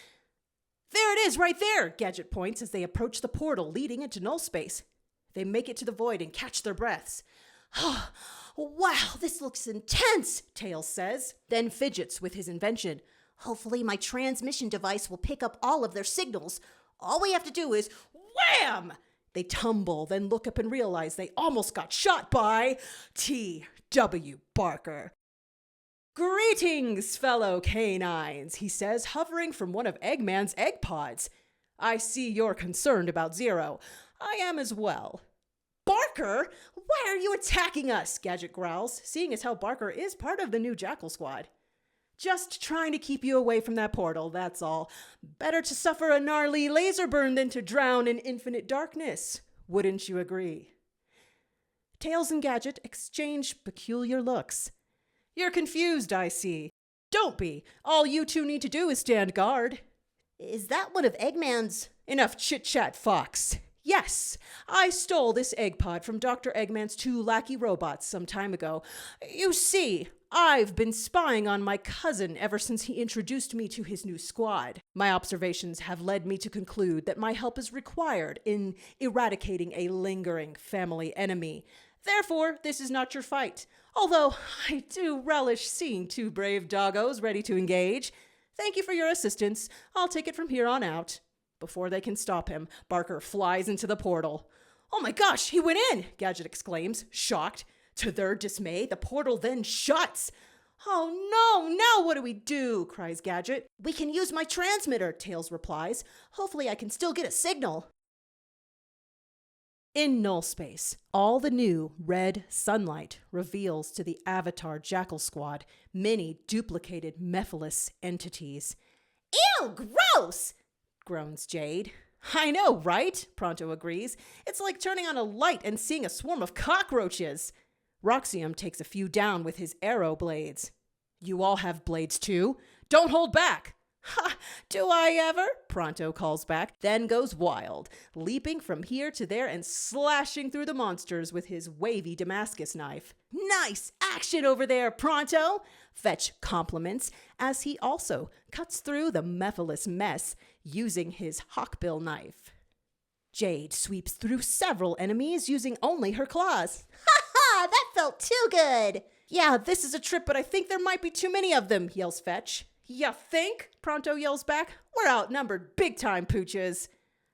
There it is, right there, Gadget points as they approach the portal leading into null space. They make it to the void and catch their breaths. Oh, wow, this looks intense, Tails says, then fidgets with his invention. Hopefully my transmission device will pick up all of their signals. All we have to do is wham! They tumble, then look up and realize they almost got shot by T.W. Barker. Greetings, fellow canines, he says, hovering from one of Eggman's egg pods. I see you're concerned about Zero. I am as well. Barker? Why are you attacking us? Gadget growls, seeing as how Barker is part of the new Jackal Squad. Just trying to keep you away from that portal, that's all. Better to suffer a gnarly laser burn than to drown in infinite darkness. Wouldn't you agree? Tails and Gadget exchange peculiar looks. You're confused, I see. Don't be. All you two need to do is stand guard. Is that one of Eggman's? Enough chit-chat, Fox. Yes, I stole this egg pod from Dr. Eggman's 2 lackey robots some time ago. You see, I've been spying on my cousin ever since he introduced me to his new squad. My observations have led me to conclude that my help is required in eradicating a lingering family enemy. Therefore, this is not your fight, although I do relish seeing 2 brave doggos ready to engage. Thank you for your assistance. I'll take it from here on out. Before they can stop him, Barker flies into the portal. Oh my gosh, he went in, Gadget exclaims, shocked. To their dismay, the portal then shuts. Oh no, now what do we do? Cries Gadget. We can use my transmitter, Tails replies. Hopefully I can still get a signal. In null space, all the new red sunlight reveals to the Avatar Jackal Squad many duplicated Mephiles entities. Ew, gross! Groans Jade. I know, right? Pronto agrees. It's like turning on a light and seeing a swarm of cockroaches. Roxium takes a few down with his arrow blades. You all have blades too? Don't hold back! Ha! Do I ever? Pronto calls back, then goes wild, leaping from here to there and slashing through the monsters with his wavy Damascus knife. Nice action over there, Pronto! Fetch compliments as he also cuts through the Mephiles mess using his hawkbill knife. Jade sweeps through several enemies using only her claws. Ha! That felt too good! Yeah, this is a trip, but I think there might be too many of them, yells Fetch. Ya think? Pronto yells back. We're outnumbered big time, pooches.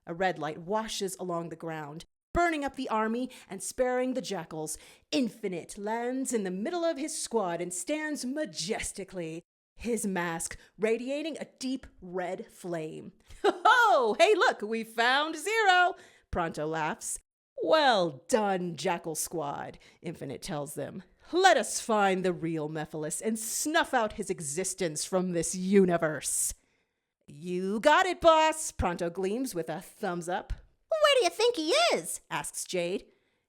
A red light washes along the ground, burning up the army and sparing the jackals. Infinite lands in the middle of his squad and stands majestically, his mask radiating a deep red flame. Ho! Hey, look, we found Zero! Pronto laughs. Well done, Jackal Squad, Infinite tells them. Let us find the real Mephiles and snuff out his existence from this universe. You got it, boss, Pronto gleams with a thumbs up. Where do you think he is? Asks Jade.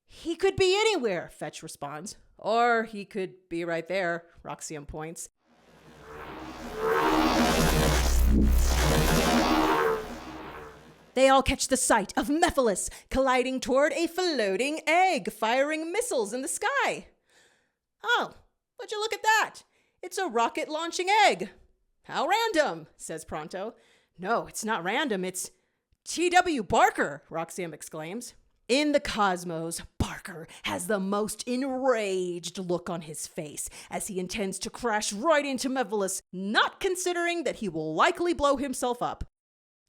He could be anywhere, Fetch responds. Or he could be right there, Roxium points. They all catch the sight of Mephiles colliding toward a floating egg, firing missiles in the sky. Oh, would you look at that? It's a rocket launching egg. How random, says Pronto. No, it's not random, it's T.W. Barker, Roxium exclaims. In the cosmos, Barker has the most enraged look on his face as he intends to crash right into Mephiles, not considering that he will likely blow himself up.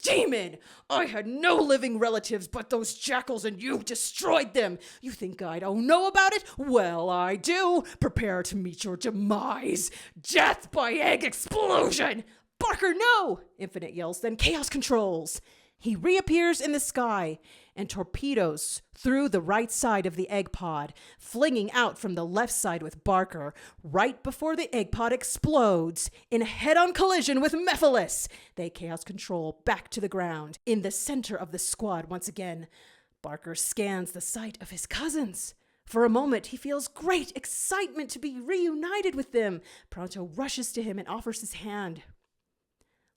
Demon! I had no living relatives, but those jackals and you destroyed them. You think I don't know about it? Well, I do. Prepare to meet your demise. Death by egg explosion! Barker, no! Infinite yells, then chaos controls. He reappears in the sky and torpedoes through the right side of the egg pod, flinging out from the left side with Barker right before the egg pod explodes in a head-on collision with Mephiles. They chaos control back to the ground. In the center of the squad once again, Barker scans the sight of his cousins. For a moment, he feels great excitement to be reunited with them. Pronto rushes to him and offers his hand.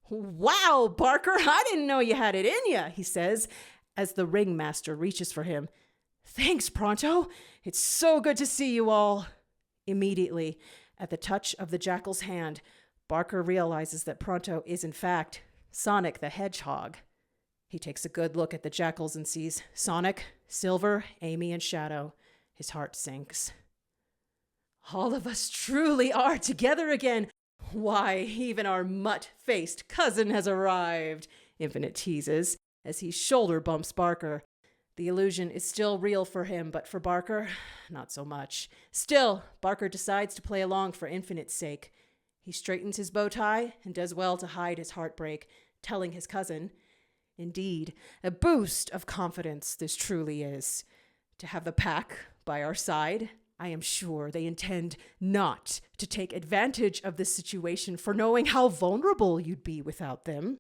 Wow, Barker, I didn't know you had it in ya, he says, as the ringmaster reaches for him. Thanks, Pronto. It's so good to see you all. Immediately, at the touch of the jackal's hand, Barker realizes that Pronto is, in fact, Sonic the Hedgehog. He takes a good look at the jackals and sees Sonic, Silver, Amy, and Shadow. His heart sinks. All of us truly are together again. Why, even our mutt-faced cousin has arrived, Infinite teases, as he shoulder bumps Barker. The illusion is still real for him, but for Barker, not so much. Still, Barker decides to play along for Infinite's sake. He straightens his bow tie and does well to hide his heartbreak, telling his cousin, indeed, a boost of confidence this truly is. To have the pack by our side, I am sure they intend not to take advantage of this situation for knowing how vulnerable you'd be without them.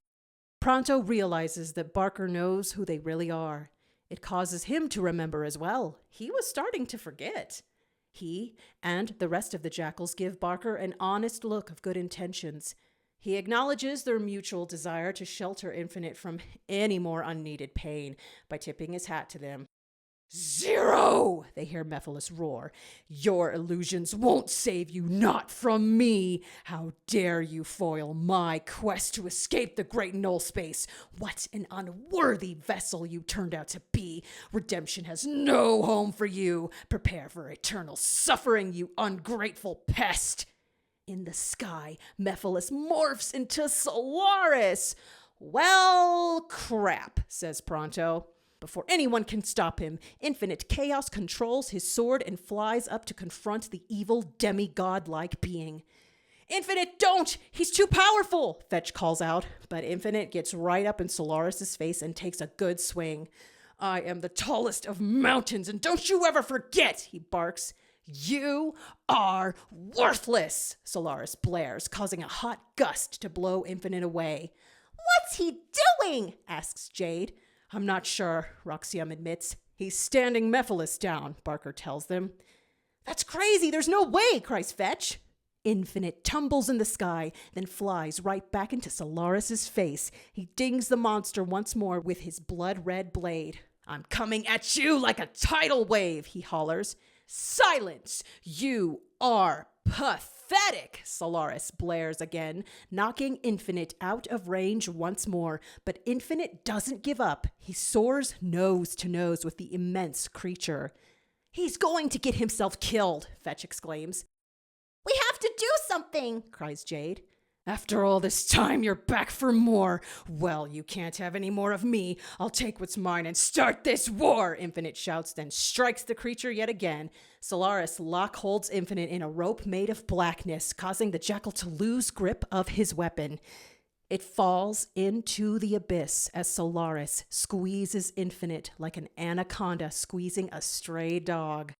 Pronto realizes that Barker knows who they really are. It causes him to remember as well. He was starting to forget. He and the rest of the jackals give Barker an honest look of good intentions. He acknowledges their mutual desire to shelter Infinite from any more unneeded pain by tipping his hat to them. "Zero!" they hear Mephiles roar. "Your illusions won't save you, not from me! How dare you foil my quest to escape the great null space? What an unworthy vessel you turned out to be! Redemption has no home for you! Prepare for eternal suffering, you ungrateful pest!" In the sky, Mephiles morphs into Solaris. "Well, crap," says Pronto. Before anyone can stop him, Infinite Chaos controls his sword and flies up to confront the evil demigod-like being. "Infinite, don't! He's too powerful!" Fetch calls out, but Infinite gets right up in Solaris' face and takes a good swing. "I am the tallest of mountains, and don't you ever forget!" he barks. "You are worthless!" Solaris blares, causing a hot gust to blow Infinite away. What's he doing? Asks Jade. "I'm not sure," Roxium admits. "He's standing Mephiles down," Barker tells them. "That's crazy! There's no way!" cries Fetch. Infinite tumbles in the sky, then flies right back into Solaris' face. He dings the monster once more with his blood-red blade. "I'm coming at you like a tidal wave," he hollers. "Silence! You are pathetic!" Solaris blares again, knocking Infinite out of range once more. But Infinite doesn't give up. He soars nose to nose with the immense creature. "He's going to get himself killed," Fetch exclaims. "We have to do something," cries Jade. "After all this time, you're back for more. Well, you can't have any more of me. I'll take what's mine and start this war," Infinite shouts, then strikes the creature yet again. Solaris lock holds Infinite in a rope made of blackness, causing the jackal to lose grip of his weapon. It falls into the abyss as Solaris squeezes Infinite like an anaconda squeezing a stray dog.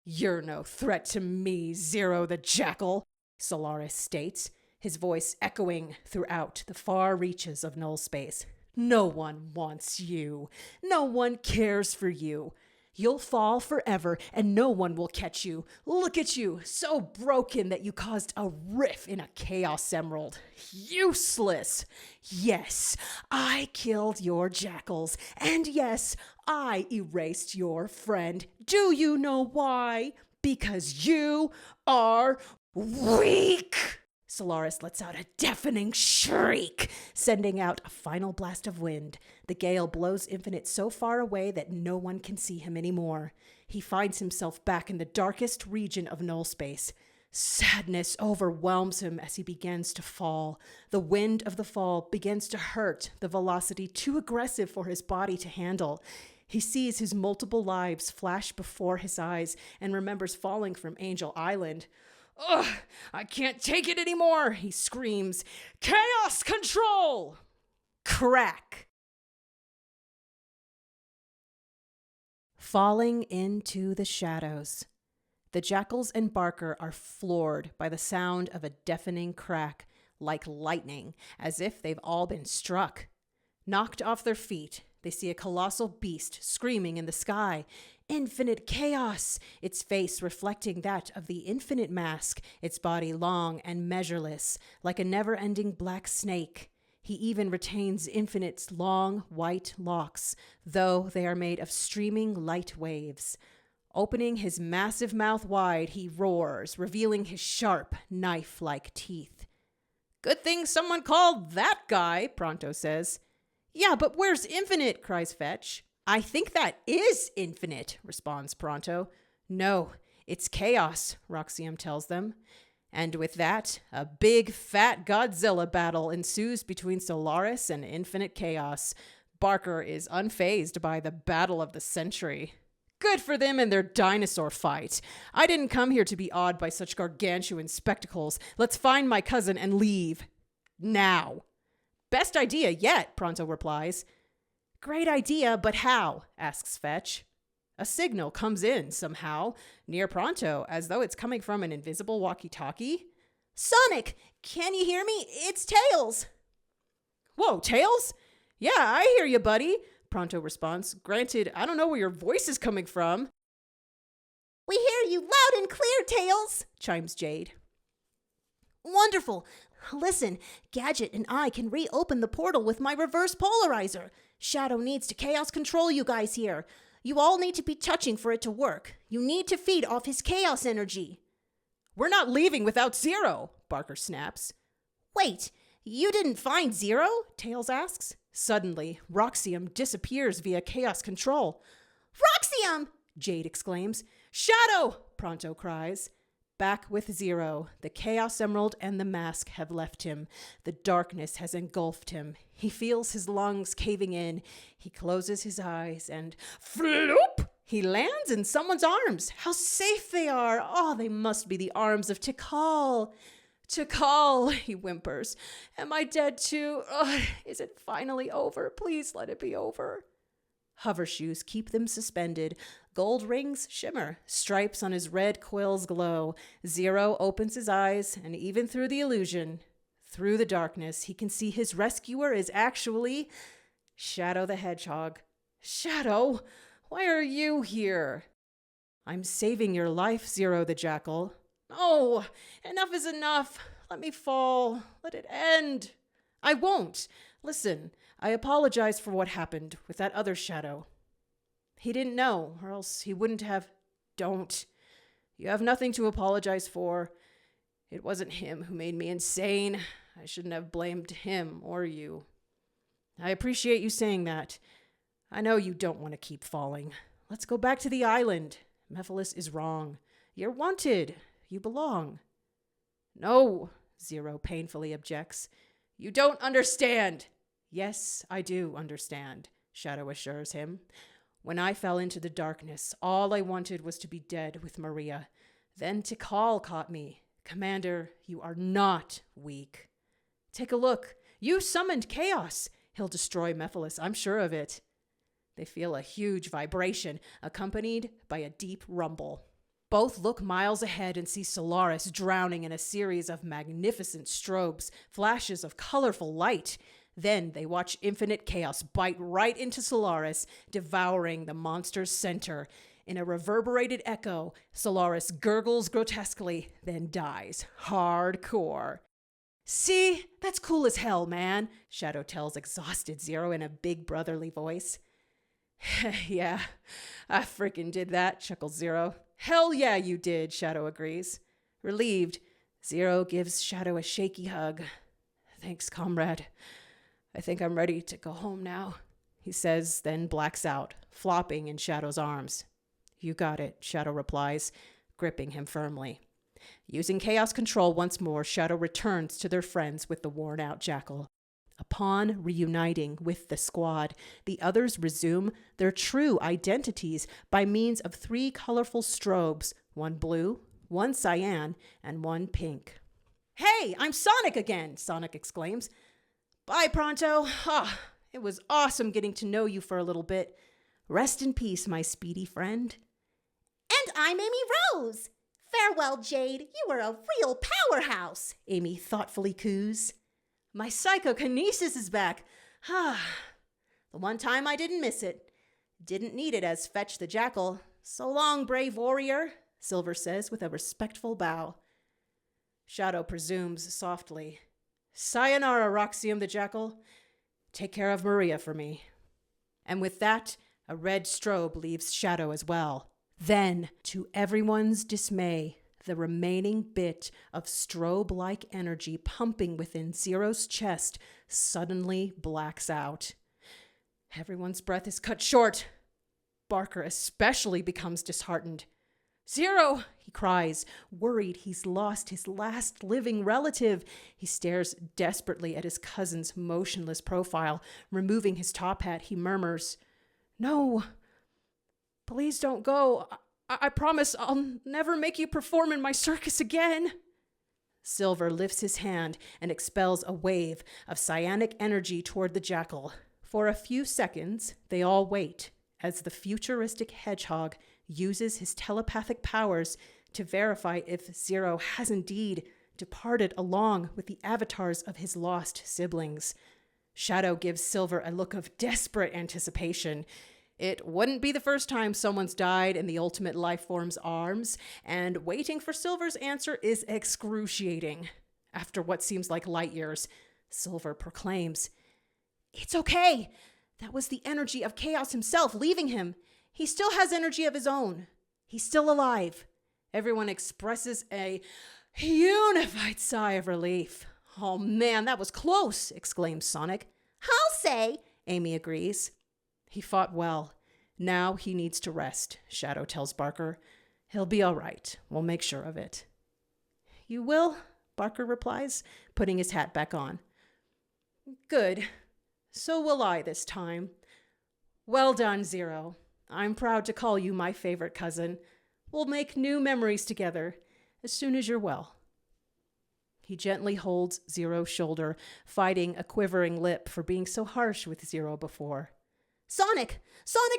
"You're no threat to me, Zero the Jackal," Solaris states, his voice echoing throughout the far reaches of null space. "No one wants you. No one cares for you. You'll fall forever, and no one will catch you. Look at you, so broken that you caused a rift in a Chaos Emerald. Useless! Yes, I killed your jackals, and yes, I erased your friend. Do you know why? Because you are weak!" Solaris lets out a deafening shriek, sending out a final blast of wind. The gale blows Infinite so far away that no one can see him anymore. He finds himself back in the darkest region of null space. Sadness overwhelms him as he begins to fall. The wind of the fall begins to hurt, the velocity too aggressive for his body to handle. He sees his multiple lives flash before his eyes and remembers falling from Angel Island. "Ugh, I can't take it anymore," he screams. "Chaos control!" Crack! Falling into the shadows. The jackals and Barker are floored by the sound of a deafening crack, like lightning, as if they've all been struck. Knocked off their feet, they see a colossal beast screaming in the sky. Infinite Chaos! Its face reflecting that of the Infinite Mask, its body long and measureless, like a never-ending black snake. He even retains Infinite's long, white locks, though they are made of streaming light waves. Opening his massive mouth wide, he roars, revealing his sharp, knife-like teeth. "Good thing someone called that guy," Pronto says. "Yeah, but where's Infinite?" cries Fetch. "I think that is Infinite," responds Pronto. "No, it's Chaos," Roxium tells them. And with that, a big, fat Godzilla battle ensues between Solaris and Infinite Chaos. Barker is unfazed by the battle of the century. Good for them and their dinosaur fight. I didn't come here to be awed by such gargantuan spectacles. Let's find my cousin and leave. Now. "Best idea yet," Pronto replies. "Great idea, but how?" asks Fetch. A signal comes in somehow, near Pronto, as though it's coming from an invisible walkie-talkie. "Sonic, can you hear me? It's Tails." "Whoa, Tails? Yeah, I hear you, buddy," Pronto responds. "Granted, I don't know where your voice is coming from." "We hear you loud and clear, Tails," chimes Jade. Wonderful. Listen, Gadget and I can reopen the portal with my reverse polarizer. Shadow needs to chaos control you guys here. You all need to be touching for it to work. You need to feed off his chaos energy. We're not leaving without Zero, Barker snaps. Wait, you didn't find Zero? Tails asks. Suddenly, Roxium disappears via chaos control. Roxium! Jade exclaims. Shadow! Pronto cries. Back with Zero. The Chaos Emerald and the mask have left him. The darkness has engulfed him. He feels his lungs caving in. He closes his eyes and floop! He lands in someone's arms. How safe they are. Oh, they must be the arms of Tikal. Tikal, he whimpers. Am I dead too? Oh, is it finally over? Please let it be over. Hover shoes keep them suspended. Gold rings shimmer. Stripes on his red quills glow. Zero opens his eyes, and even through the illusion, through the darkness, he can see his rescuer is actually Shadow the Hedgehog. Shadow, why are you here? I'm saving your life, Zero the Jackal. Oh, enough is enough. Let me fall. Let it end. I won't. Listen, I apologize for what happened with that other Shadow. He didn't know, or else he wouldn't have. Don't. You have nothing to apologize for. It wasn't him who made me insane. I shouldn't have blamed him or you. I appreciate you saying that. I know you don't want to keep falling. Let's go back to the island. Mephiles is wrong. You're wanted. You belong. No, Zero painfully objects. You don't understand. Yes, I do understand, Shadow assures him. When I fell into the darkness, all I wanted was to be dead with Maria. Then Tikal caught me. Commander, you are not weak. Take a look. You summoned chaos. He'll destroy Mephiles, I'm sure of it. They feel a huge vibration, accompanied by a deep rumble. Both look miles ahead and see Solaris drowning in a series of magnificent strobes, flashes of colorful light. Then they watch infinite chaos bite right into Solaris, devouring the monster's center. In a reverberated echo, Solaris gurgles grotesquely, then dies. Hardcore. See? That's cool as hell, man, Shadow tells exhausted Zero in a big brotherly voice. Yeah, I frickin' did that, chuckles Zero. Hell yeah, you did, Shadow agrees. Relieved, Zero gives Shadow a shaky hug. Thanks, comrade. I think I'm ready to go home now, he says, then blacks out, flopping in Shadow's arms. You got it, Shadow replies, gripping him firmly. Using chaos control once more, Shadow returns to their friends with the worn-out jackal. Upon reuniting with the squad, the others resume their true identities by means of 3 colorful strobes, one blue, one cyan, and one pink. Hey, I'm Sonic again, Sonic exclaims. Bye, Pronto. Ah, it was awesome getting to know you for a little bit. Rest in peace, my speedy friend. And I'm Amy Rose. Farewell, Jade. You were a real powerhouse, Amy thoughtfully coos. My psychokinesis is back. Ah, the one time I didn't miss it. Didn't need it as Fetch the Jackal. So long, brave warrior, Silver says with a respectful bow. Shadow presumes softly. Sayonara, Roxium the Jackal. Take care of Maria for me. And with that, a red strobe leaves Shadow as well. Then, to everyone's dismay, the remaining bit of strobe-like energy pumping within Zero's chest suddenly blacks out. Everyone's breath is cut short. Barker especially becomes disheartened. Zero, he cries, worried he's lost his last living relative. He stares desperately at his cousin's motionless profile. Removing his top hat, he murmurs, No, please don't go. I promise I'll never make you perform in my circus again. Silver lifts his hand and expels a wave of cyanic energy toward the jackal. For a few seconds, they all wait as the futuristic hedgehog uses his telepathic powers to verify if Zero has indeed departed along with the avatars of his lost siblings. Shadow gives Silver a look of desperate anticipation. It wouldn't be the first time someone's died in the ultimate life form's arms, and waiting for Silver's answer is excruciating. After what seems like light years, Silver proclaims, "It's okay. That was the energy of Chaos himself leaving him. He still has energy of his own. He's still alive." Everyone expresses a unified sigh of relief. "Oh man, that was close," exclaims Sonic. I'll say. Amy agrees. "He fought well. Now he needs to rest," Shadow tells Barker. "He'll be all right. We'll make sure of it." "You will?" Barker replies, putting his hat back on. "Good. So will I this time. Well done, Zero. I'm proud to call you my favorite cousin. We'll make new memories together as soon as you're well." He gently holds Zero's shoulder, fighting a quivering lip for being so harsh with Zero before. Sonic,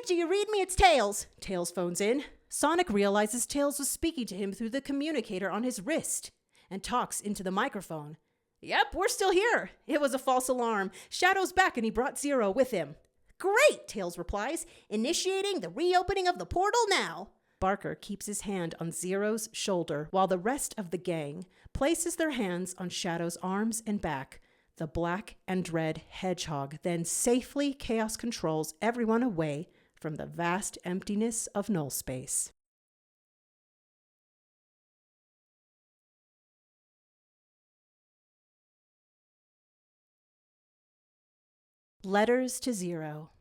do you read me? It's Tails. Tails phones in. Sonic realizes Tails was speaking to him through the communicator on his wrist and talks into the microphone. "Yep, we're still here. It was a false alarm. Shadow's back and he brought Zero with him." Great, Tails replies. Initiating the reopening of the portal now. Barker keeps his hand on Zero's shoulder while the rest of the gang places their hands on Shadow's arms and back. The black and red hedgehog then safely chaos controls everyone away from the vast emptiness of null space. Letters to Zero.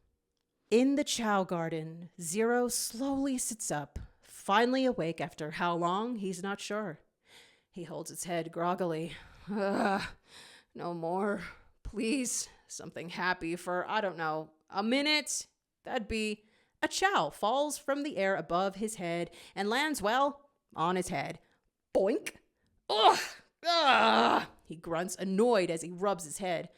In the Chow Garden, Zero slowly sits up, finally awake after how long, he's not sure. He holds his head groggily. No more. Please, something happy for, I don't know, a minute. That'd be... A chow falls from the air above his head and lands, well, on his head. Boink! Ugh! Ah! He grunts, annoyed as he rubs his head.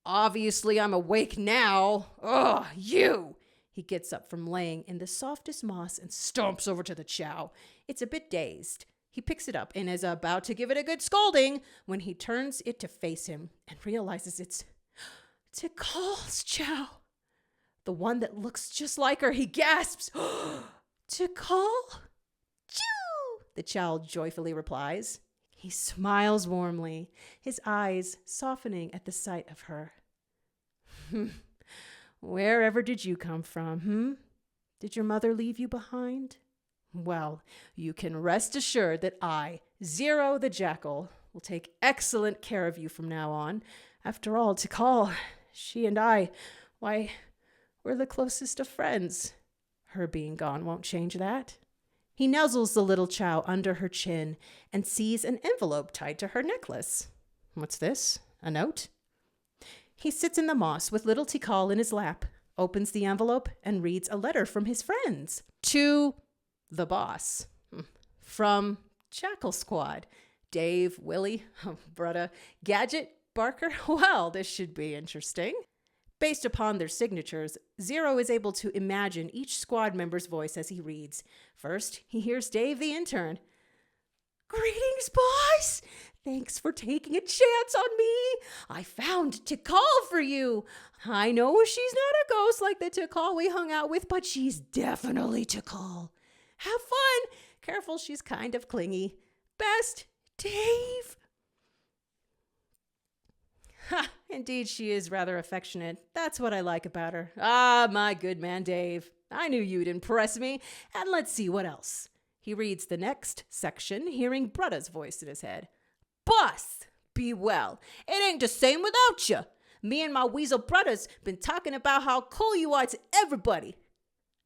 Obviously, I'm awake now. Ugh, you! He gets up from laying in the softest moss and stomps over to the chow. It's a bit dazed. He picks it up and is about to give it a good scolding when he turns it to face him and realizes it's Tikal's chow. The one that looks just like her. He gasps. "Tikal? Choo!" the chow joyfully replies. He smiles warmly, his eyes softening at the sight of her. Wherever did you come from, Did your mother leave you behind? Well, you can rest assured that I, Zero the Jackal, will take excellent care of you from now on. After all, Tikal, she and I, why, we're the closest of friends. Her being gone won't change that." He nuzzles the little chow under her chin and sees an envelope tied to her necklace. What's this? A note? He sits in the moss with little Tikal in his lap, opens the envelope, and reads a letter from his friends. To the boss. From Jackal Squad. Dave, Willie, Brutta, Gadget, Barker. Well, this should be interesting. Based upon their signatures, Zero is able to imagine each squad member's voice as he reads. First, he hears Dave the intern. "Greetings, boss! Thanks for taking a chance on me. I found Tikal for you. I know she's not a ghost like the Tikal we hung out with, but she's definitely Tikal. Have fun. Careful, she's kind of clingy. Best, Dave." Ha! Indeed, she is rather affectionate. That's what I like about her. Ah, my good man, Dave. I knew you'd impress me. And let's see what else. He reads the next section, hearing Brutta's voice in his head. "Boss, be well. It ain't the same without you. Me and my weasel brothers been talking about how cool you are to everybody.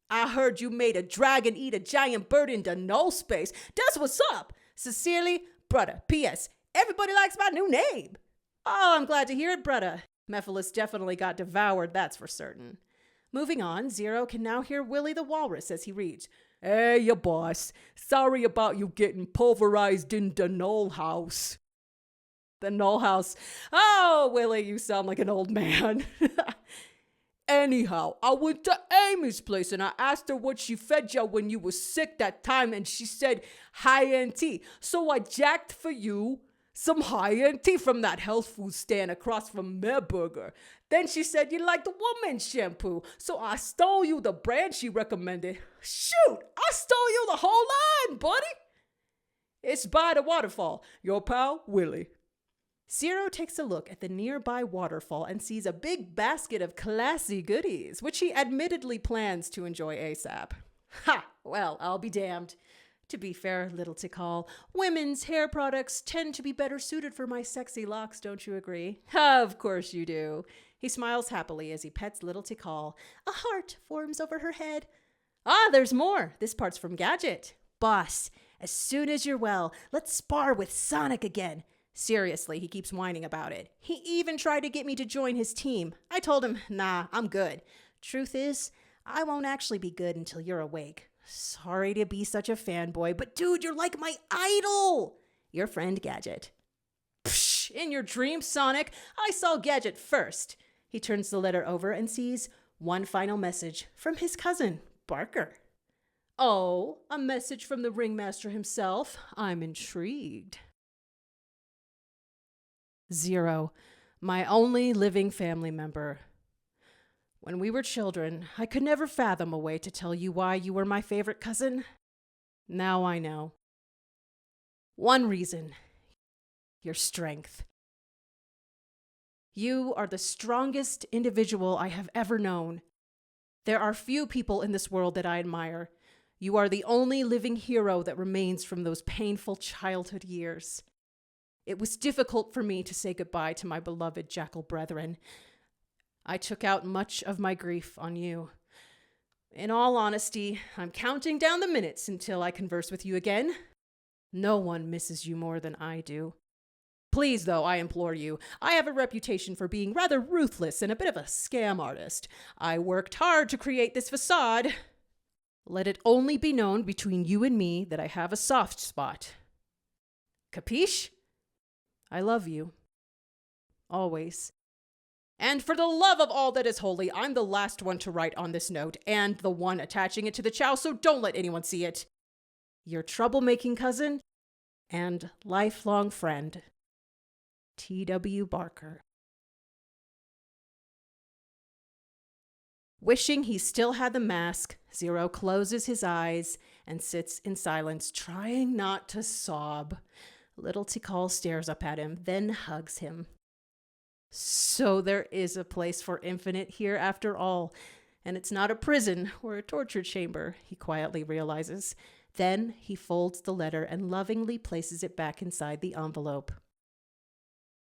I heard you made a dragon eat a giant bird in the null space. That's what's up. Sincerely, Brutta. P.S. Everybody likes my new name." "Oh, I'm glad to hear it, Brutta." Mephiles definitely got devoured, that's for certain. Moving on, Zero can now hear Willie the Walrus as he reads. "Hey, ya boss. Sorry about you getting pulverized in the null house." The null house. Oh, Willie, you sound like an old man. "Anyhow, I went to Amy's place and I asked her what she fed you when you was sick that time, and she said high-end tea. So I jacked for you some high-end tea from that health food stand across from Nibroc. Then she said you like the woman's shampoo, so I stole you the brand she recommended. Shoot, I stole you the whole line, buddy. It's by the waterfall. Your pal, Willie." Zero takes a look at the nearby waterfall and sees a big basket of classy goodies, which he admittedly plans to enjoy ASAP. Ha! Well, I'll be damned. To be fair, little Tikal, women's hair products tend to be better suited for my sexy locks, don't you agree? Of course you do. He smiles happily as he pets little Tikal. A heart forms over her head. Ah, there's more. This part's from Gadget. Boss, as soon as you're well, let's spar with Sonic again. Seriously, he keeps whining about it. He even tried to get me to join his team. I told him, nah, I'm good. Truth is, I won't actually be good until you're awake. Sorry to be such a fanboy, but dude, you're like my idol. Your friend Gadget. Psh, in your dreams, Sonic, I saw Gadget first. He turns the letter over and sees one final message from his cousin, Barker. Oh, a message from the ringmaster himself. I'm intrigued. Zero, my only living family member. When we were children, I could never fathom a way to tell you why you were my favorite cousin. Now I know. One reason: your strength. You are the strongest individual I have ever known. There are few people in this world that I admire. You are the only living hero that remains from those painful childhood years. It was difficult for me to say goodbye to my beloved jackal brethren. I took out much of my grief on you. In all honesty, I'm counting down the minutes until I converse with you again. No one misses you more than I do. Please, though, I implore you, I have a reputation for being rather ruthless and a bit of a scam artist. I worked hard to create this facade. Let it only be known between you and me that I have a soft spot. Capiche? I love you. Always. And for the love of all that is holy, I'm the last one to write on this note, and the one attaching it to the chow, so don't let anyone see it. Your troublemaking cousin and lifelong friend, T.W. Barker. Wishing he still had the mask, Zero closes his eyes and sits in silence, trying not to sob. Little Tikal stares up at him, then hugs him. So there is a place for Infinite here after all, and it's not a prison or a torture chamber, he quietly realizes. Then he folds the letter and lovingly places it back inside the envelope.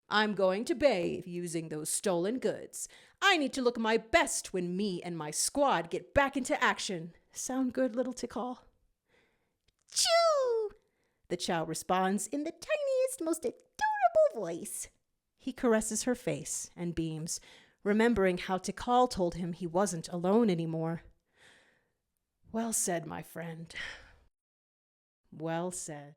I'm going to bathe using those stolen goods. I need to look my best when me and my squad get back into action. Sound good, little Tikal? Choo! The chow responds in the tiniest, most adorable voice. He caresses her face and beams, remembering how Tikal told him he wasn't alone anymore. Well said, my friend. Well said.